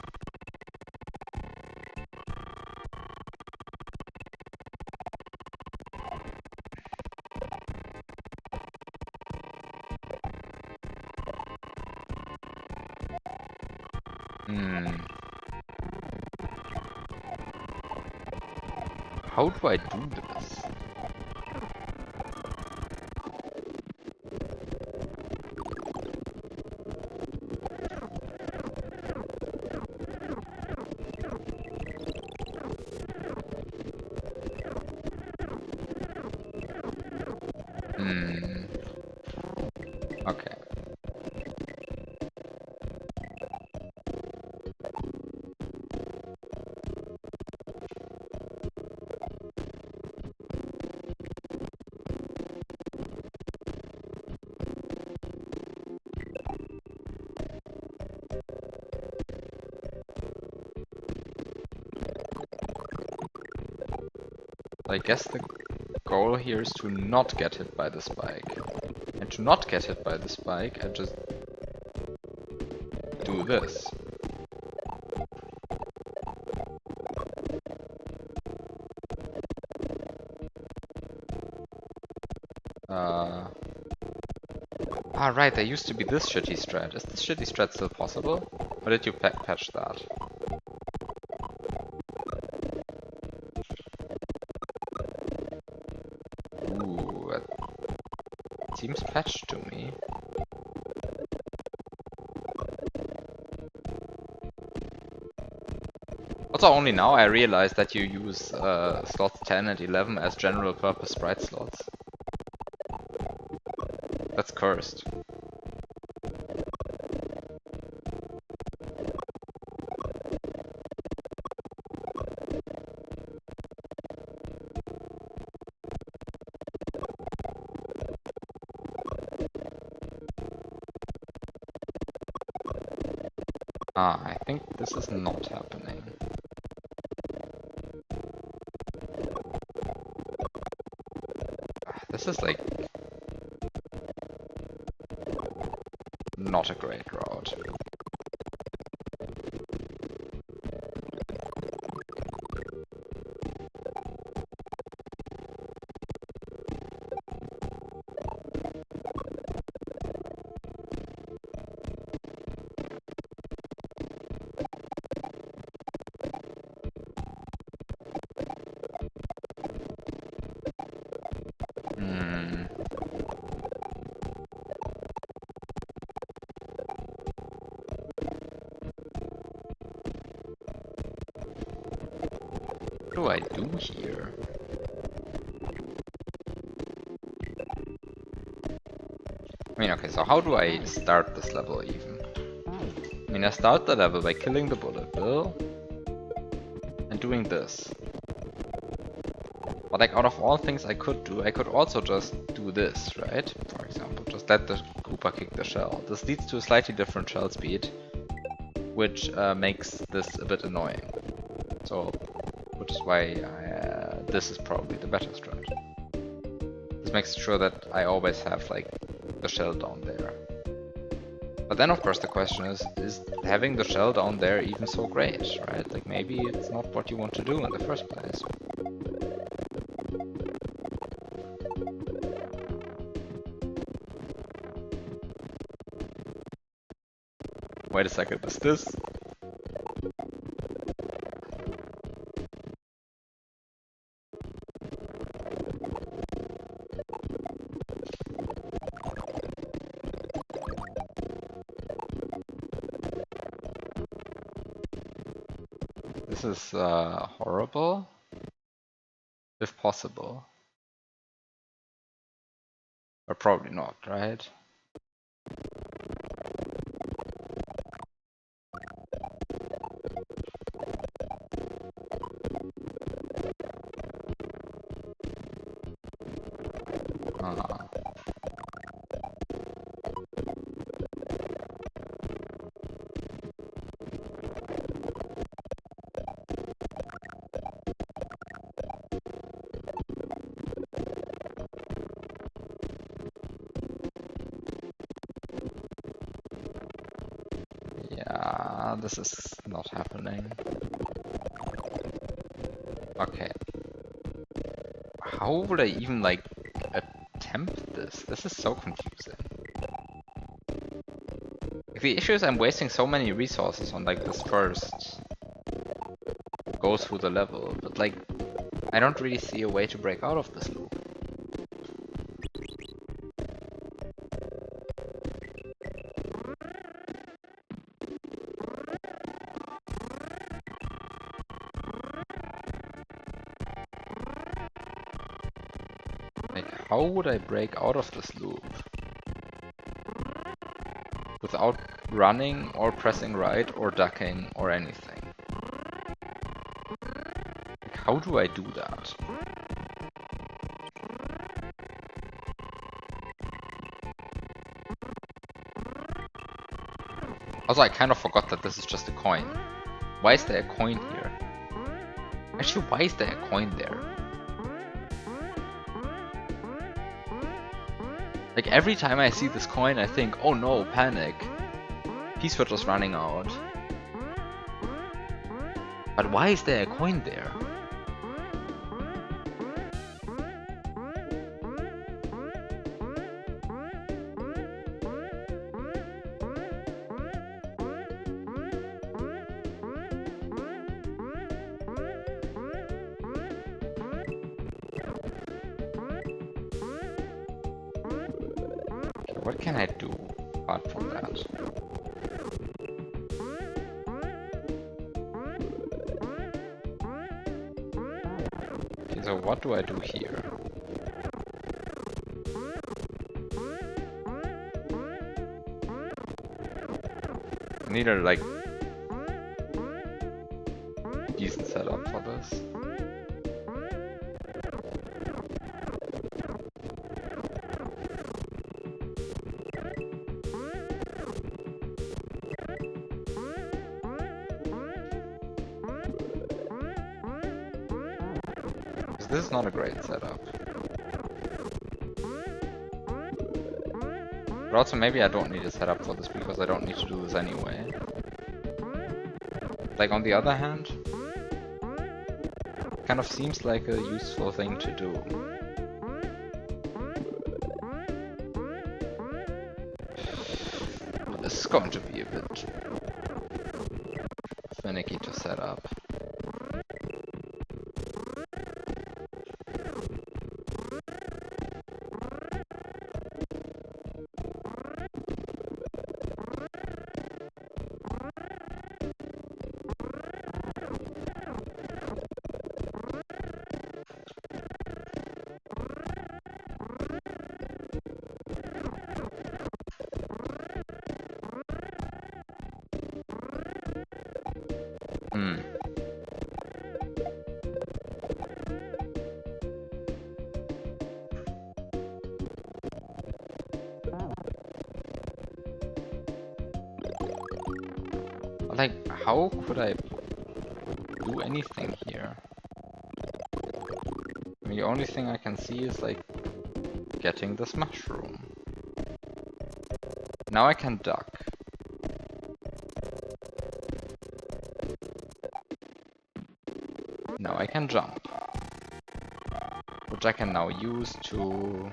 How do I do this? Okay. I guess the goal here is to not get hit by the spike. And to not get hit by the spike, I just do this. Ah, right, there used to be this shitty strat. Is this shitty strat still possible? Or did you patch that? Ooh, that seems patched to me. Also, only now I realize that you use slots 10 and 11 as general purpose sprite slots. That's cursed. Ah, I think this is not happening. This is like... not a great route. do I do here? I mean, okay, so how do I start this level even? I mean, I start the level by killing the bullet bill and doing this. But like, out of all things I could do, I could also just do this, right? For example, just let the Koopa kick the shell. This leads to a slightly different shell speed, which makes this a bit annoying. So, which is why this is probably the better strat. This makes sure that I always have like the shell down there. But then of course the question is having the shell down there even so great, right? Like maybe it's not what you want to do in the first place. Wait a second, is this? This is horrible, if possible. But probably not, right? Yeah, this is not happening. Okay. How would I even like attempt this? This is so confusing. Like, the issue is I'm wasting so many resources on like this first go through the level, but like I don't really see a way to break out of this loop. Like, how would I break out of this loop? Without running or pressing right or ducking or anything. Like, how do I do that? Also, I kind of forgot that this is just a coin. Why is there a coin here? Actually, why is there a coin there? Like, every time I see this coin, I think, oh no, panic. Peaceford is running out. But why is there a coin there? What can I do apart from that? Okay, so what do I do here? I need a like decent setup for this. This is not a great setup. But also maybe I don't need a setup for this because I don't need to do this anyway. Like on the other hand, it kind of seems like a useful thing to do. But this is going to be a bit finicky to set up. Hmm. Like, how could I do anything here? I mean, the only thing I can see is like getting this mushroom. Now I can duck. Now I can jump. Which I can now use to...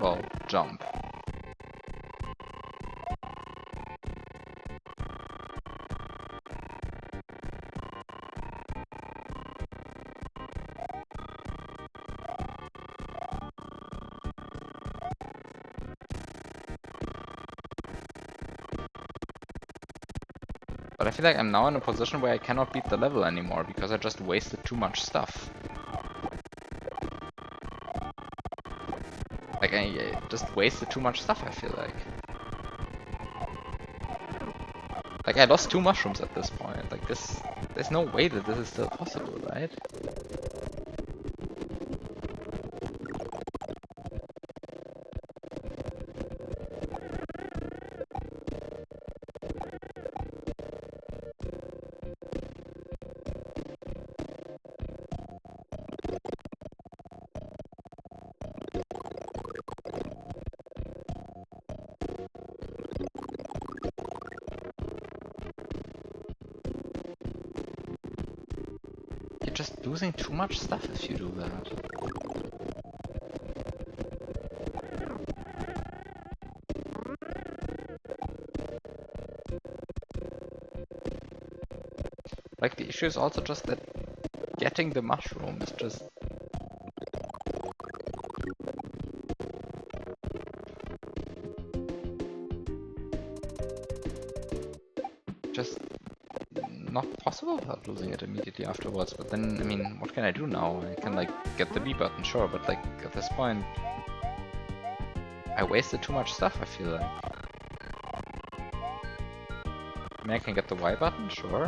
well, jump. But I feel like I'm now in a position where I cannot beat the level anymore because I just wasted too much stuff. Like, I just wasted too much stuff, I feel like. Like, I lost 2 mushrooms at this point. Like, this... there's no way that this is still possible, right? You're just losing too much stuff if you do that. Like, the issue is also just that getting the mushroom is just... just not possible without losing it immediately afterwards. But then, I mean, what can I do now? I can, like, get the B button, sure, but, like, at this point... I wasted too much stuff, I feel like. I mean, I can get the Y button, sure.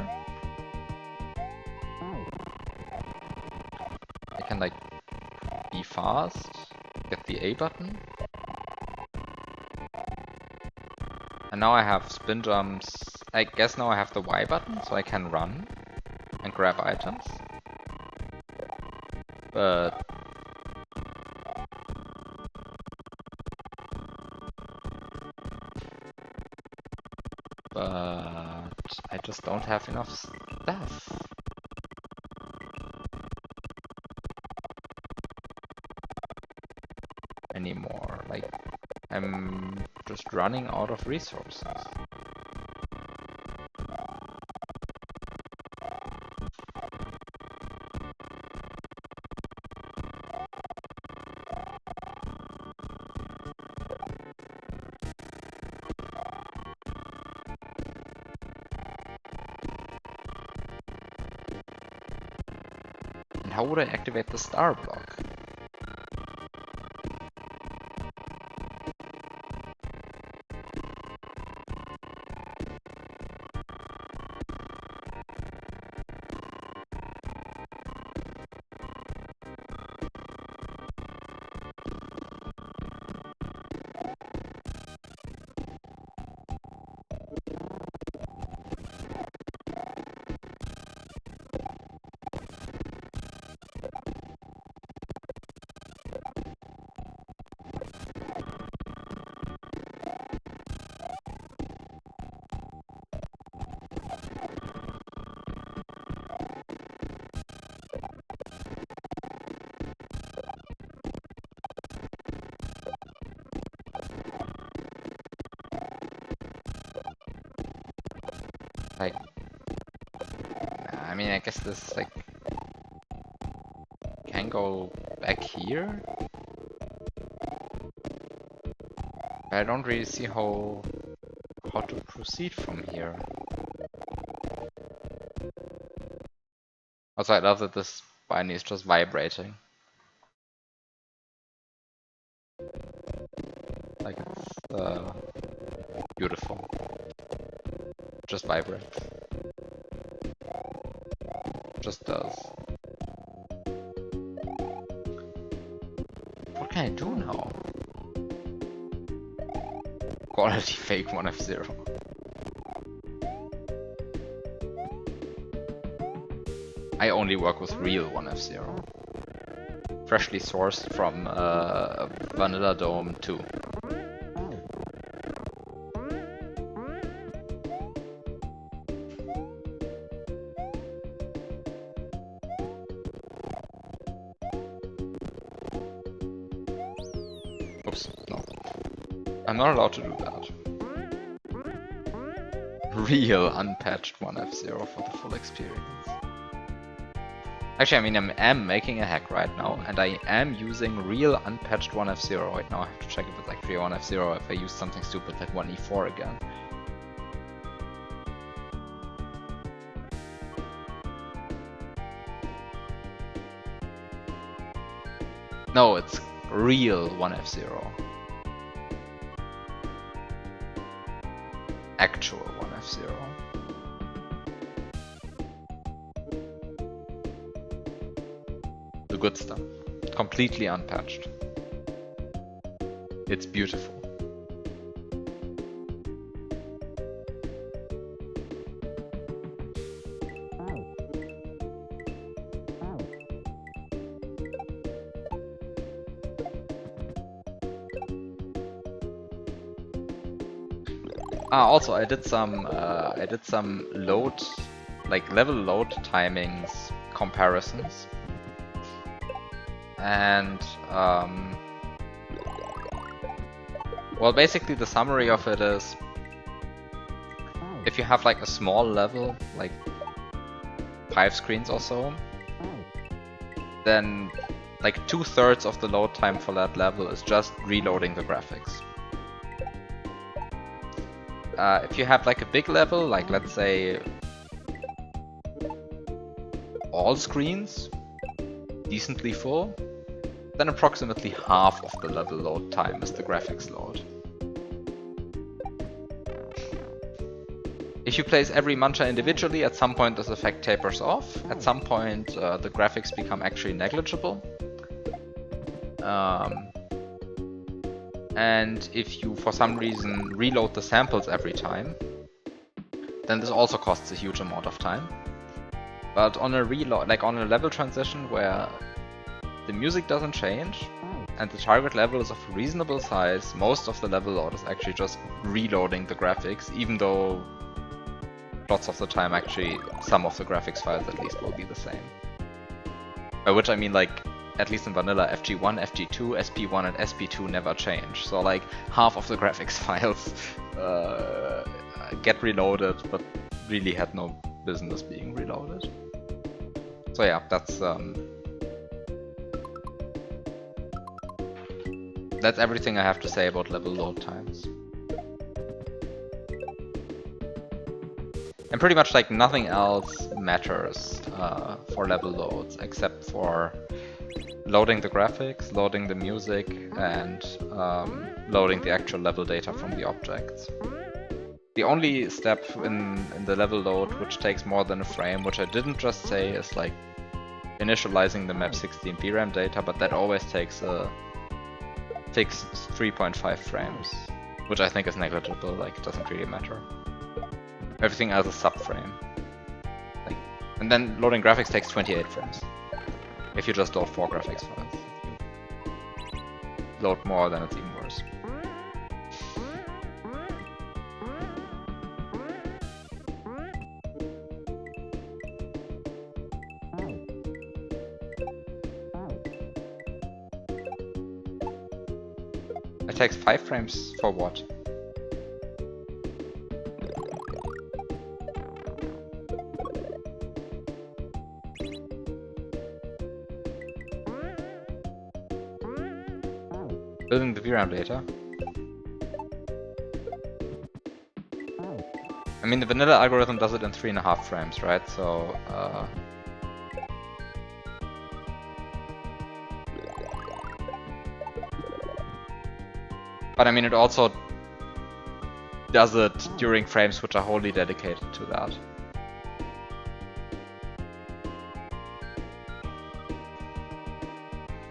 I can, like, be fast, get the A button. And now I have spin jumps. I guess now I have the Y button, so I can run and grab items. But... I just don't have enough stuff. Anymore. Like, I'm just running out of resources. And how would I activate the star block? Like, I mean, I guess this, like, can go back here? But I don't really see how to proceed from here. Also, I love that this spine is just vibrating. Beautiful. Just vibrates. Just does. What can I do now? Quality fake 1F0. I only work with real 1F0. Freshly sourced from Vanilla Dome 2. Oops, no. I'm not allowed to do that. Real unpatched 1F0 for the full experience. Actually, I mean, I am making a hack right now, and I am using real unpatched 1F0 right now. I have to check if it's actually 1F0 if I use something stupid like 1E4 again. No, it's real 1F0. Actual 1F0. The good stuff. Completely unpatched. It's beautiful. Also, I did some load, like level load timings comparisons, and well, basically the summary of it is, if you have like a small level, like 5 screens or so, then like 2/3 of the load time for that level is just reloading the graphics. If you have like a big level, like let's say all screens decently full, then approximately half of the level load time is the graphics load. If you place every mancha individually, at some point this effect tapers off. At some point the graphics become actually negligible. And if you for some reason reload the samples every time, then this also costs a huge amount of time. But on a reload, like on a level transition where the music doesn't change and the target level is of a reasonable size, most of the level load is actually just reloading the graphics, even though lots of the time actually some of the graphics files at least will be the same. By which I mean, like, at least in vanilla, FG1, FG2, SP1 and SP2 never change. So like half of the graphics files get reloaded, but really had no business being reloaded. So yeah, that's everything I have to say about level load times. And pretty much like nothing else matters for level loads except for loading the graphics, loading the music, and loading the actual level data from the objects. The only step in the level load which takes more than a frame, which I didn't just say, is like initializing the map 16 VRAM data, but that always takes a fixed 3.5 frames, which I think is negligible, like it doesn't really matter. Everything else is subframe. Like, and then loading graphics takes 28 frames. If you just load 4 graphics files. If you load more, then it's even worse. It takes 5 frames for what? Building the VRAM data. I mean, the vanilla algorithm does it in 3.5 frames, right? So, but I mean, it also does it during frames which are wholly dedicated to that.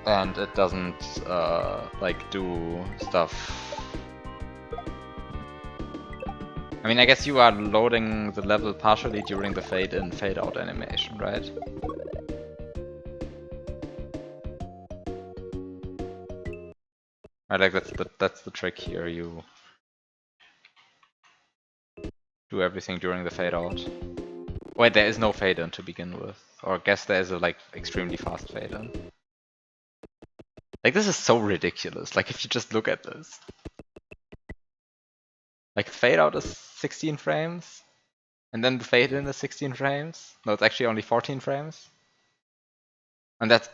And it doesn't like do stuff. I mean, I guess you are loading the level partially during the fade in, fade out animation, right? Right, like that's the trick here. You do everything during the fade out. Wait, there is no fade in to begin with, or I guess there is a like extremely fast fade in. Like this is so ridiculous. Like if you just look at this, like the fade out is 16 frames, and then the fade in is 16 frames. No, it's actually only 14 frames, and that's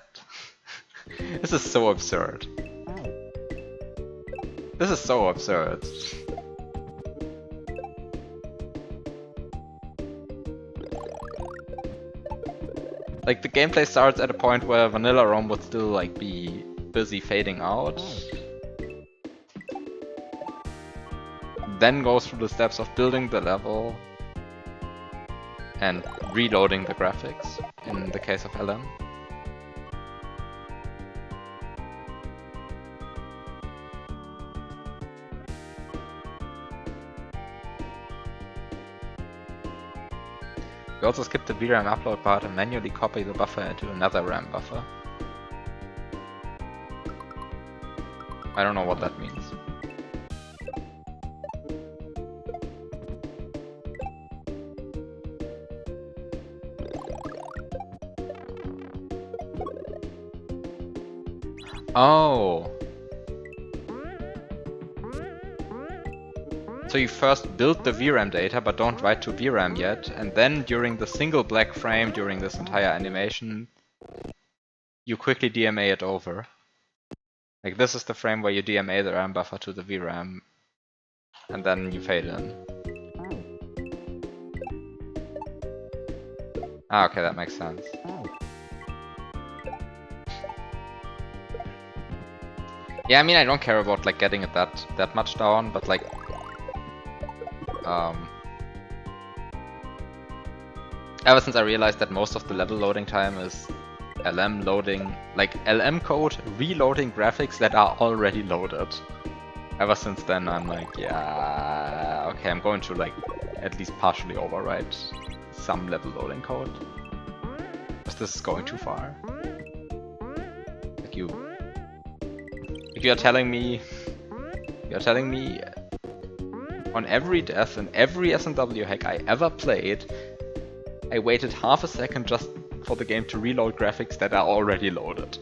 this is so absurd. This is so absurd. Like the gameplay starts at a point where Vanilla ROM would still like be busy fading out. Then goes through the steps of building the level and reloading the graphics in the case of LM. We also skip the VRAM upload part and manually copy the buffer into another RAM buffer. I don't know what that means. Oh! So you first build the VRAM data but don't write to VRAM yet, and then during the single black frame during this entire animation, you quickly DMA it over. Like this is the frame where you DMA the RAM buffer to the VRAM, and then you fade in. Ah, okay, that makes sense. Yeah, I mean, I don't care about like getting it that much down, but like, ever since I realized that most of the level loading time is LM loading, like LM code reloading graphics that are already loaded. Ever since then, I'm like, yeah, okay, I'm going to like at least partially overwrite some level loading code. Because this is going too far. Like you're telling me on every death and every SNW hack I ever played, I waited half a second just for the game to reload graphics that are already loaded.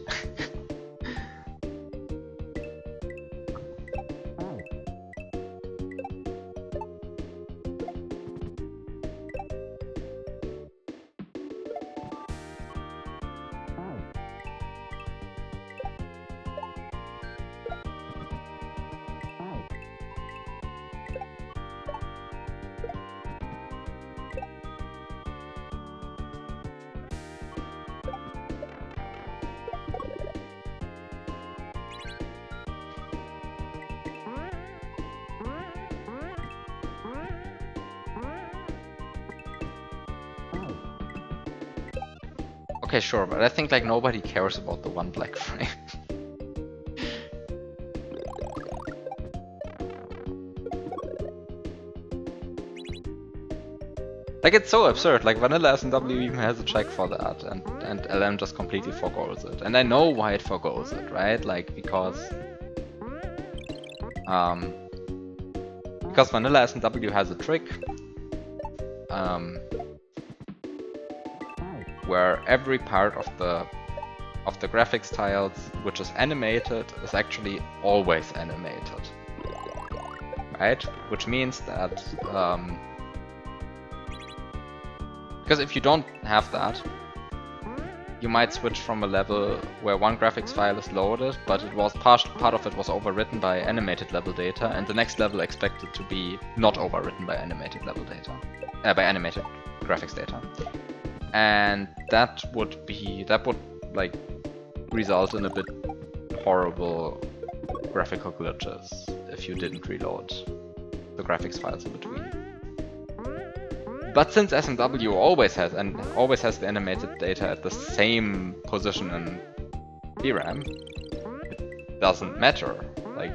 Okay, sure, but I think like nobody cares about the one black frame. Like it's so absurd, like vanilla SNW even has a check for that, and LM just completely forgoes it. And I know why it forgoes it, right? Like because vanilla SNW has a trick where every part of the graphics tiles which is animated is actually always animated, right? Which means that because if you don't have that, you might switch from a level where one graphics file is loaded, but it was part of it was overwritten by animated level data, and the next level expected to be not overwritten by animated level data, by animated graphics data. And that would like result in a bit horrible graphical glitches if you didn't reload the graphics files in between. But since SMW always has the animated data at the same position in VRAM, it doesn't matter. Like,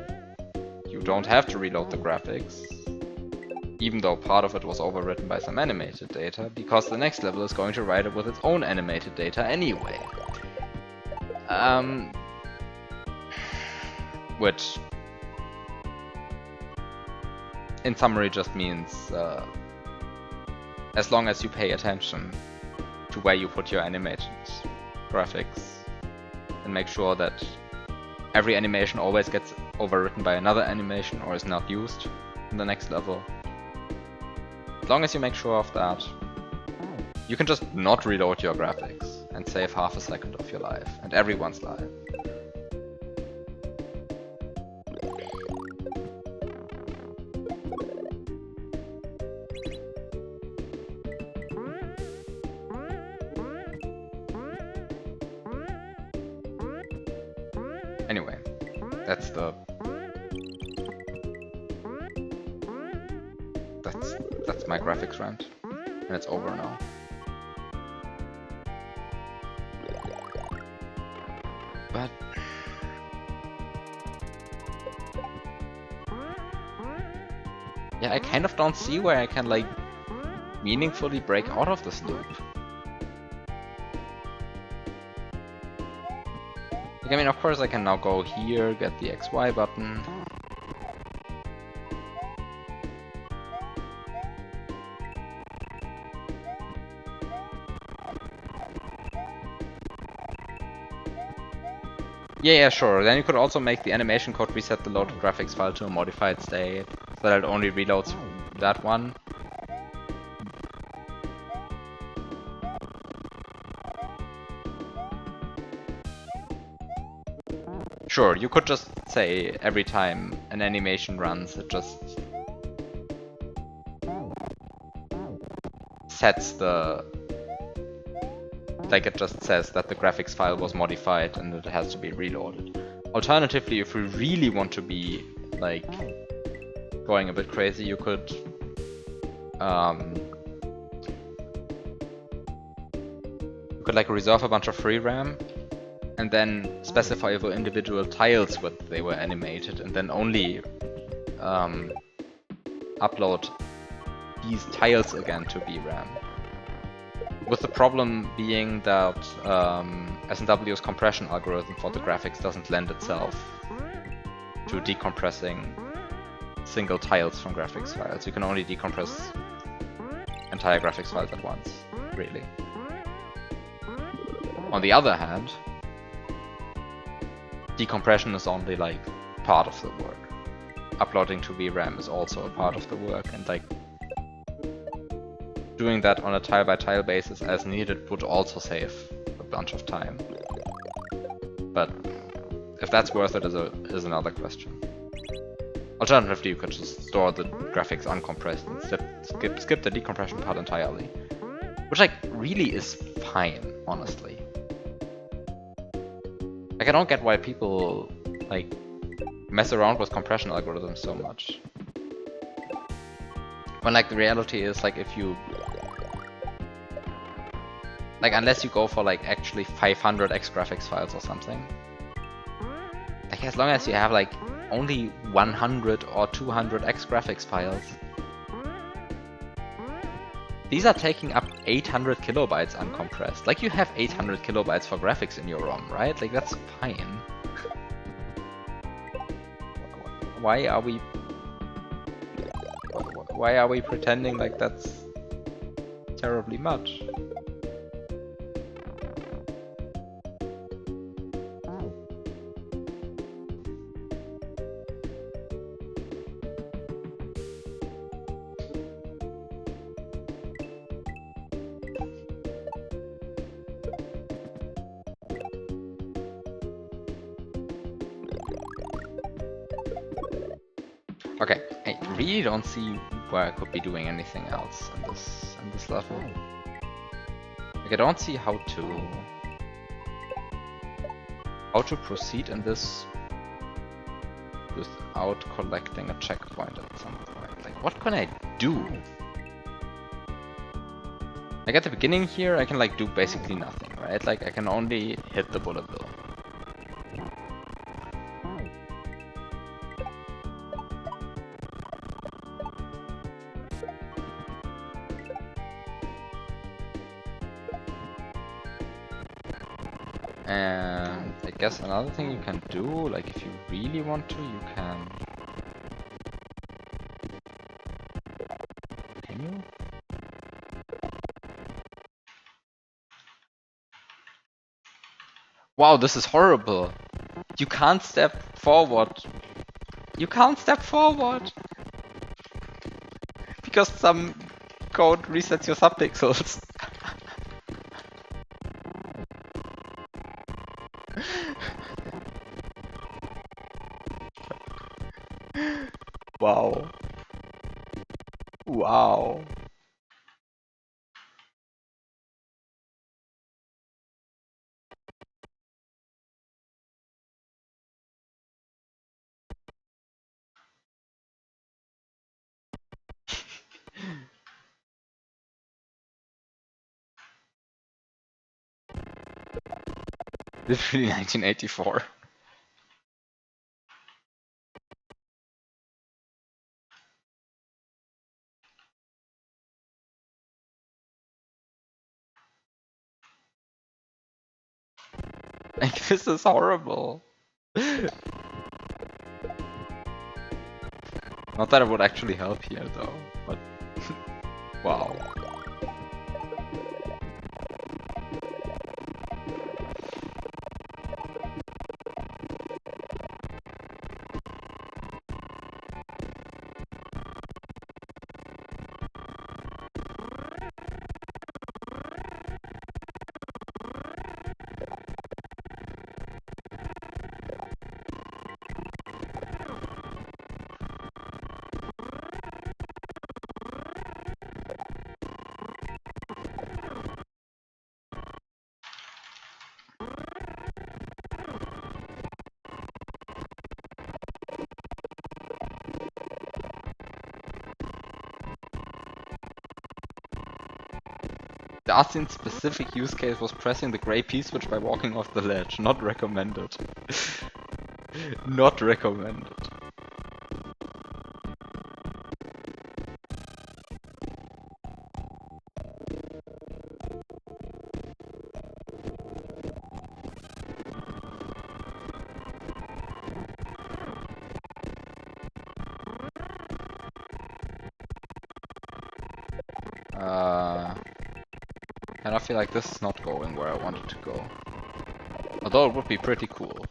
you don't have to reload the graphics, even though part of it was overwritten by some animated data, because the next level is going to write it with its own animated data anyway. Which, in summary, just means as long as you pay attention to where you put your animated graphics and make sure that every animation always gets overwritten by another animation or is not used in the next level. As long as you make sure of that, you can just not reload your graphics and save half a second of your life and everyone's life. Anyway, that's my graphics rant, and it's over now. But yeah, I kind of don't see where I can like meaningfully break out of this loop. I mean, of course I can now go here, get the XY button. Yeah, sure. Then you could also make the animation code reset the loaded graphics file to a modified state, so that it only reloads that one. Sure, you could just say every time an animation runs, it just sets the... like it just says that the graphics file was modified and it has to be reloaded. Alternatively, if we really want to be like going a bit crazy, you could like reserve a bunch of free RAM and then specify for individual tiles what they were animated, and then only upload these tiles again to VRAM. With the problem being that SMW's compression algorithm for the graphics doesn't lend itself to decompressing single tiles from graphics files. You can only decompress entire graphics files at once, really. On the other hand, decompression is only like part of the work. Uploading to VRAM is also a part of the work, and like doing that on a tile-by-tile basis as needed would also save a bunch of time. But if that's worth it is another question. Alternatively, you could just store the graphics uncompressed and skip the decompression part entirely. Which like really is fine, honestly. Like, I don't get why people like mess around with compression algorithms so much. When like the reality is, like, if you like, unless you go for like actually 500 X graphics files or something, like as long as you have like only 100 or 200 X graphics files, these are taking up 800 kilobytes uncompressed. Like, you have 800 kilobytes for graphics in your ROM, right? Like, that's fine. Why are we pretending like that's terribly much? Okay, I really don't see where I could be doing anything else in this level. Like, I don't see how to proceed in this without collecting a checkpoint at some point. Like, what can I do? Like at the beginning here, I can like do basically nothing, right? Like I can only hit the bullet bill. And I guess another thing you can do, like if you really want to, you can... Can you? Wow, this is horrible. You can't step forward. You can't step forward! Because some code resets your subpixels. Wow. Wow. Literally 1984. Like, this is horrible. Not that it would actually help here, though, but... wow. The Artin specific use case was pressing the gray P switch by walking off the ledge. Not recommended. Not recommended. And I feel like this is not going where I want it to go. Although it would be pretty cool.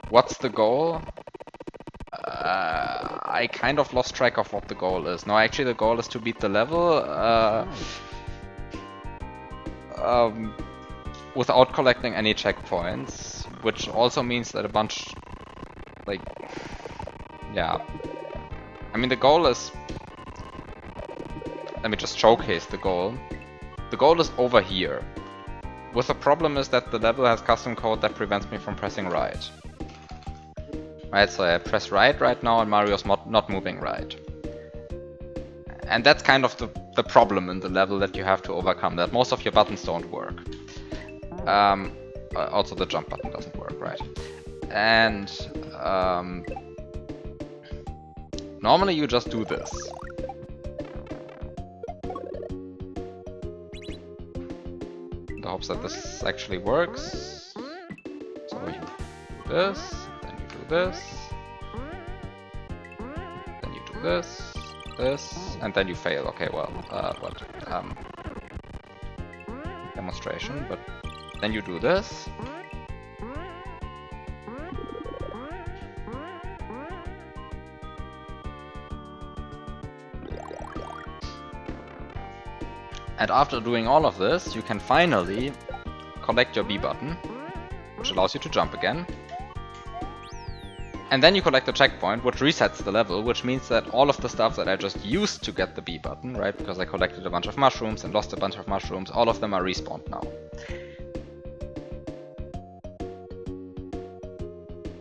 What's the goal? I kind of lost track of what the goal is. No, actually the goal is to beat the level without collecting any checkpoints, which also means that a bunch, like, yeah. I mean, the goal is, let me just showcase the goal. The goal is over here. With the problem is that the level has custom code that prevents me from pressing right. Right, so I press right now and Mario's not moving right. And that's kind of the problem in the level that you have to overcome, that most of your buttons don't work. Also the jump button doesn't work, right? And normally you just do this. In the hopes that this actually works. So you do this. This, then you do this, and then you fail. Okay, well, what? Demonstration, but then you do this. And after doing all of this, you can finally collect your B button, which allows you to jump again. And then you collect a checkpoint, which resets the level, which means that all of the stuff that I just used to get the B button, right, because I collected a bunch of mushrooms and lost a bunch of mushrooms, all of them are respawned now.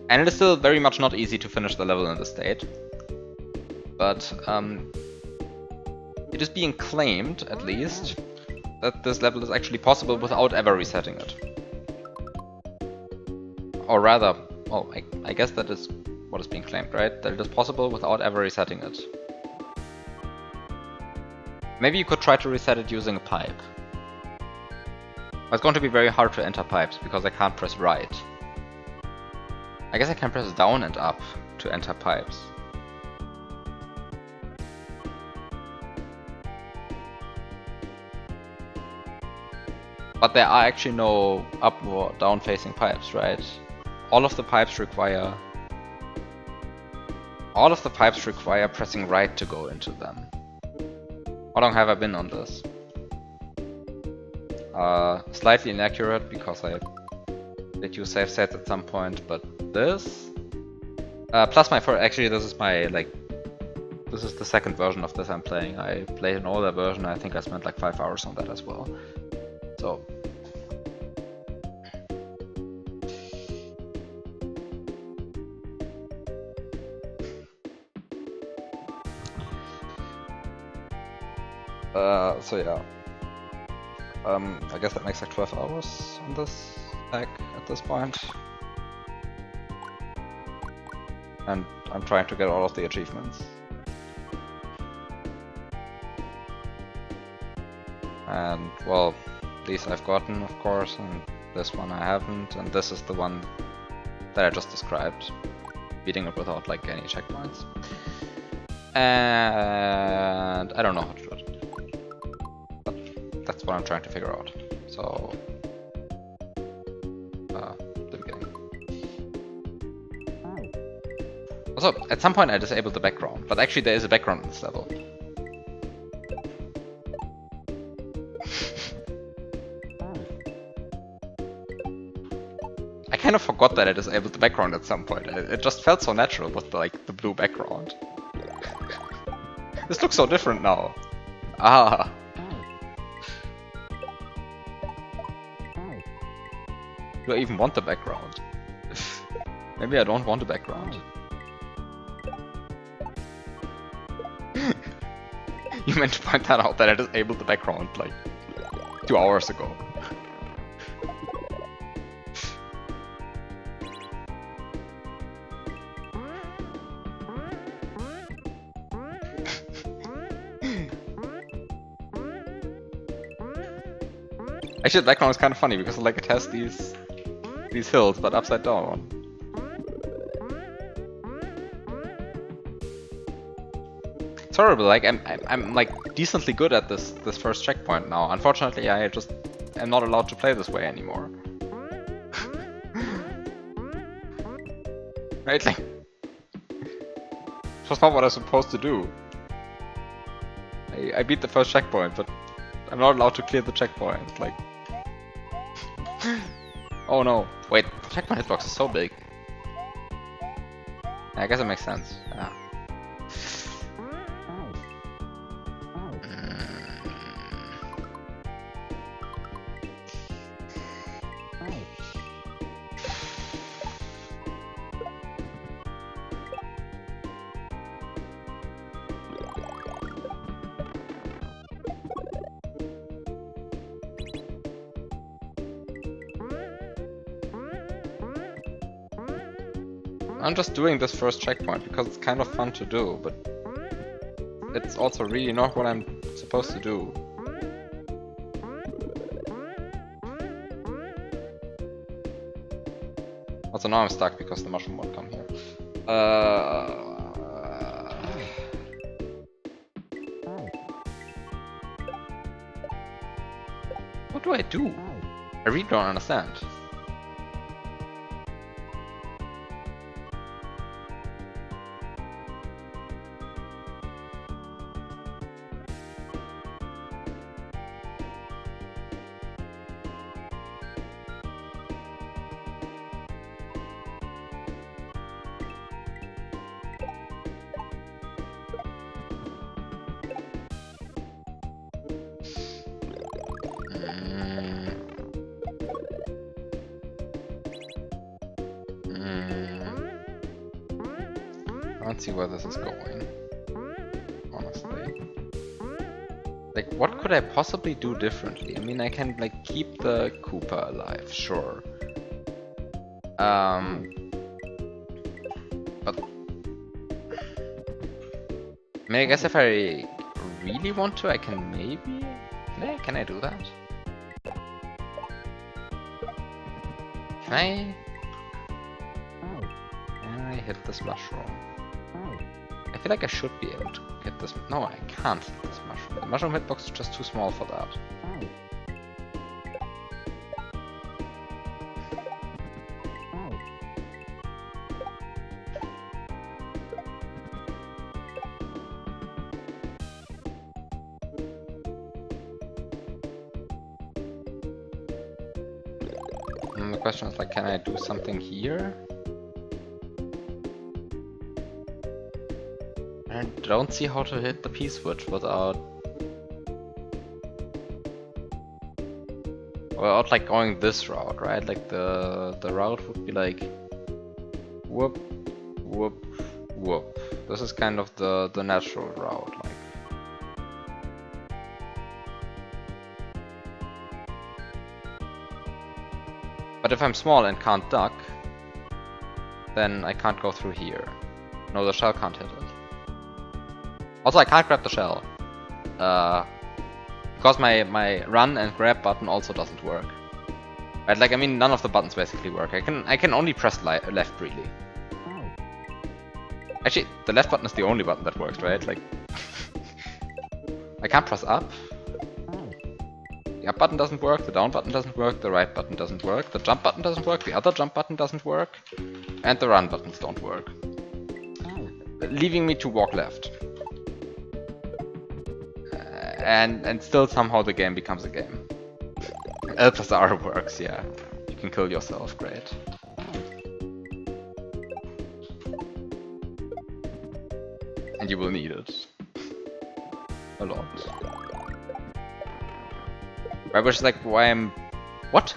And it is still very much not easy to finish the level in this state. But it is being claimed, at least, that this level is actually possible without ever resetting it. Or rather, oh, I guess that is what is being claimed, right? That it is possible without ever resetting it. Maybe you could try to reset it using a pipe. But it's going to be very hard to enter pipes, because I can't press right. I guess I can press down and up to enter pipes. But there are actually no up or down facing pipes, right? All of the pipes require pressing right to go into them. How long have I been on this? Slightly inaccurate because I did use save sets at some point, but this plus my first, actually this is my this is the second version of this I'm playing. I played an older version. I think I spent like 5 hours on that as well. So so yeah. I guess that makes like 12 hours on this pack at this point. And I'm trying to get all of the achievements. And well, these I've gotten, of course, and this one I haven't, and this is the one that I just described. Beating it without like any checkpoints. And I don't know how to do it. That's what I'm trying to figure out. So, the beginning. Also, at some point I disabled the background, but actually there is a background in this level. I kind of forgot that I disabled the background at some point. It just felt so natural with the blue background. This looks so different now. Ah. Do I even want the background? Maybe I don't want the background. You meant to point that out, that I disabled the background like 2 hours ago. Actually, the background is kind of funny because like it has these hills, but upside down. It's horrible. Like I'm like decently good at this first checkpoint now. Unfortunately, I just am not allowed to play this way anymore. Right? Like, it was not what I was supposed to do. I beat the first checkpoint, but I'm not allowed to clear the checkpoint. Like. Oh no, wait, the checkpoint hitbox is so big. I guess it makes sense, yeah. I'm just doing this first checkpoint because it's kind of fun to do, but it's also really not what I'm supposed to do. Also now I'm stuck because the mushroom won't come here. What do I do? I really don't understand. I don't see where this is going, honestly. Like, what could I possibly do differently? I mean, I can, like, keep the Koopa alive, sure. But... I mean, I guess if I really want to, I can maybe... Can I do that? Can I hit this mushroom? I feel like I should be able to hit this. No, I can't hit this mushroom. The mushroom hitbox is just too small for that. And the question is, like, can I do something here? I don't see how to hit the P-switch without... Without, like, going this route, right? Like, the route would be like... Whoop, whoop, whoop. This is kind of the natural route, like... But if I'm small and can't duck, then I can't go through here. No, the shell can't hit it. Also, I can't grab the shell. Because my run and grab button also doesn't work. Right, like, I mean, none of the buttons basically work. I can only press left, really. Actually, the left button is the only button that works, right? Like, I can't press up. The up button doesn't work, the down button doesn't work, the right button doesn't work, the jump button doesn't work, the other jump button doesn't work, and the run buttons don't work. Leaving me to walk left. And still somehow the game becomes a game. L plus R works, yeah. You can kill yourself, great. And you will need it. A lot. Right, which is like why I'm... What?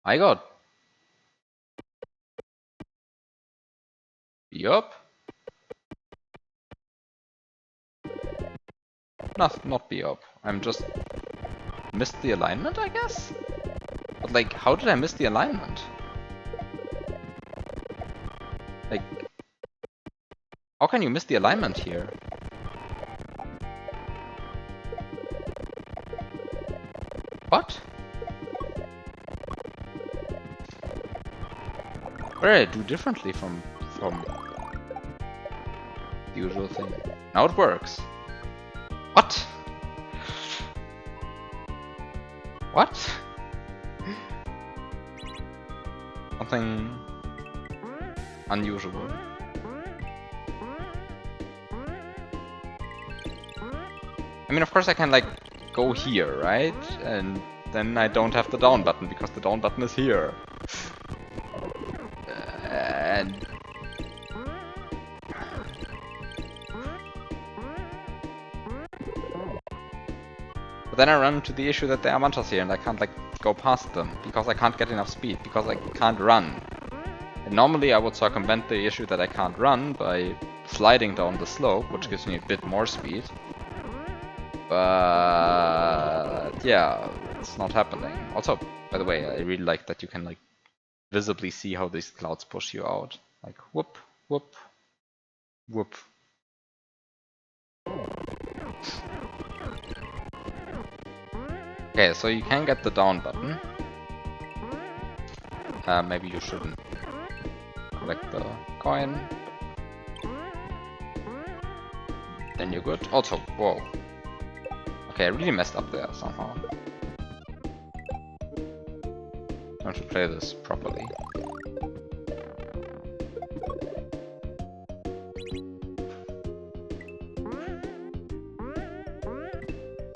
I got... Yup. Not be up. I'm just... Missed the alignment, I guess? But like, how did I miss the alignment? Like... How can you miss the alignment here? What? What did I do differently from the usual thing? Now it works. What? What? Something unusual. I mean, of course I can like go here, right? And then I don't have the down button because the down button is here. And but then I run into the issue that there are Mantas here and I can't like go past them because I can't get enough speed, because I can't run. And normally I would circumvent the issue that I can't run by sliding down the slope, which gives me a bit more speed. But yeah, it's not happening. Also, by the way, I really like that you can like visibly see how these clouds push you out. Like whoop, whoop, whoop. Okay, so you can get the down button. Maybe you shouldn't collect the coin. Then you're good. Also, whoa. Okay, I really messed up there somehow. I want to play this properly.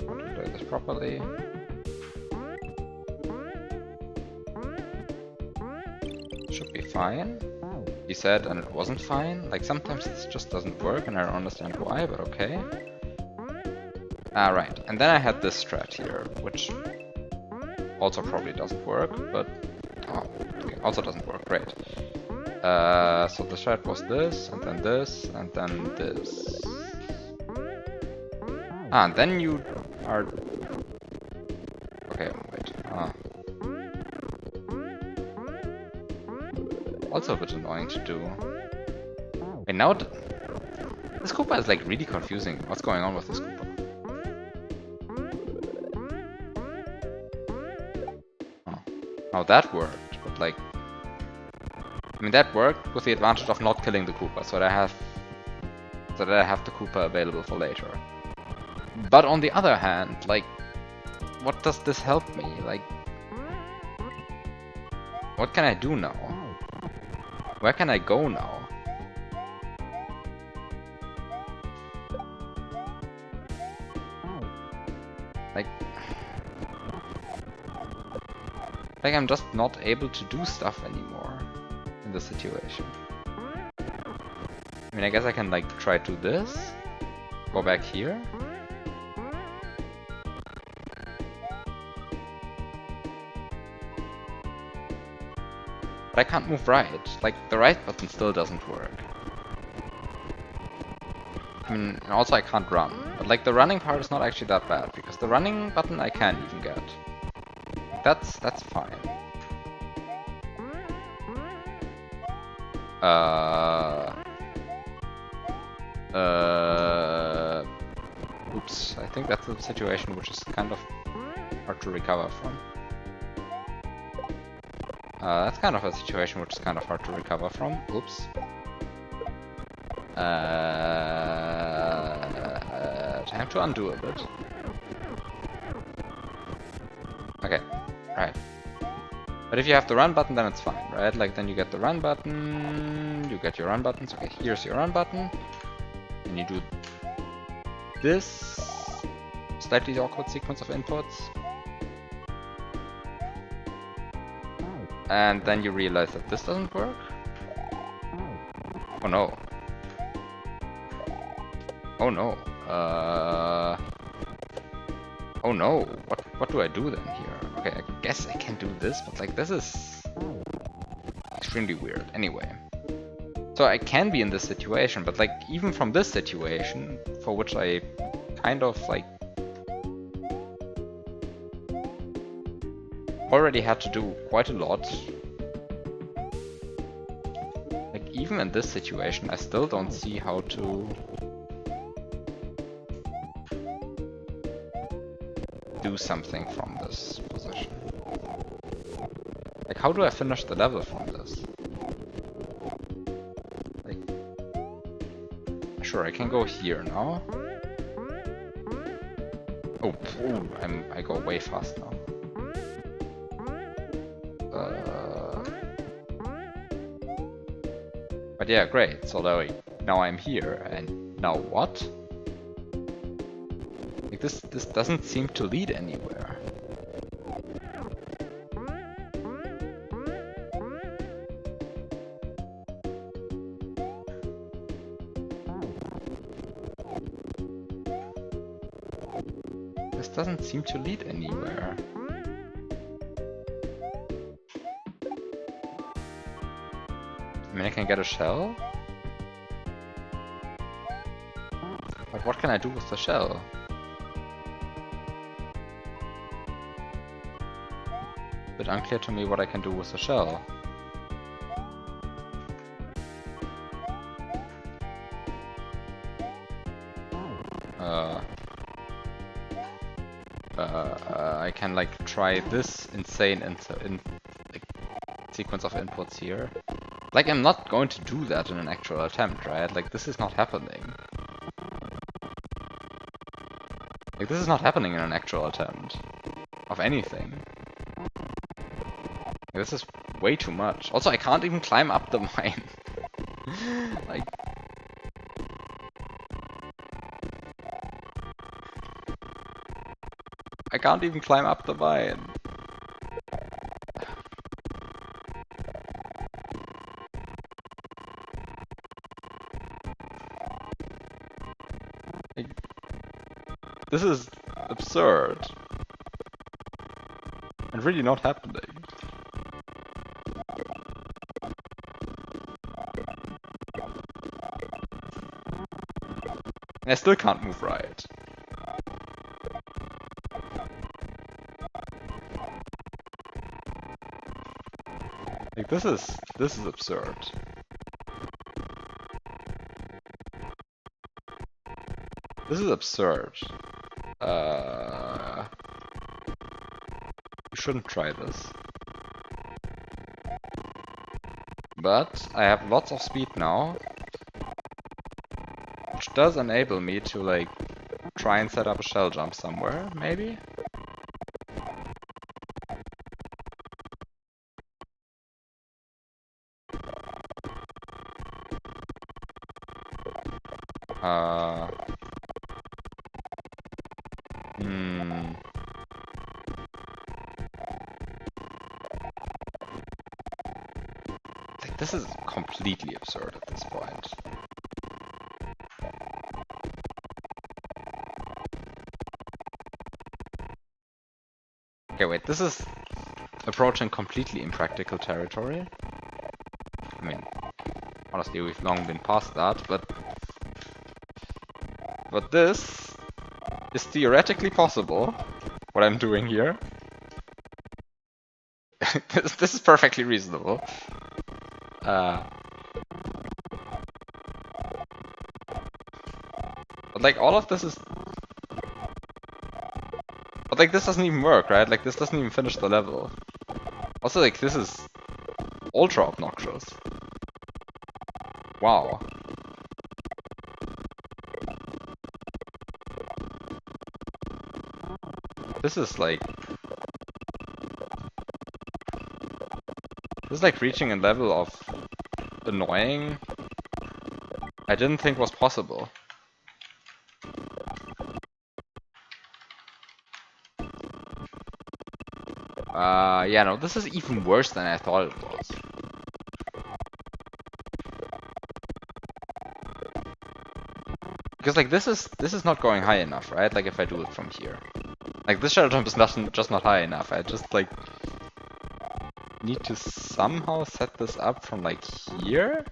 I want to play this properly. Should be fine. He said, and it wasn't fine. Like sometimes this just doesn't work, and I don't understand why, but okay. Right, and then I had this strat here, which also probably doesn't work, but also doesn't work, great. So the thread was this, and then this, and then this. Ah, and then you are... Okay, wait. Also a bit annoying to do. Wait, now this Koopa is like really confusing. What's going on with this Koopa? Oh. Now that worked, but like... I mean, that worked with the advantage of not killing the Koopa, so that I have the Koopa available for later. But on the other hand, like, what does this help me? Like, what can I do now? Where can I go now? Like I'm just not able to do stuff anymore in this situation. I mean, I guess I can like try to do this, go back here. But I can't move right. Like the right button still doesn't work. I mean, and also I can't run. But like the running part is not actually that bad because the running button I can even get. That's fine. Oops. I think that's a situation which is kind of hard to recover from. That's kind of a situation which is kind of hard to recover from. Oops. Time to undo a bit. Okay, right. But if you have the run button, then it's fine, right? Like, then you get the run button, you get your run buttons. Okay, here's your run button. And you do this slightly awkward sequence of inputs. And then you realize that this doesn't work. Oh no. Oh no. Oh no. What do I do then here? Okay, I guess I can do this, but like this is extremely weird. Anyway. So I can be in this situation, but like even from this situation, for which I kind of like already had to do quite a lot. Like even in this situation, I still don't see how to do something from this position. Like how do I finish the level from this? Like, sure, I can go here now. Oh, I go way fast now. But yeah, great. So now I'm here, and now what? Like this doesn't seem to lead anywhere. This doesn't seem to lead anywhere. I mean, I can get a shell? But what can I do with the shell? A bit unclear to me what I can do with the shell. I can like try this insane like, sequence of inputs here. Like I'm not going to do that in an actual attempt, right? Like this is not happening. Like this is not happening in an actual attempt of anything. Like, this is way too much. Also, I can't even climb up the mine. Like I can't even climb up the mine. Like, this is absurd. And really not happening. And I still can't move right. Like this is absurd. This is absurd. You shouldn't try this. But I have lots of speed now, which does enable me to like try and set up a shell jump somewhere, maybe? Hmm. Like this is completely absurd at this point. Okay, wait, this is approaching completely impractical territory. I mean, honestly, we've long been past that, but this is theoretically possible. What I'm doing here. This is perfectly reasonable. But like all of this is. But like this doesn't even work, right? Like this doesn't even finish the level. Also, like this is ultra obnoxious. Wow. This is like reaching a level of annoying I didn't think was possible. Yeah, no, this is even worse than I thought it was. Because like this is not going high enough, right? Like if I do it from here. Like this shuttle jump is just not high enough. I just like need to somehow set this up from like here.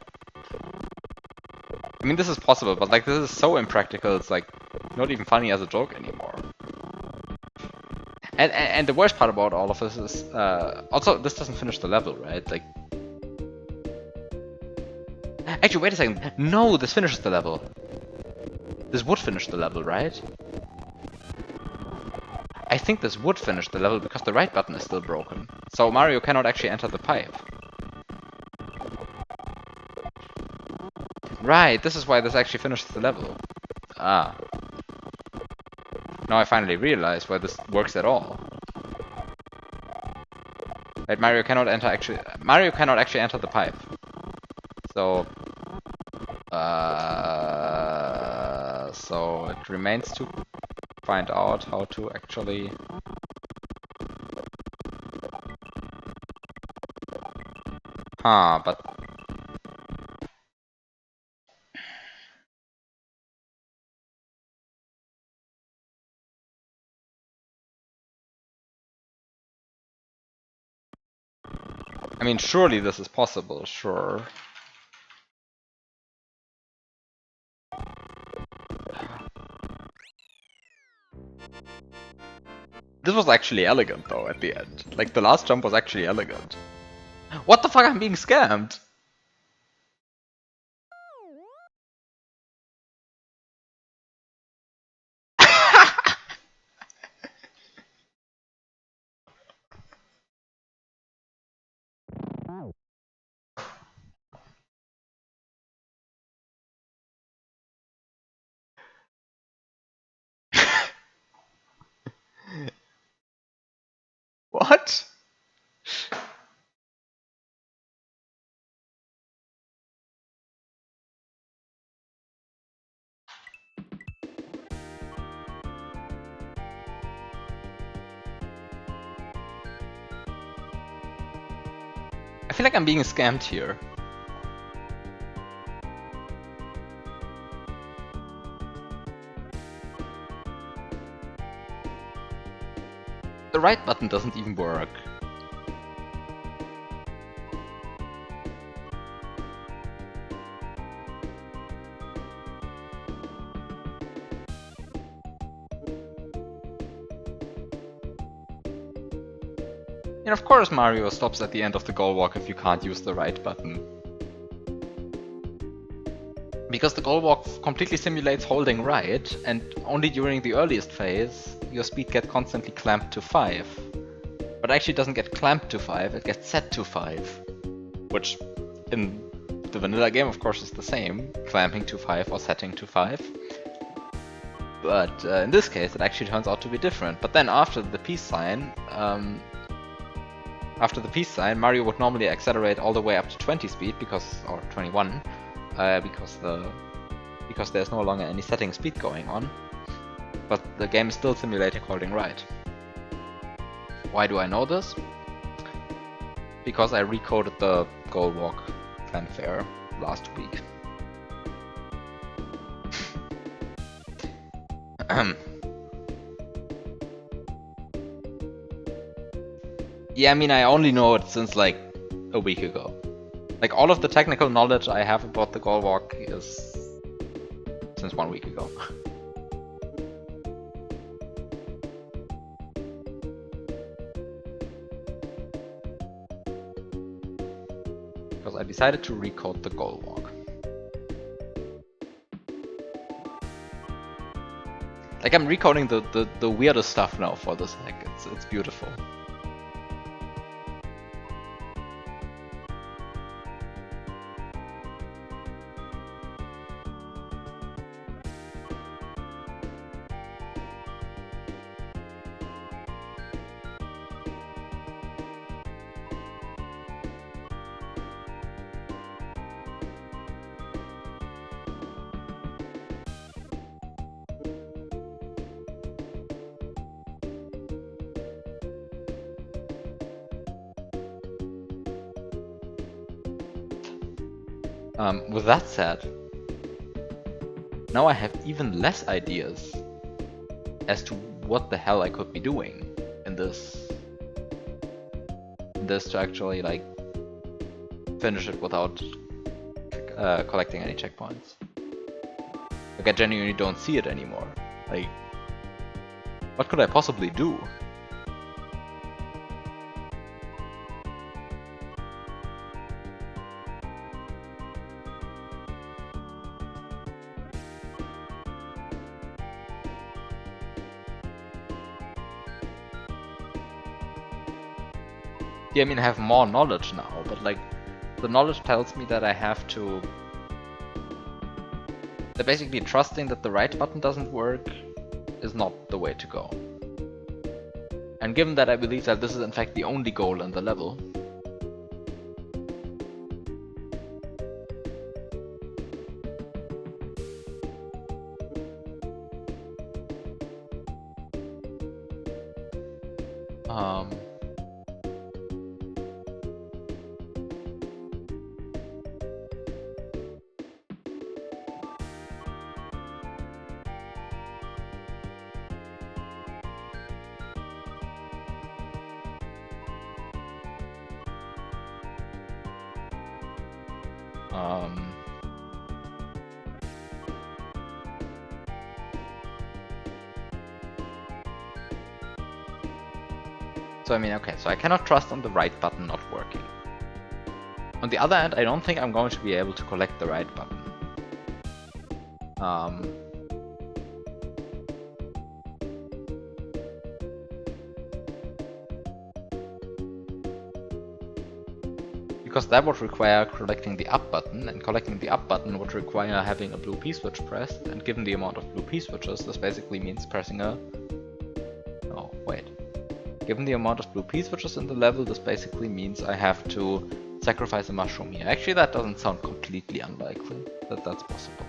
I mean this is possible, but like this is so impractical, it's like not even funny as a joke anymore. And the worst part about all of this is also this doesn't finish the level, right? Like actually wait a second. No, this finishes the level. This would finish the level, right? I think this would finish the level because the right button is still broken. So Mario cannot actually enter the pipe. Right, this is why this actually finishes the level. Ah. Now I finally realize why this works at all. Right, Mario cannot actually enter the pipe. So so it remains to find out how to actually but I mean surely this is possible, sure. This was actually elegant though at the end. Like the last jump was actually elegant. What the fuck, I'm being scammed! What? I feel like I'm being scammed here. The right button doesn't even work. And of course Mario stops at the end of the goal walk if you can't use the right button. Because the goal walk completely simulates holding right, and only during the earliest phase your speed gets constantly clamped to 5. But actually doesn't get clamped to 5, it gets set to 5. Which in the vanilla game of course is the same, clamping to 5 or setting to 5. But in this case it actually turns out to be different. But then after the peace sign, Mario would normally accelerate all the way up to 20 speed or 21, because there's no longer any setting speed going on. But the game is still simulating holding right. Why do I know this? Because I recoded the goal walk fanfare last week. Yeah, I mean, I only know it since like a week ago. Like all of the technical knowledge I have about the goal walk is since 1 week ago. Because I decided to recode the goal walk. Like I'm recoding the weirdest stuff now for this hack. It's beautiful. With that said, now I have even less ideas as to what the hell I could be doing in this to actually like finish it without collecting any checkpoints. Like I genuinely don't see it anymore. Like, what could I possibly do? Yeah, I mean, I have more knowledge now, but like, the knowledge tells me that I have to... that basically trusting that the right button doesn't work is not the way to go. And given that I believe that this is in fact the only goal in the level, so I mean, okay, so I cannot trust on the right button not working. On the other hand, I don't think I'm going to be able to collect the right button. Because that would require collecting the up button, and collecting the up button would require having a blue P-switch pressed, and given the amount of blue P-switches, this basically means pressing a... oh, wait. Given the amount of blue P-switches in the level, this basically means I have to sacrifice a mushroom here. Actually, that doesn't sound completely unlikely that that's possible.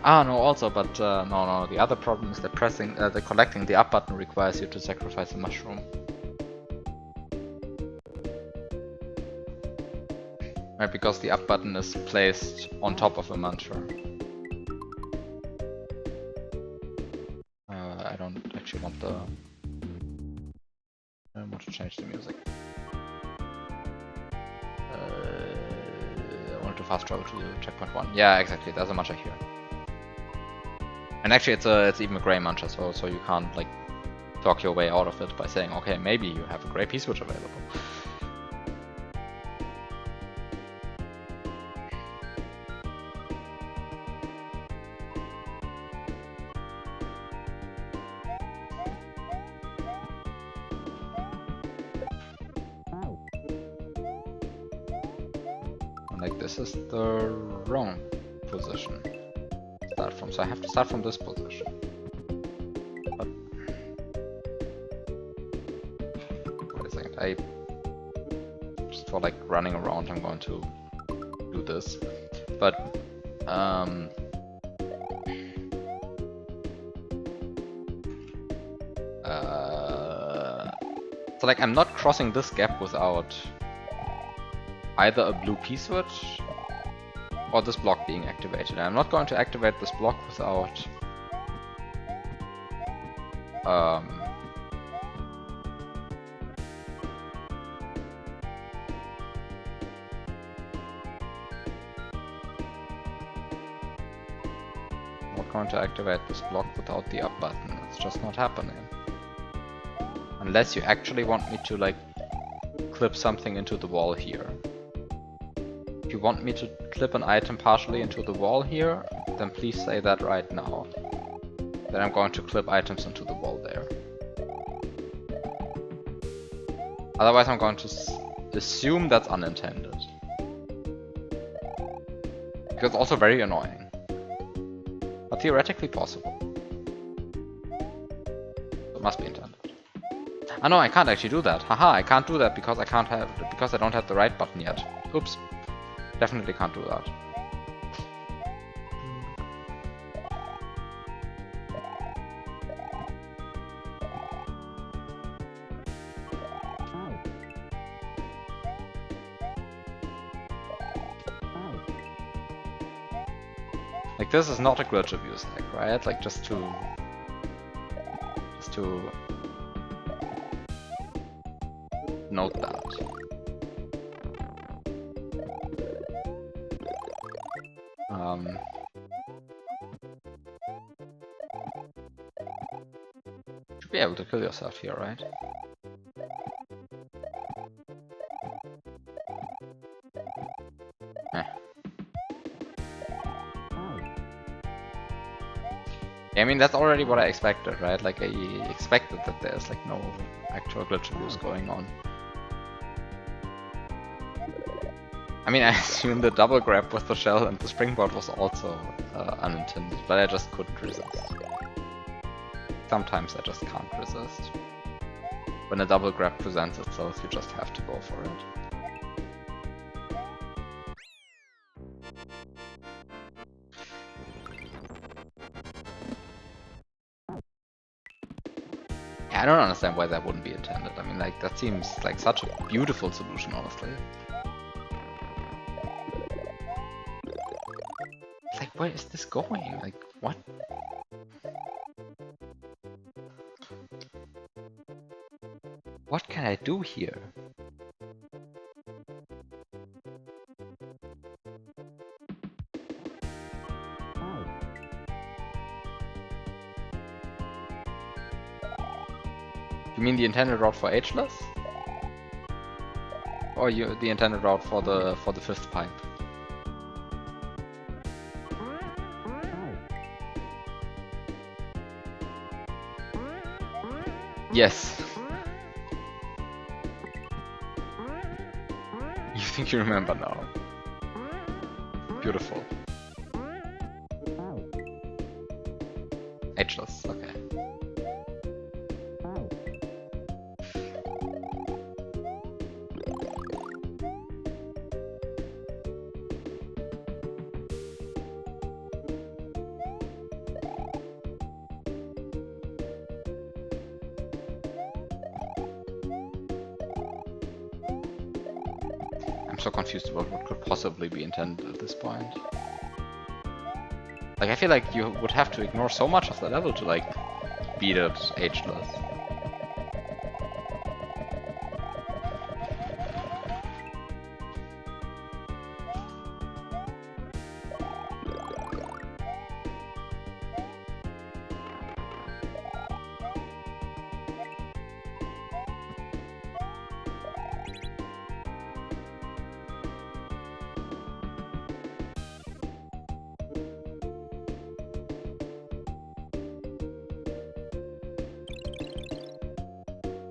Ah, no, also, but no, the other problem is that collecting the up button requires you to sacrifice a mushroom. Right, because the up button is placed on top of a mantra. I don't actually want the... I want to change the music. I want to fast travel to checkpoint 1. Yeah, exactly, there's a mantra here. And actually it's even a gray mantra, so you can't like talk your way out of it by saying, okay, maybe you have a gray P-switch available. Like this is the wrong position to start from, so I have to start from this position. But wait a second, I just for like running around I'm going to do this. But so like I'm not crossing this gap without either a blue P-switch or this block being activated. I'm not going to activate this block without not going to activate this block without the up button. It's just not happening. Unless you actually want me to like clip something into the wall here. If you want me to clip an item partially into the wall here, then please say that right now. Then I'm going to clip items into the wall there. Otherwise I'm going to assume that's unintended. Because it's also very annoying. But theoretically possible. It must be intended. Ah no, I can't actually do that. Haha, I can't do that because I don't have the right button yet. Oops. Definitely can't do that. Like this is not a glitch abuse hack, right? Like just to note that. Should be able to kill yourself here, right? I mean, that's already what I expected, right? Like, I expected that there's like no actual glitch abuse going on. I mean, I assume the double grab with the shell and the springboard was also unintended, but I just couldn't resist. Sometimes I just can't resist. When a double grab presents itself, you just have to go for it. I don't understand why that wouldn't be intended. I mean, like, that seems like such a beautiful solution, honestly. Like, where is this going? Like, what? What can I do here? You mean the intended route for ageless? Or the intended route for the fifth pipe? Yes. You think you remember now? Beautiful. Ageless, okay. I'm so confused about what could possibly be intended at this point. Like, I feel like you would have to ignore so much of the level to, like, beat it ageless.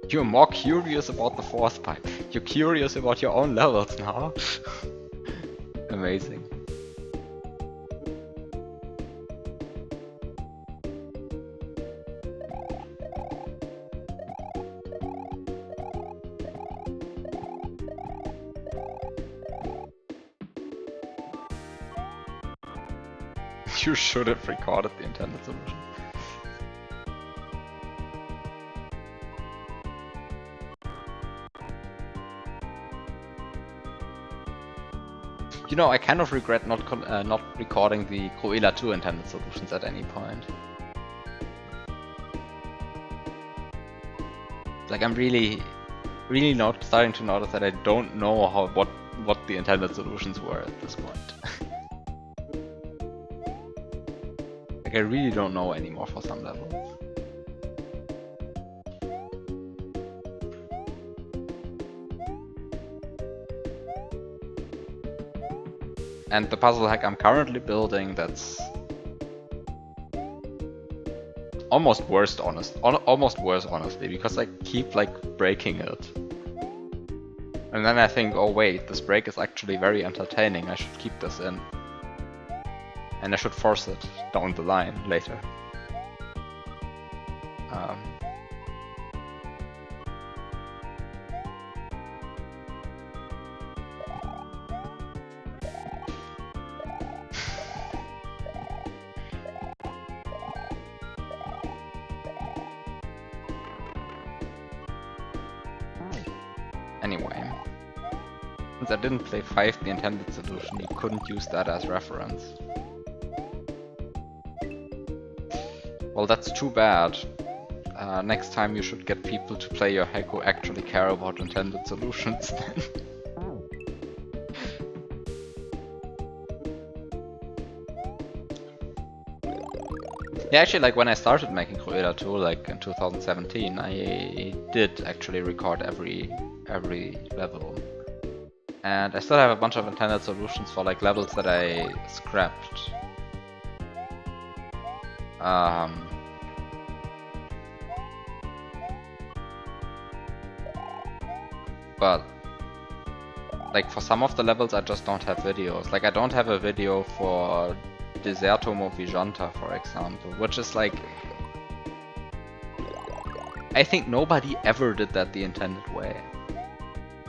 You're more curious about the fourth pipe. You're curious about your own levels now. Amazing. You should have recorded the intended solution. You know, I kind of regret not recording the Cruella 2 intended solutions at any point. Like, I'm really not starting to notice that I don't know what the intended solutions were at this point. Like, I really don't know anymore for some levels. And the puzzle hack I'm currently building, that's almost worse, honestly, because I keep like breaking it. And then I think, oh wait, this break is actually very entertaining, I should keep this in. And I should force it down the line later. Anyway, since I didn't play 5 the intended solution, you couldn't use that as reference. Well, that's too bad. Next time you should get people to play your hack who actually care about intended solutions then. Yeah, actually, like when I started making Cruella 2, like in 2017, I did actually record every level. And I still have a bunch of intended solutions for like levels that I scrapped. But like for some of the levels I just don't have videos. Like I don't have a video for Deserto Moviganta, for example, which is like... I think nobody ever did that the intended way.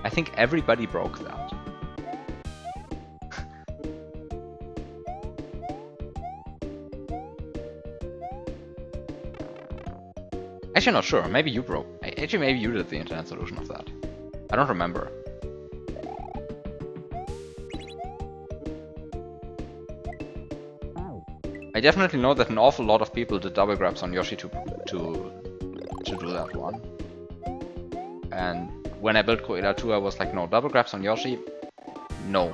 I think everybody broke that. Actually, not sure. Maybe you broke. Actually, maybe you did the intended solution of that. I don't remember. I definitely know that an awful lot of people did double grabs on Yoshi to do that one. And when I built Cruella 2, I was like, no, double grabs on Yoshi? No.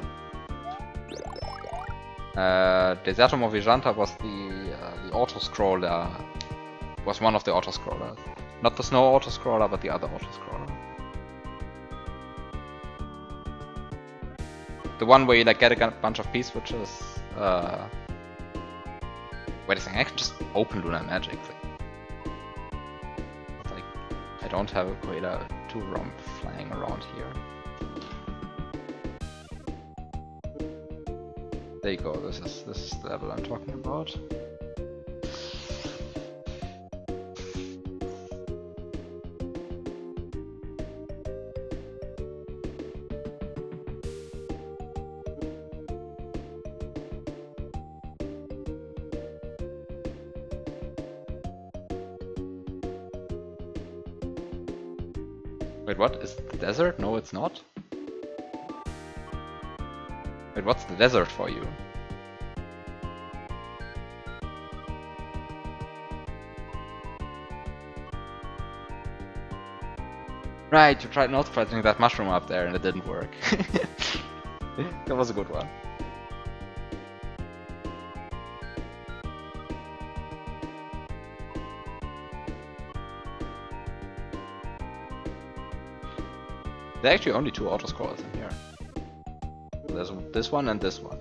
Deserto Moviganta was the auto-scroller, was one of the auto-scrollers. Not the snow auto-scroller, but the other auto-scroller. The one where you like get a bunch of P-switches. Wait a second, I can just open Lunar Magic. Like, I don't have a Cruella 2 ROM flying around here. There you go, this is the level I'm talking about. Wait, what? Is it the desert? No, it's not. Wait, what's the desert for you? Right, you tried not fighting that mushroom up there and it didn't work. That was a good one. There are actually only 2 autoscores in here. There's this one and this one.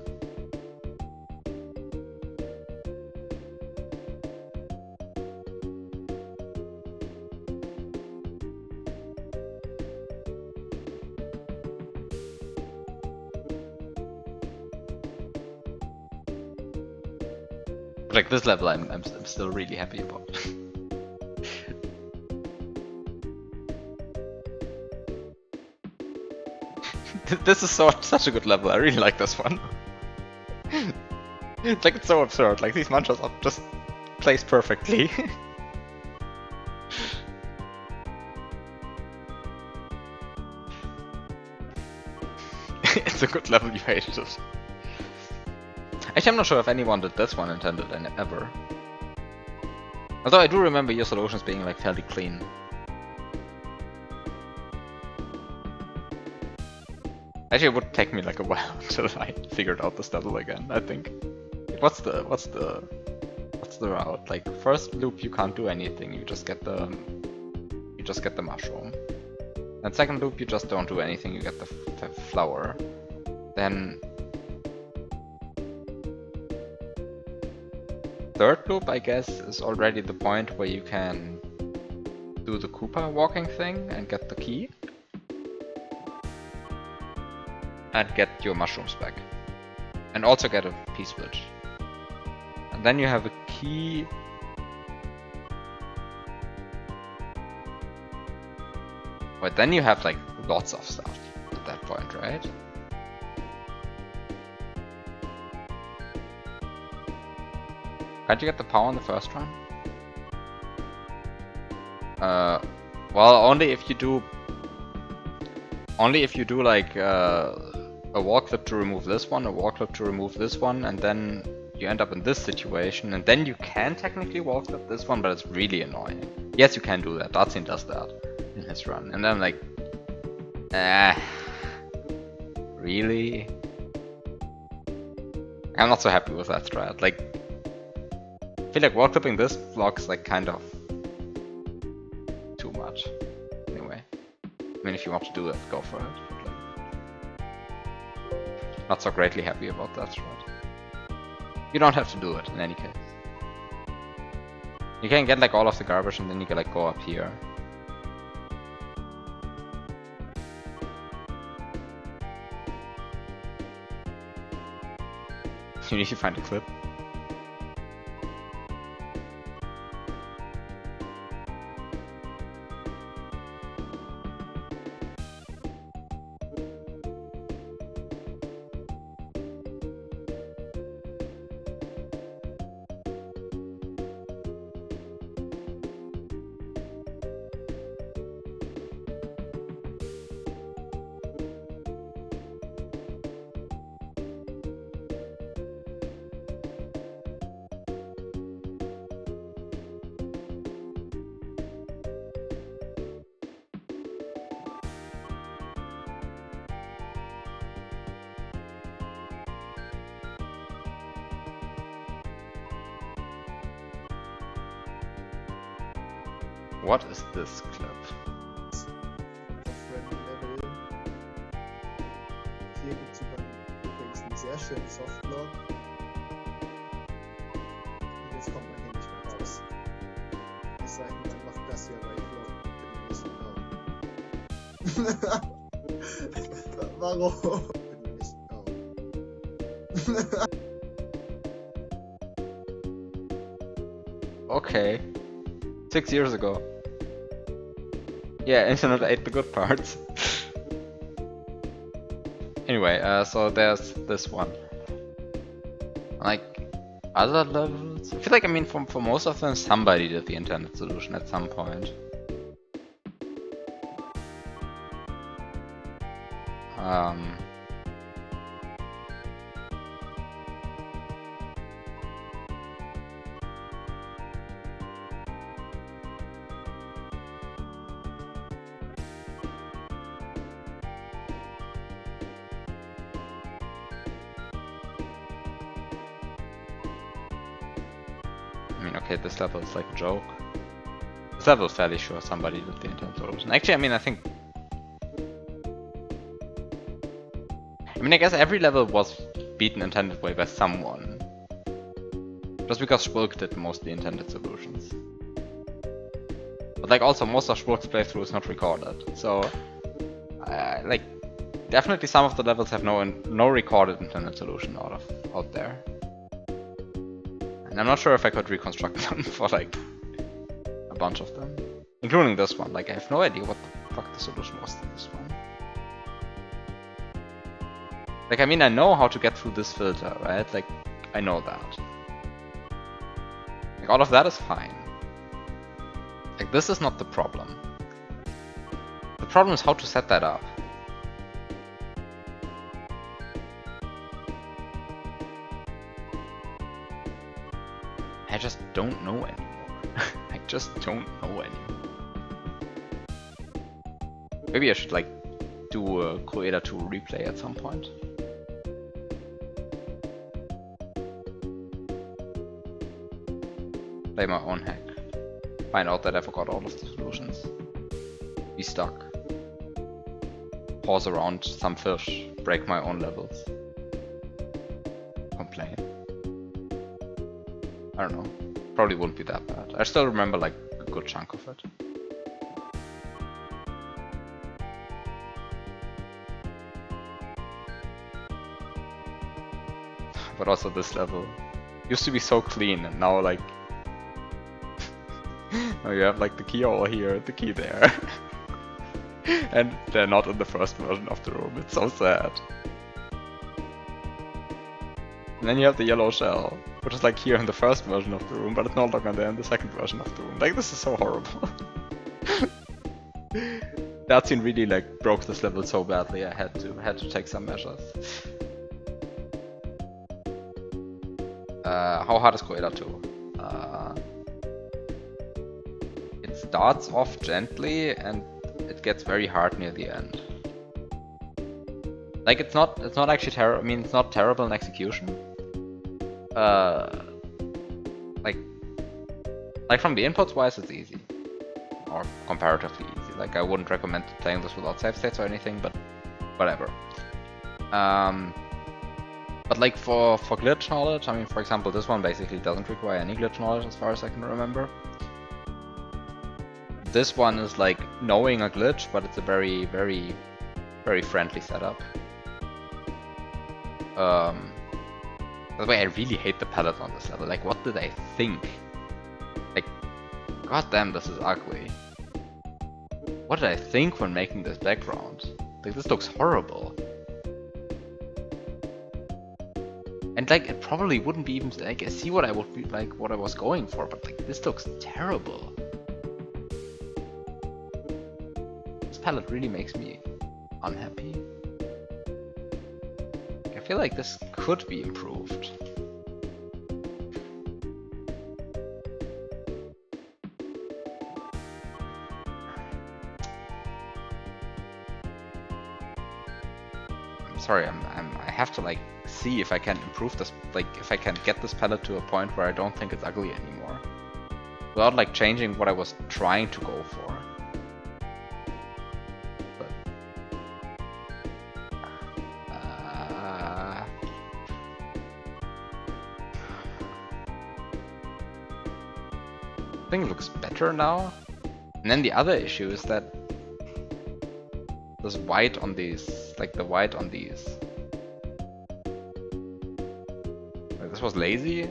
Like this level, I'm still really happy about. This is such a good level. I really like this one. It's like it's so absurd. Like these mantras are just placed perfectly. It's a good level. You hated it. Actually, I'm not sure if anyone did this one intended ever. Although I do remember your solutions being like fairly clean. Actually, it would take me like a while until I figured out this level again, I think. What's the route? Like first loop you can't do anything, you just get the mushroom. Then second loop you just don't do anything, you get the flower. Then third loop, I guess, is already the point where you can do the Koopa walking thing and get the key. And get your mushrooms back. And also get a P-switch. And then you have a key. But then you have like lots of stuff at that point, right? Can't you get the power on the first run? Well, only if you do like a wall clip to remove this one, a wall clip to remove this one, and then you end up in this situation, and then you can technically wall clip this one, but it's really annoying. Yes, you can do that. Dartsin does that in his run, and then I'm like, really? I'm not so happy with that strat. Like, I feel like wall clipping this blocks like kind of too much. Anyway, I mean, if you want to do that, go for it. Not so greatly happy about that strat. You don't have to do it in any case. You can get like all of the garbage and then you can like go up here. You need to find a clip. What is this clip? Level. Hier gibt es übrigens einen sehr schönen Softlock. Und jetzt kommt man hier nicht mehr raus. Ich sage Ihnen einfach das hier, weil ich glaube, bin nicht genau. Warum? Bin nicht genau. Okay. 6 years ago. Yeah, Internet ate the good parts. Anyway, so there's this one. Like, other levels? I feel like, I mean, for most of them, somebody did the internet solution at some point. okay, this level is like a joke. This level is fairly sure somebody did the intended solution. Actually, I mean, I guess every level was beaten intended way by someone. Just because Schwulk did most of the intended solutions. But like also most of Schwulk's playthrough is not recorded, so like definitely some of the levels have no recorded intended solution out there. And I'm not sure if I could reconstruct them for like a bunch of them. Including this one, like I have no idea what the fuck the solution was to this one. Like I mean I know how to get through this filter, right? Like I know that. Like all of that is fine. Like this is not the problem. The problem is how to set that up. I just don't know anymore. I just don't know anymore. Maybe I should like do a Koeda 2 replay at some point. Play my own hack. Find out that I forgot all of the solutions. Be stuck. Pause around some fish. Break my own levels. Complain. I don't know. Probably wouldn't be that bad. I still remember like a good chunk of it. But also this level used to be so clean and now like now you have like the key over here, the key there. And they're not in the first version of the room, it's so sad. And then you have the yellow shell, which is like here in the first version of the room, but it's no longer there in the second version of the room. Like this is so horrible. That scene really like broke this level so badly, I had to take some measures. How hard is Koeda 2? It starts off gently and it gets very hard near the end. Like it's not actually terrible. I mean, it's not terrible in execution. Like from the inputs wise, it's easy, or comparatively easy. Like I wouldn't recommend playing this without save states or anything, but whatever. But like for glitch knowledge, I mean, for example, this one basically doesn't require any glitch knowledge as far as I can remember. This one is like knowing a glitch, but it's a very, very, very friendly setup. By the way, I really hate the palette on this level. Like, what did I think? Like, goddamn, this is ugly. What did I think when making this background? Like, this looks horrible. And like, it probably wouldn't be even like I see what I would be like, what I was going for, but like, this looks terrible. This palette really makes me unhappy. I feel like this could be improved. I'm sorry, I have to like see if I can improve this, like if I can get this palette to a point where I don't think it's ugly anymore, without like changing what I was trying to go for. I think it looks better now. And then the other issue is that this white on these, like the white on these. Like, this was lazy.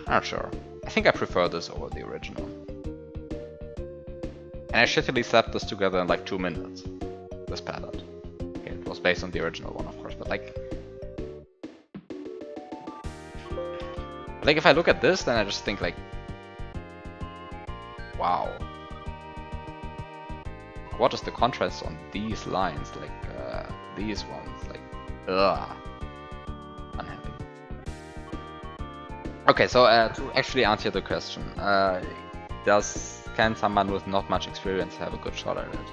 I'm not sure. I think I prefer this over the original. And I shittily slapped this together in like 2 minutes. This palette. Okay, it was based on the original one, of course, but like if I look at this, then I just think like, wow. What is the contrast on these lines? Like, these ones, like, ugh. Unhappy. Okay, so to actually answer the question, can someone with not much experience have a good shot at it?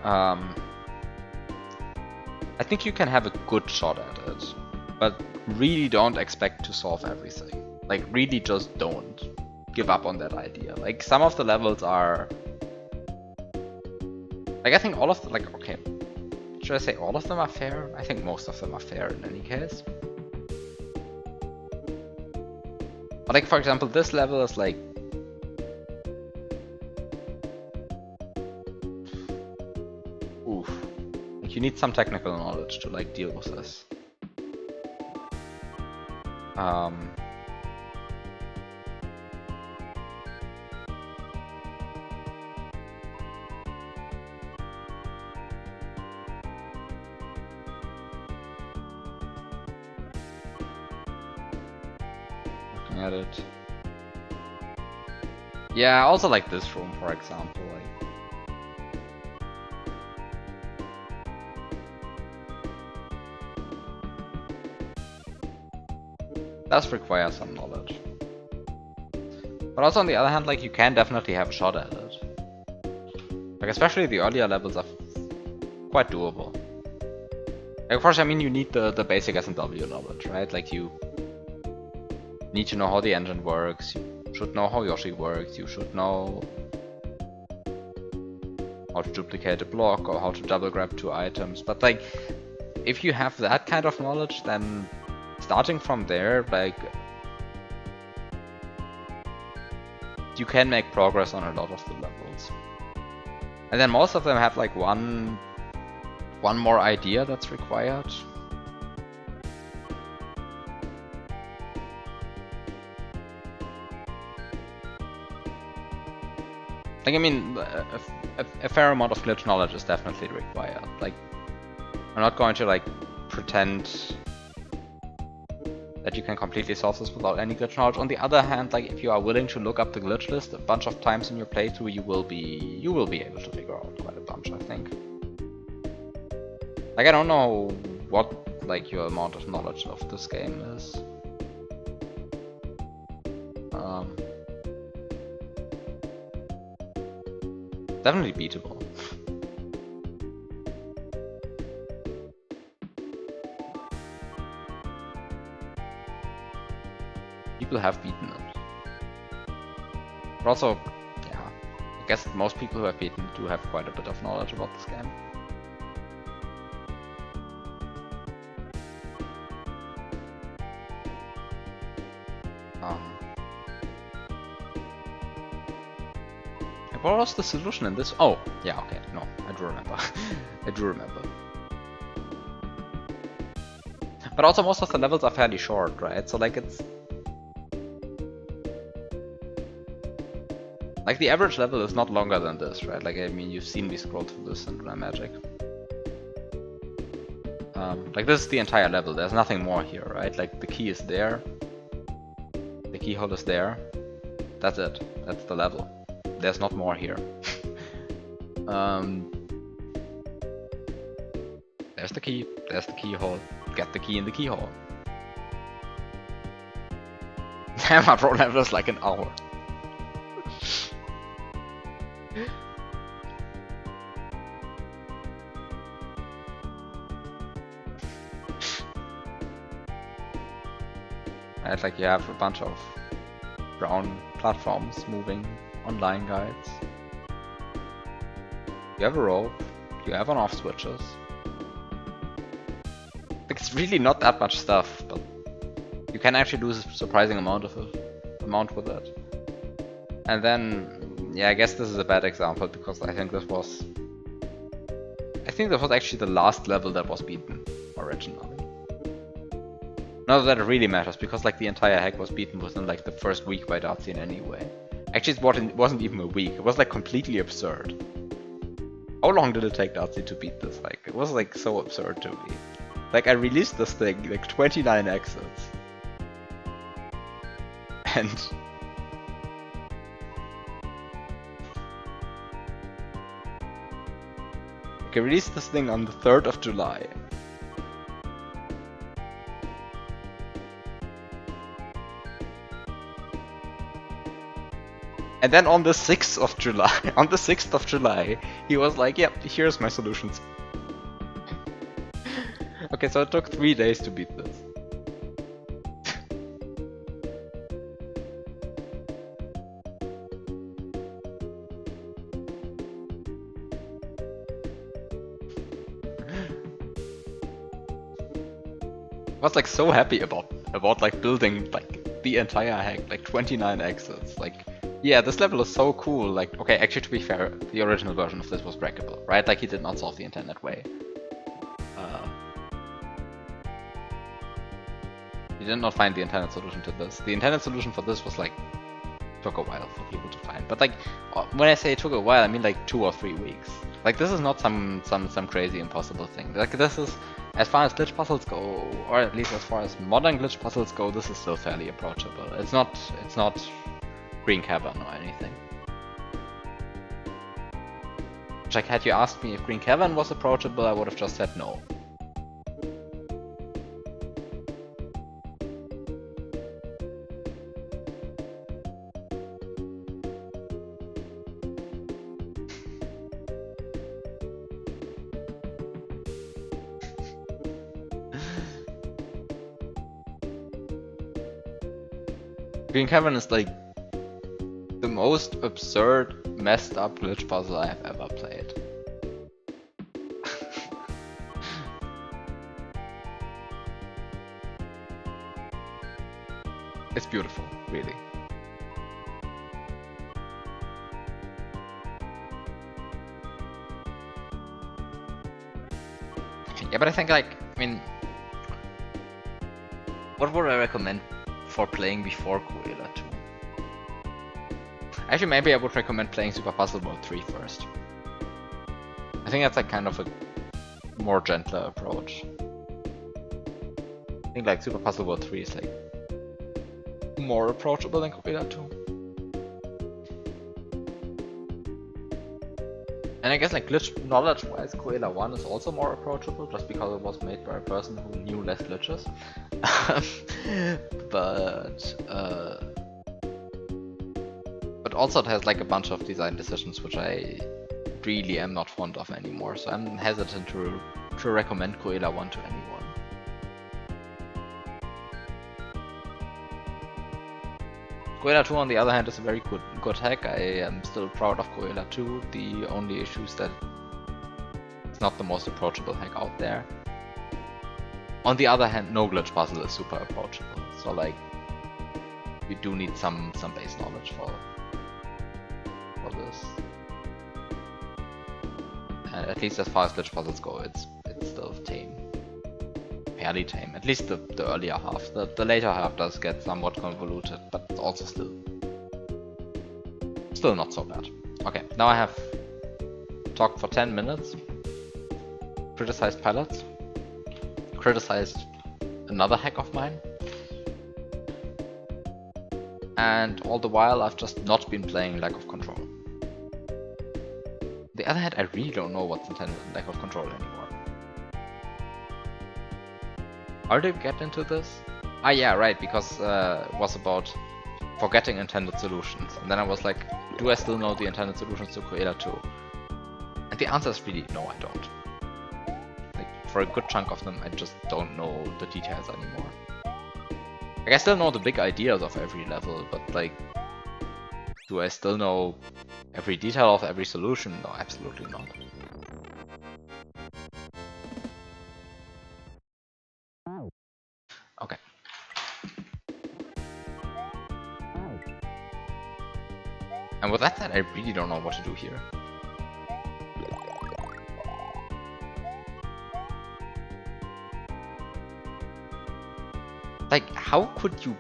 I I think you can have a good shot at it, but really don't expect to solve everything. Like, really just don't give up on that idea. Like, some of the levels are... Like, I think all of the... Like, okay. Should I say all of them are fair? I think most of them are fair in any case. But like, for example, this level is like... Oof. Like, you need some technical knowledge to like deal with this. Looking at it. Yeah, also like this room, for example. Like, does require some knowledge. But also on the other hand, like, you can definitely have a shot at it. Like, especially the earlier levels are quite doable. Like, of course, I mean, you need the basic S&W knowledge, right? Like, you need to know how the engine works, you should know how Yoshi works, you should know how to duplicate a block or how to double grab 2 items. But like, if you have that kind of knowledge, then starting from there, like, you can make progress on a lot of the levels. And then most of them have like one more idea that's required. Like, I mean, a fair amount of glitch knowledge is definitely required. Like, I'm not going to like pretend that you can completely solve this without any glitch knowledge. On the other hand, like, if you are willing to look up the glitch list a bunch of times in your playthrough, you will be able to figure out quite a bunch, I think. Like, I don't know what like your amount of knowledge of this game is. Definitely beatable. People have beaten it. But also, yeah, I guess most people who have beaten it do have quite a bit of knowledge about this game. What was the solution in this? Oh, yeah, okay, no, I do remember. I do remember. But also most of the levels are fairly short, right? So like it's... Like the average level is not longer than this, right? Like, I mean, you've seen me scroll through this in Magic. Like this is the entire level, there's nothing more here, right? Like the key is there. The keyhole is there. That's it. That's the level. There's not more here. There's the key, there's the keyhole. Get the key in the keyhole. Damn, my pro level is like an hour. Right, like you have a bunch of brown platforms moving online guides. You have a rope, you have on-off switches. It's really not that much stuff, but you can actually do a surprising amount with it. And then, yeah, I guess this is a bad example because I think this was actually the last level that was beaten originally. Not that it really matters because like the entire hack was beaten within like the first week by Dartzian anyway. Actually, it wasn't even a week. It was like completely absurd. How long did it take Dartzian to beat this? Like, it was like so absurd to me. Like, I released this thing, like 29 exits. And... like, I released this thing on the 3rd of July. And then on the 6th of July, he was like, yep, here's my solutions. Okay, so it took 3 days to beat this. I was like so happy about like building like the entire hack, like 29 exits. Like, yeah, this level is so cool. Like, okay, actually to be fair, the original version of this was breakable, right? Like he did not solve the intended way. He did not find the intended solution to this. The intended solution for this was like took a while for people to find. But like when I say it took a while, I mean like 2 or 3 weeks. Like this is not some crazy impossible thing. Like this is, as far as glitch puzzles go, or at least as far as modern glitch puzzles go, this is still fairly approachable. It's not Green Cavern or anything. Like had you asked me if Green Cavern was approachable, I would have just said no. Green Cavern is like the most absurd, messed up glitch puzzle I have ever played. It's beautiful, really. Yeah, but I think like, I mean, what would I recommend for playing before Cruella 2? Actually, maybe I would recommend playing Super Puzzle World 3 first. I think that's like kind of a more gentler approach. I think like Super Puzzle World 3 is like more approachable than Cruella 2. And I guess like glitch knowledge-wise, Cruella 1 is also more approachable just because it was made by a person who knew less glitches. But also it has like a bunch of design decisions which I really am not fond of anymore, so I'm hesitant to recommend Cruella 1 to anyone. Cruella 2 on the other hand is a very good hack. I am still proud of Cruella 2. The only issue is that it's not the most approachable hack out there. On the other hand, no glitch puzzle is super approachable, so like you do need some base knowledge for this. And at least as far as glitch puzzles go, it's still tame. Fairly tame. At least the earlier half. The later half does get somewhat convoluted, but also still not so bad. Okay, now I have talked for 10 minutes, criticized pilots, criticized another hack of mine, and all the while I've just not been playing Lack of Control. On the other hand, I really don't know what's intended in Lack of Control anymore. How did we get into this? Ah yeah, right, because it was about forgetting intended solutions. And then I was like, do I still know the intended solutions to Cruella 2? And the answer is really, no, I don't. Like, for a good chunk of them, I just don't know the details anymore. Like, I still know the big ideas of every level, but like, do I still know every detail of every solution? No, absolutely not. Okay. And with that said, I really don't know what to do here. Like, how could you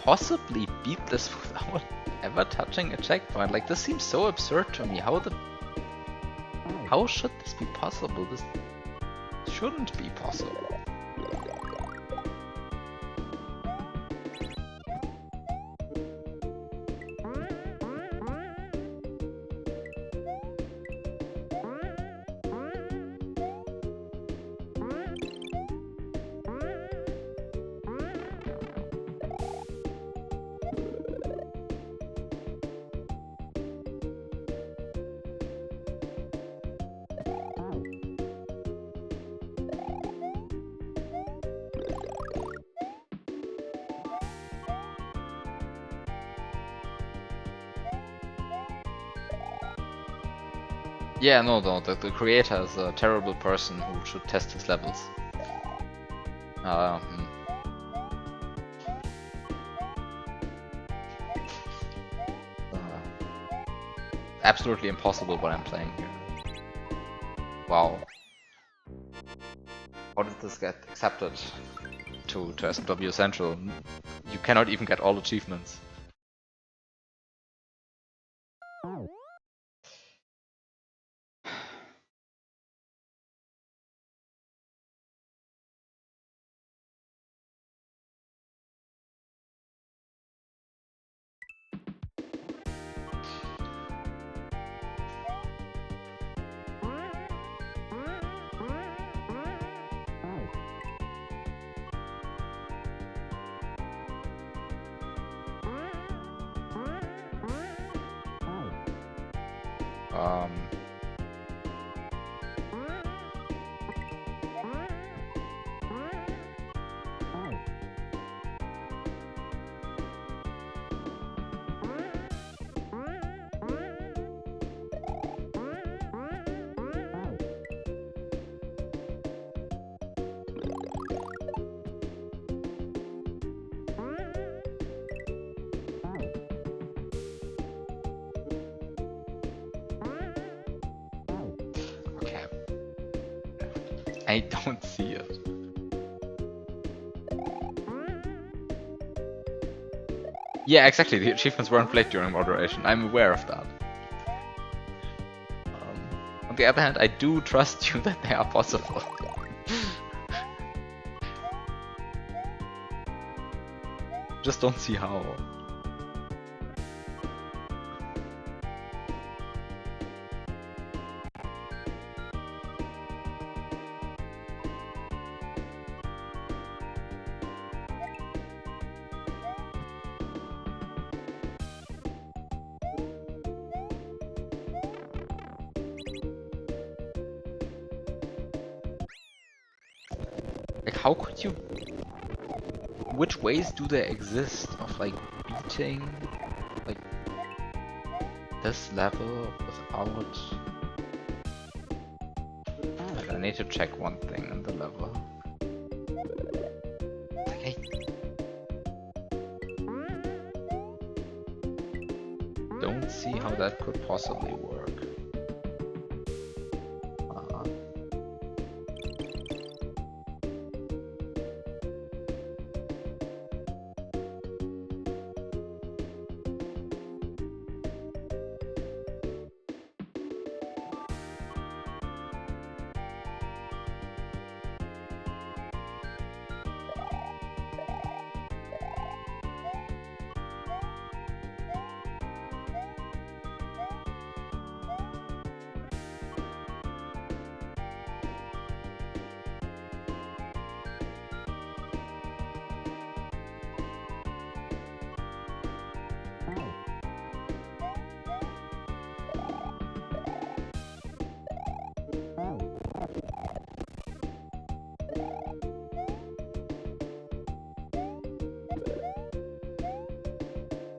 possibly beat this without ever touching a checkpoint? Like, this seems so absurd to me. How should this be possible? This shouldn't be possible. Yeah, no, the creator is a terrible person who should test his levels. Hmm. Absolutely impossible what I'm playing here. Wow. How did this get accepted to SW Central? You cannot even get all achievements. Um, okay. I don't see it. Yeah, exactly. The achievements weren't played during moderation. I'm aware of that. On the other hand, I do trust you that they are possible. Just don't see how. Like, how could you... Which ways do there exist of, like, beating, like, this level without... Like, I need to check one thing in the level. Like, I don't see how that could possibly work.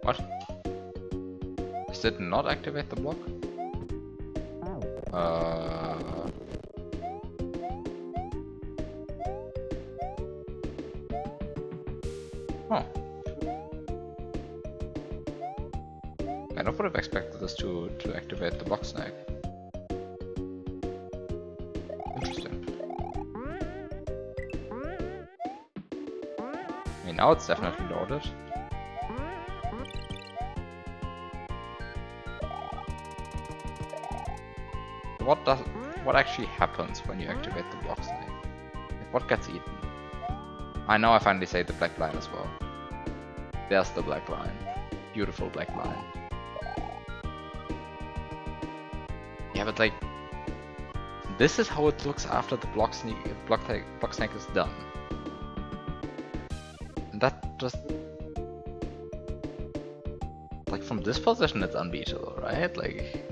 What? Does it not activate the block? Oh. I would have expected this to activate the block snag. Interesting. I mean, now it's definitely loaded. What actually happens when you activate the block snag? Like, what gets eaten? I know I finally say the black line as well. There's the black line. Beautiful black line. Yeah, but like, this is how it looks after the block snag is done. And that just... Like, from this position it's unbeatable, right? Like...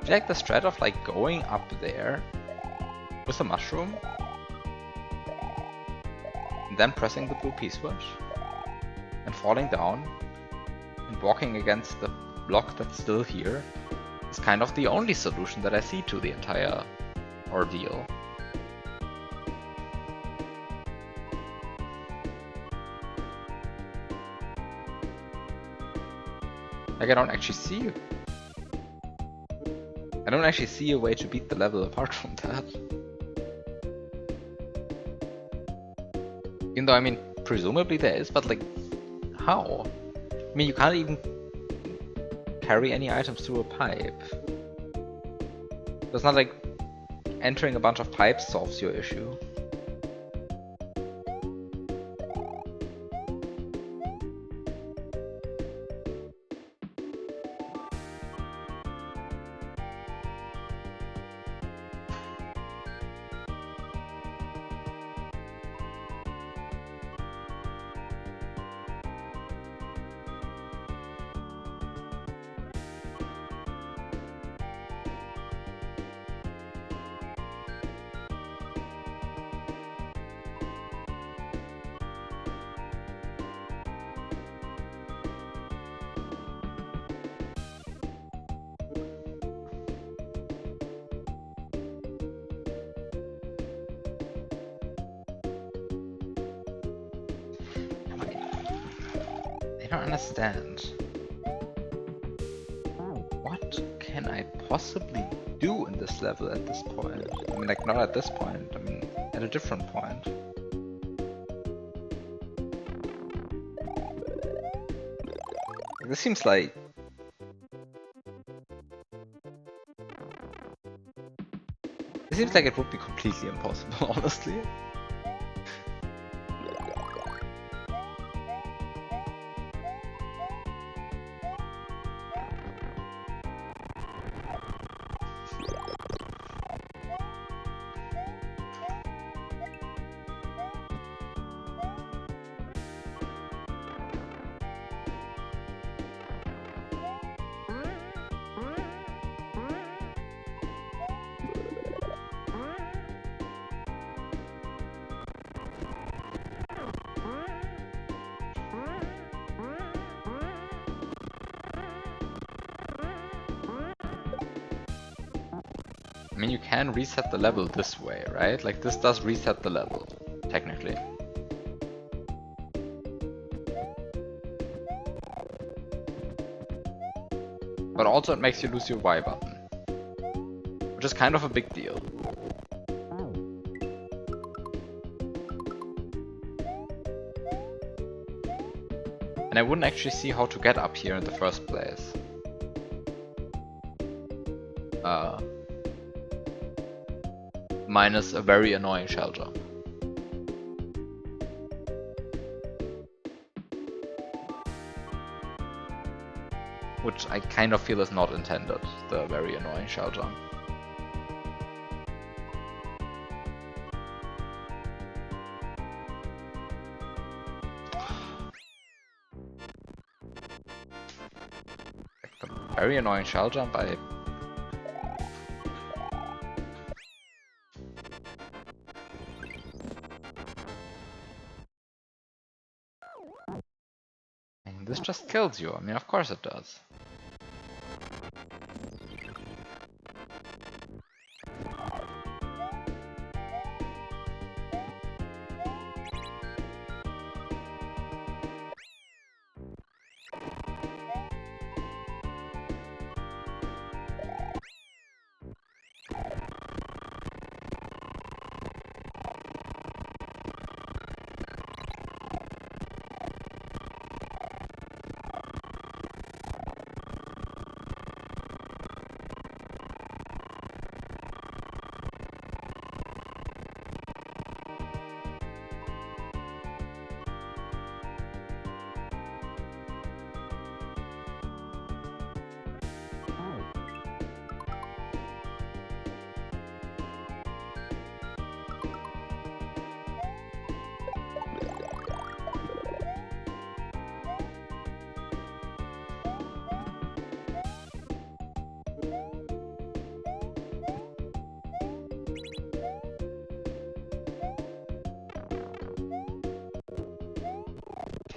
Do you like the strat of like going up there with a mushroom, and then pressing the blue P-switch, and falling down, and walking against the block that's still here, is kind of the only solution that I see to the entire ordeal. Like, I don't actually see a way to beat the level apart from that. Even though, I mean, presumably there is, but like, how? I mean, you can't even carry any items through a pipe. It's not like entering a bunch of pipes solves your issue. I don't understand. What can I possibly do in this level at this point? I mean, like, not at this point, I mean, at a different point. This seems like... This seems like it would be completely impossible, honestly. I mean, you can reset the level this way, right? Like, this does reset the level, technically. But also it makes you lose your Y button, which is kind of a big deal. And I wouldn't actually see how to get up here in the first place. Minus a very annoying shell jump. Which I kind of feel is not intended, the very annoying shell jump. Like the very annoying shell jump, this just kills you. I mean, of course it does.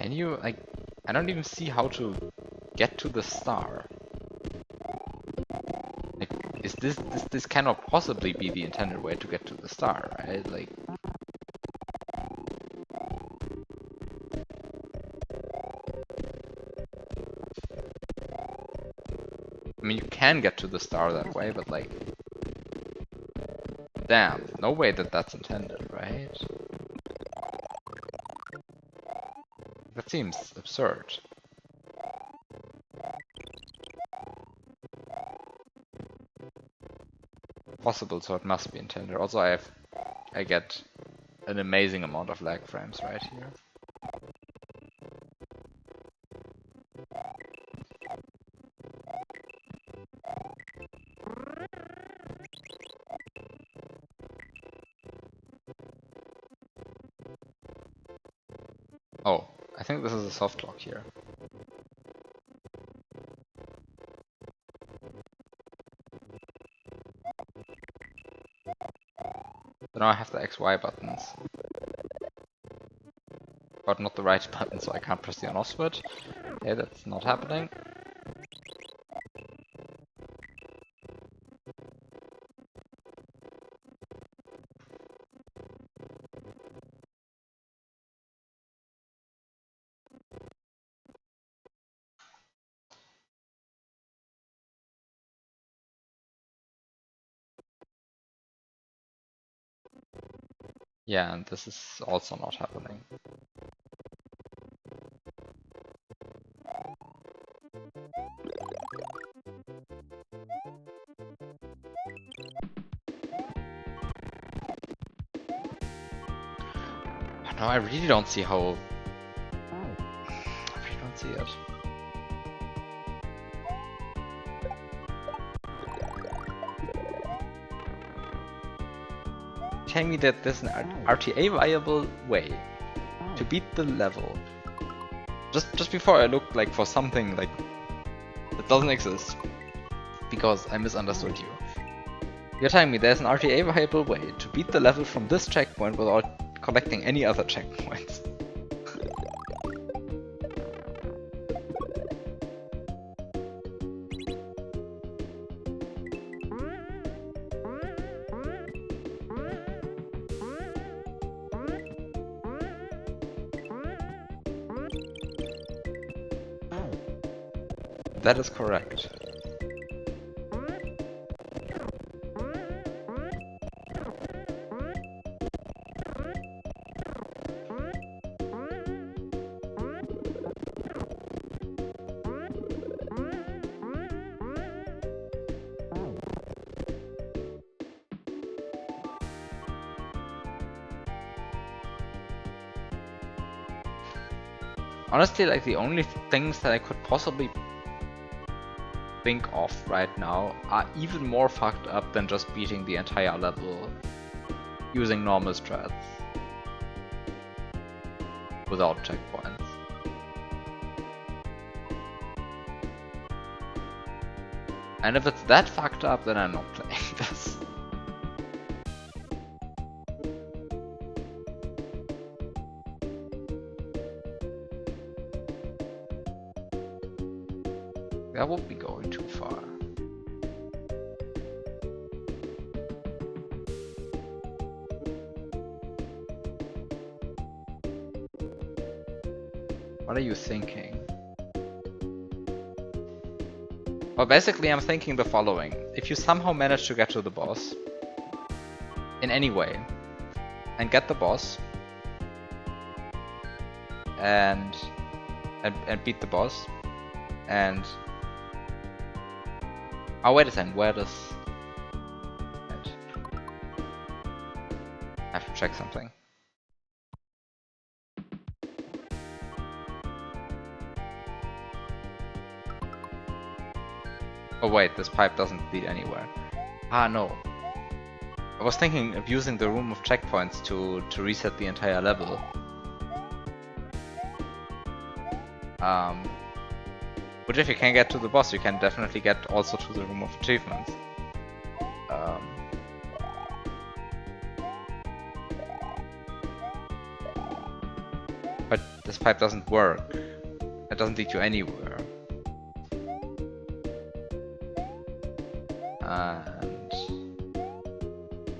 Can you, like, I don't even see how to get to the star. Like, is this cannot possibly be the intended way to get to the star, right? Like, I mean, you can get to the star that way, but like, damn, no way that that's intended, right? That seems absurd. Possible, so it must be intended. Also, I get an amazing amount of lag frames right here. Oh, I think this is a soft lock here. So now I have the XY buttons, but not the right button, so I can't press the on-off switch. Okay, that's not happening. Yeah, and this is also not happening. No, I really don't see how... I really don't see it. Tell me that there's an RTA viable way to beat the level. Just before I looked like for something like that doesn't exist, because I misunderstood you. You're telling me there's an RTA viable way to beat the level from this checkpoint without collecting any other checkpoints. That is correct. Honestly, like the only things that I could possibly think of right now are even more fucked up than just beating the entire level using normal strats without checkpoints. And if it's that fucked up, then I'm not playing this. That would be going too far. What are you thinking? Well, basically I'm thinking the following. If you somehow manage to get to the boss, in any way, and get the boss, and beat the boss, and... Oh, wait a second, where does... Right. I have to check something. Oh wait, this pipe doesn't lead anywhere. Ah, no. I was thinking of using the room of checkpoints to reset the entire level. Which if you can get to the boss, you can definitely get also to the room of achievements. But this pipe doesn't work. It doesn't lead you anywhere. And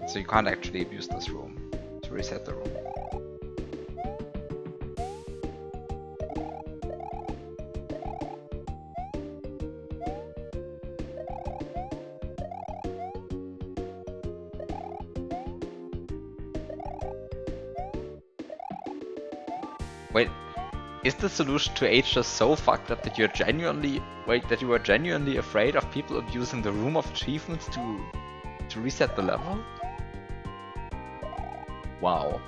so you can't actually abuse this room to reset the room. Wait, is the solution to H just so fucked up that you're genuinely that you are genuinely afraid of people abusing the room of achievements to reset the level? Wow.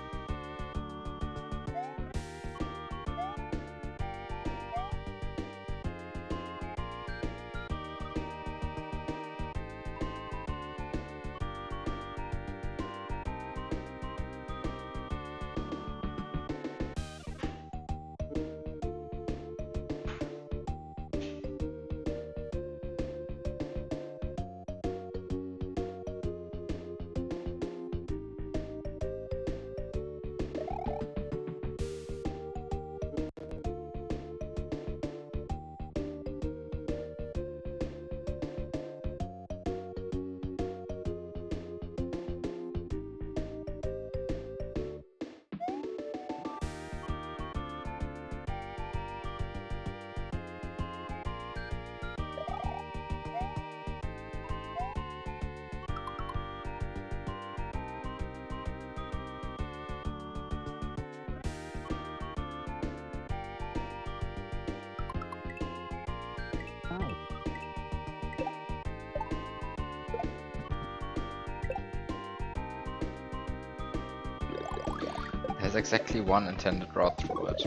There's exactly one intended route through it.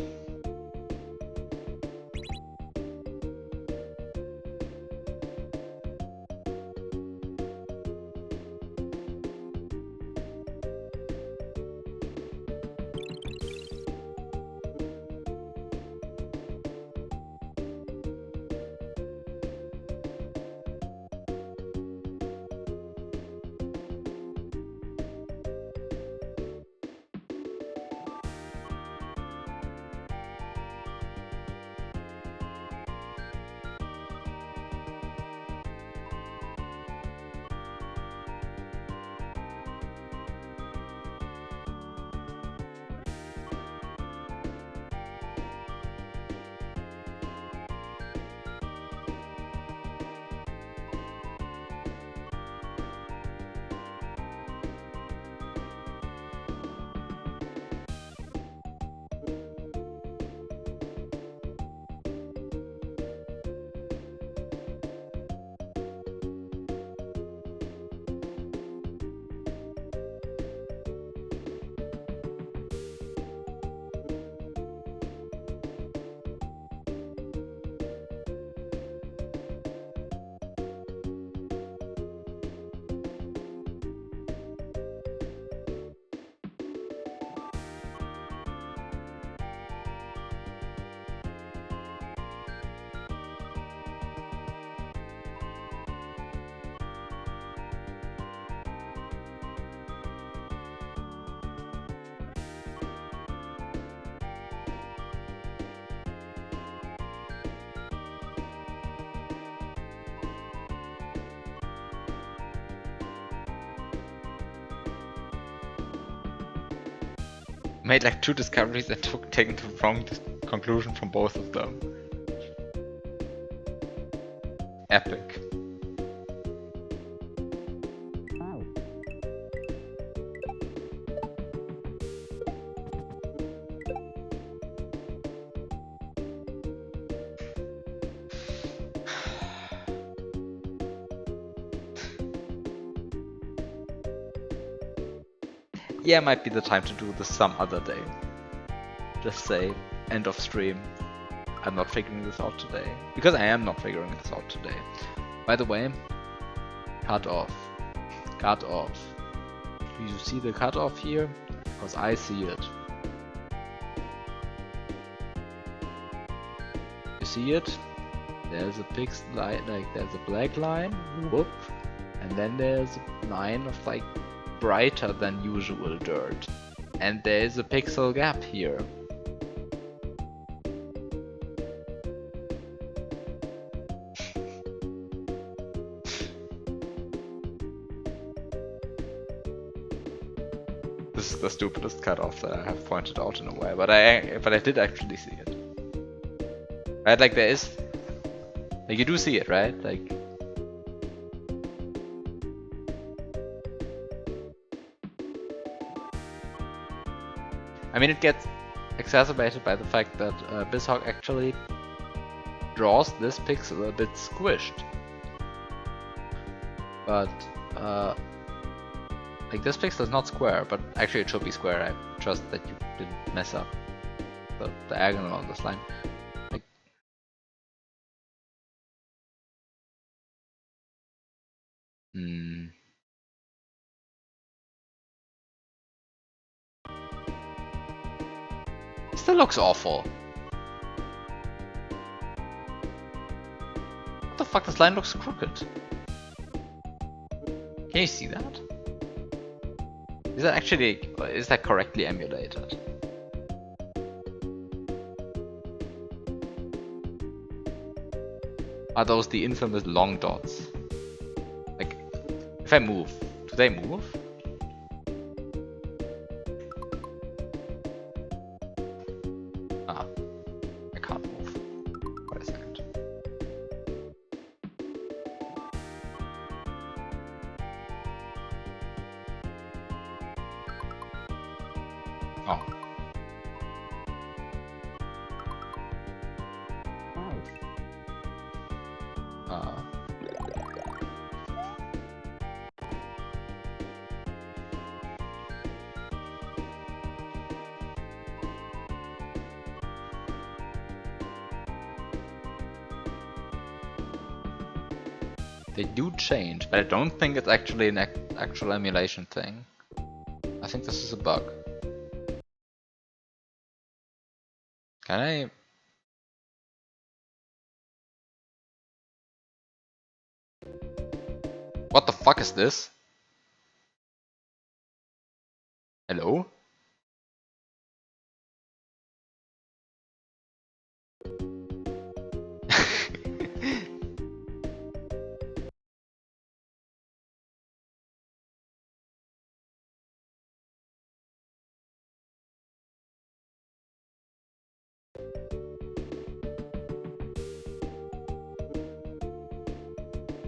Made like 2 discoveries and taken the wrong conclusion from both of them. Epic. Yeah, might be the time to do this some other day. Just say, end of stream. I'm not figuring this out today. Because I am not figuring this out today. By the way, cut off. Cut off. Do you see the cutoff here? Because I see it. You see it? There's a pixel line, like there's a black line, whoop, and then there's a line of like brighter than usual dirt. And there's a pixel gap here. This is the stupidest cutoff that I have pointed out in a while, but I did actually see it. Right, like there is, like you do see it, right? Like, I mean, it gets exacerbated by the fact that BizHawk actually draws this pixel a bit squished. But like this pixel is not square, but actually it should be square. I trust that you didn't mess up the diagonal on this line. Like, still looks awful. What the fuck? This line looks crooked. Can you see that? Is that actually, is that correctly emulated? Are those the infamous long dots? Like, if I move, do they move? Ah, I can't move. Wait a second. Oh. They do change, but I don't think it's actually an actual emulation thing. I think this is a bug. Can I? What the fuck is this? Hello?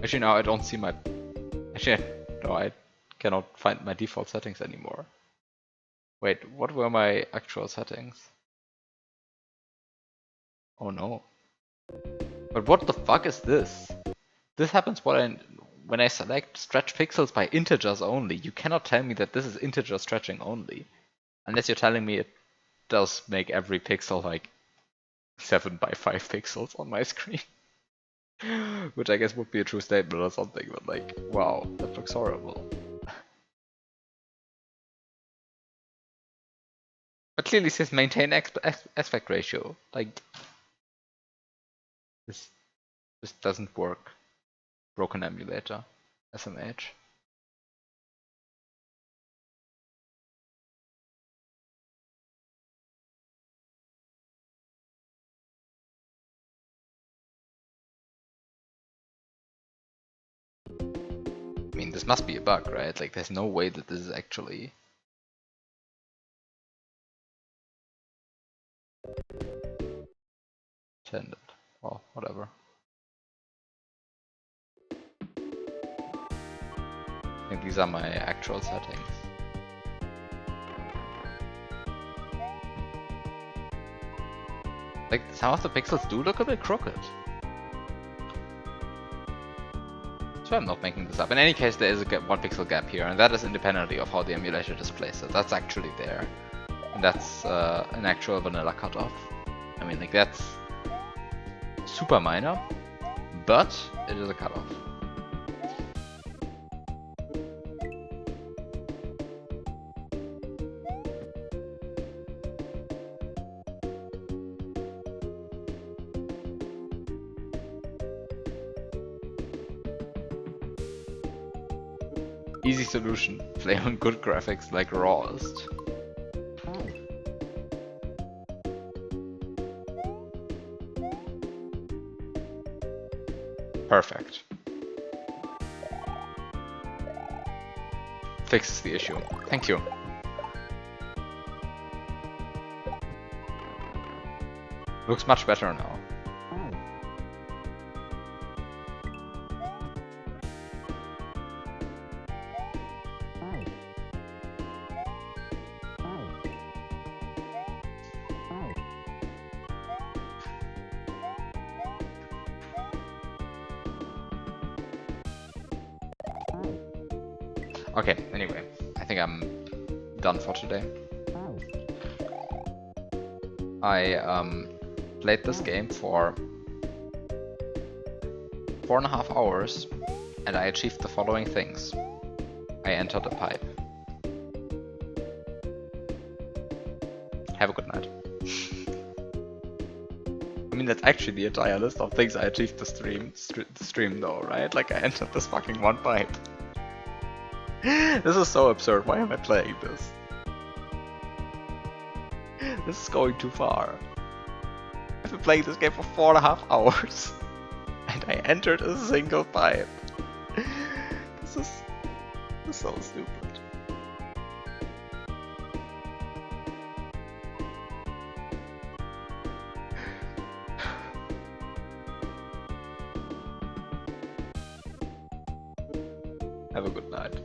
Actually, now I don't see my... Actually, no, I cannot find my default settings anymore. Wait, what were my actual settings? Oh no. But what the fuck is this? This happens when I select stretch pixels by integers only. You cannot tell me that this is integer stretching only. Unless you're telling me it does make every pixel like 7 by 5 pixels on my screen. Which I guess would be a true statement or something, but like, wow, that looks horrible. But clearly says maintain aspect ratio. Like, this doesn't work. Broken emulator, SMH. I mean, this must be a bug, right? Like, there's no way that this is actually... intended. Well, whatever. I think these are my actual settings. Like, some of the pixels do look a bit crooked. So I'm not making this up. In any case, there is a 1 pixel gap here, and that is independently of how the emulator displays it. That's actually there. And that's an actual vanilla cutoff. I mean, like, that's super minor, but it is a cutoff. Easy solution. Play on good graphics like rawest. Perfect. Fixes the issue. Thank you. Looks much better now. Okay, anyway, I think I'm done for today. I played this game for 4.5 hours and I achieved the following things. I entered a pipe. Have a good night. I mean, that's actually the entire list of things I achieved the stream though, right? Like, I entered this fucking one pipe. This is so absurd. Why am I playing this? This is going too far. I've been playing this game for 4.5 hours and I entered a single pipe. This is so stupid. Have a good night.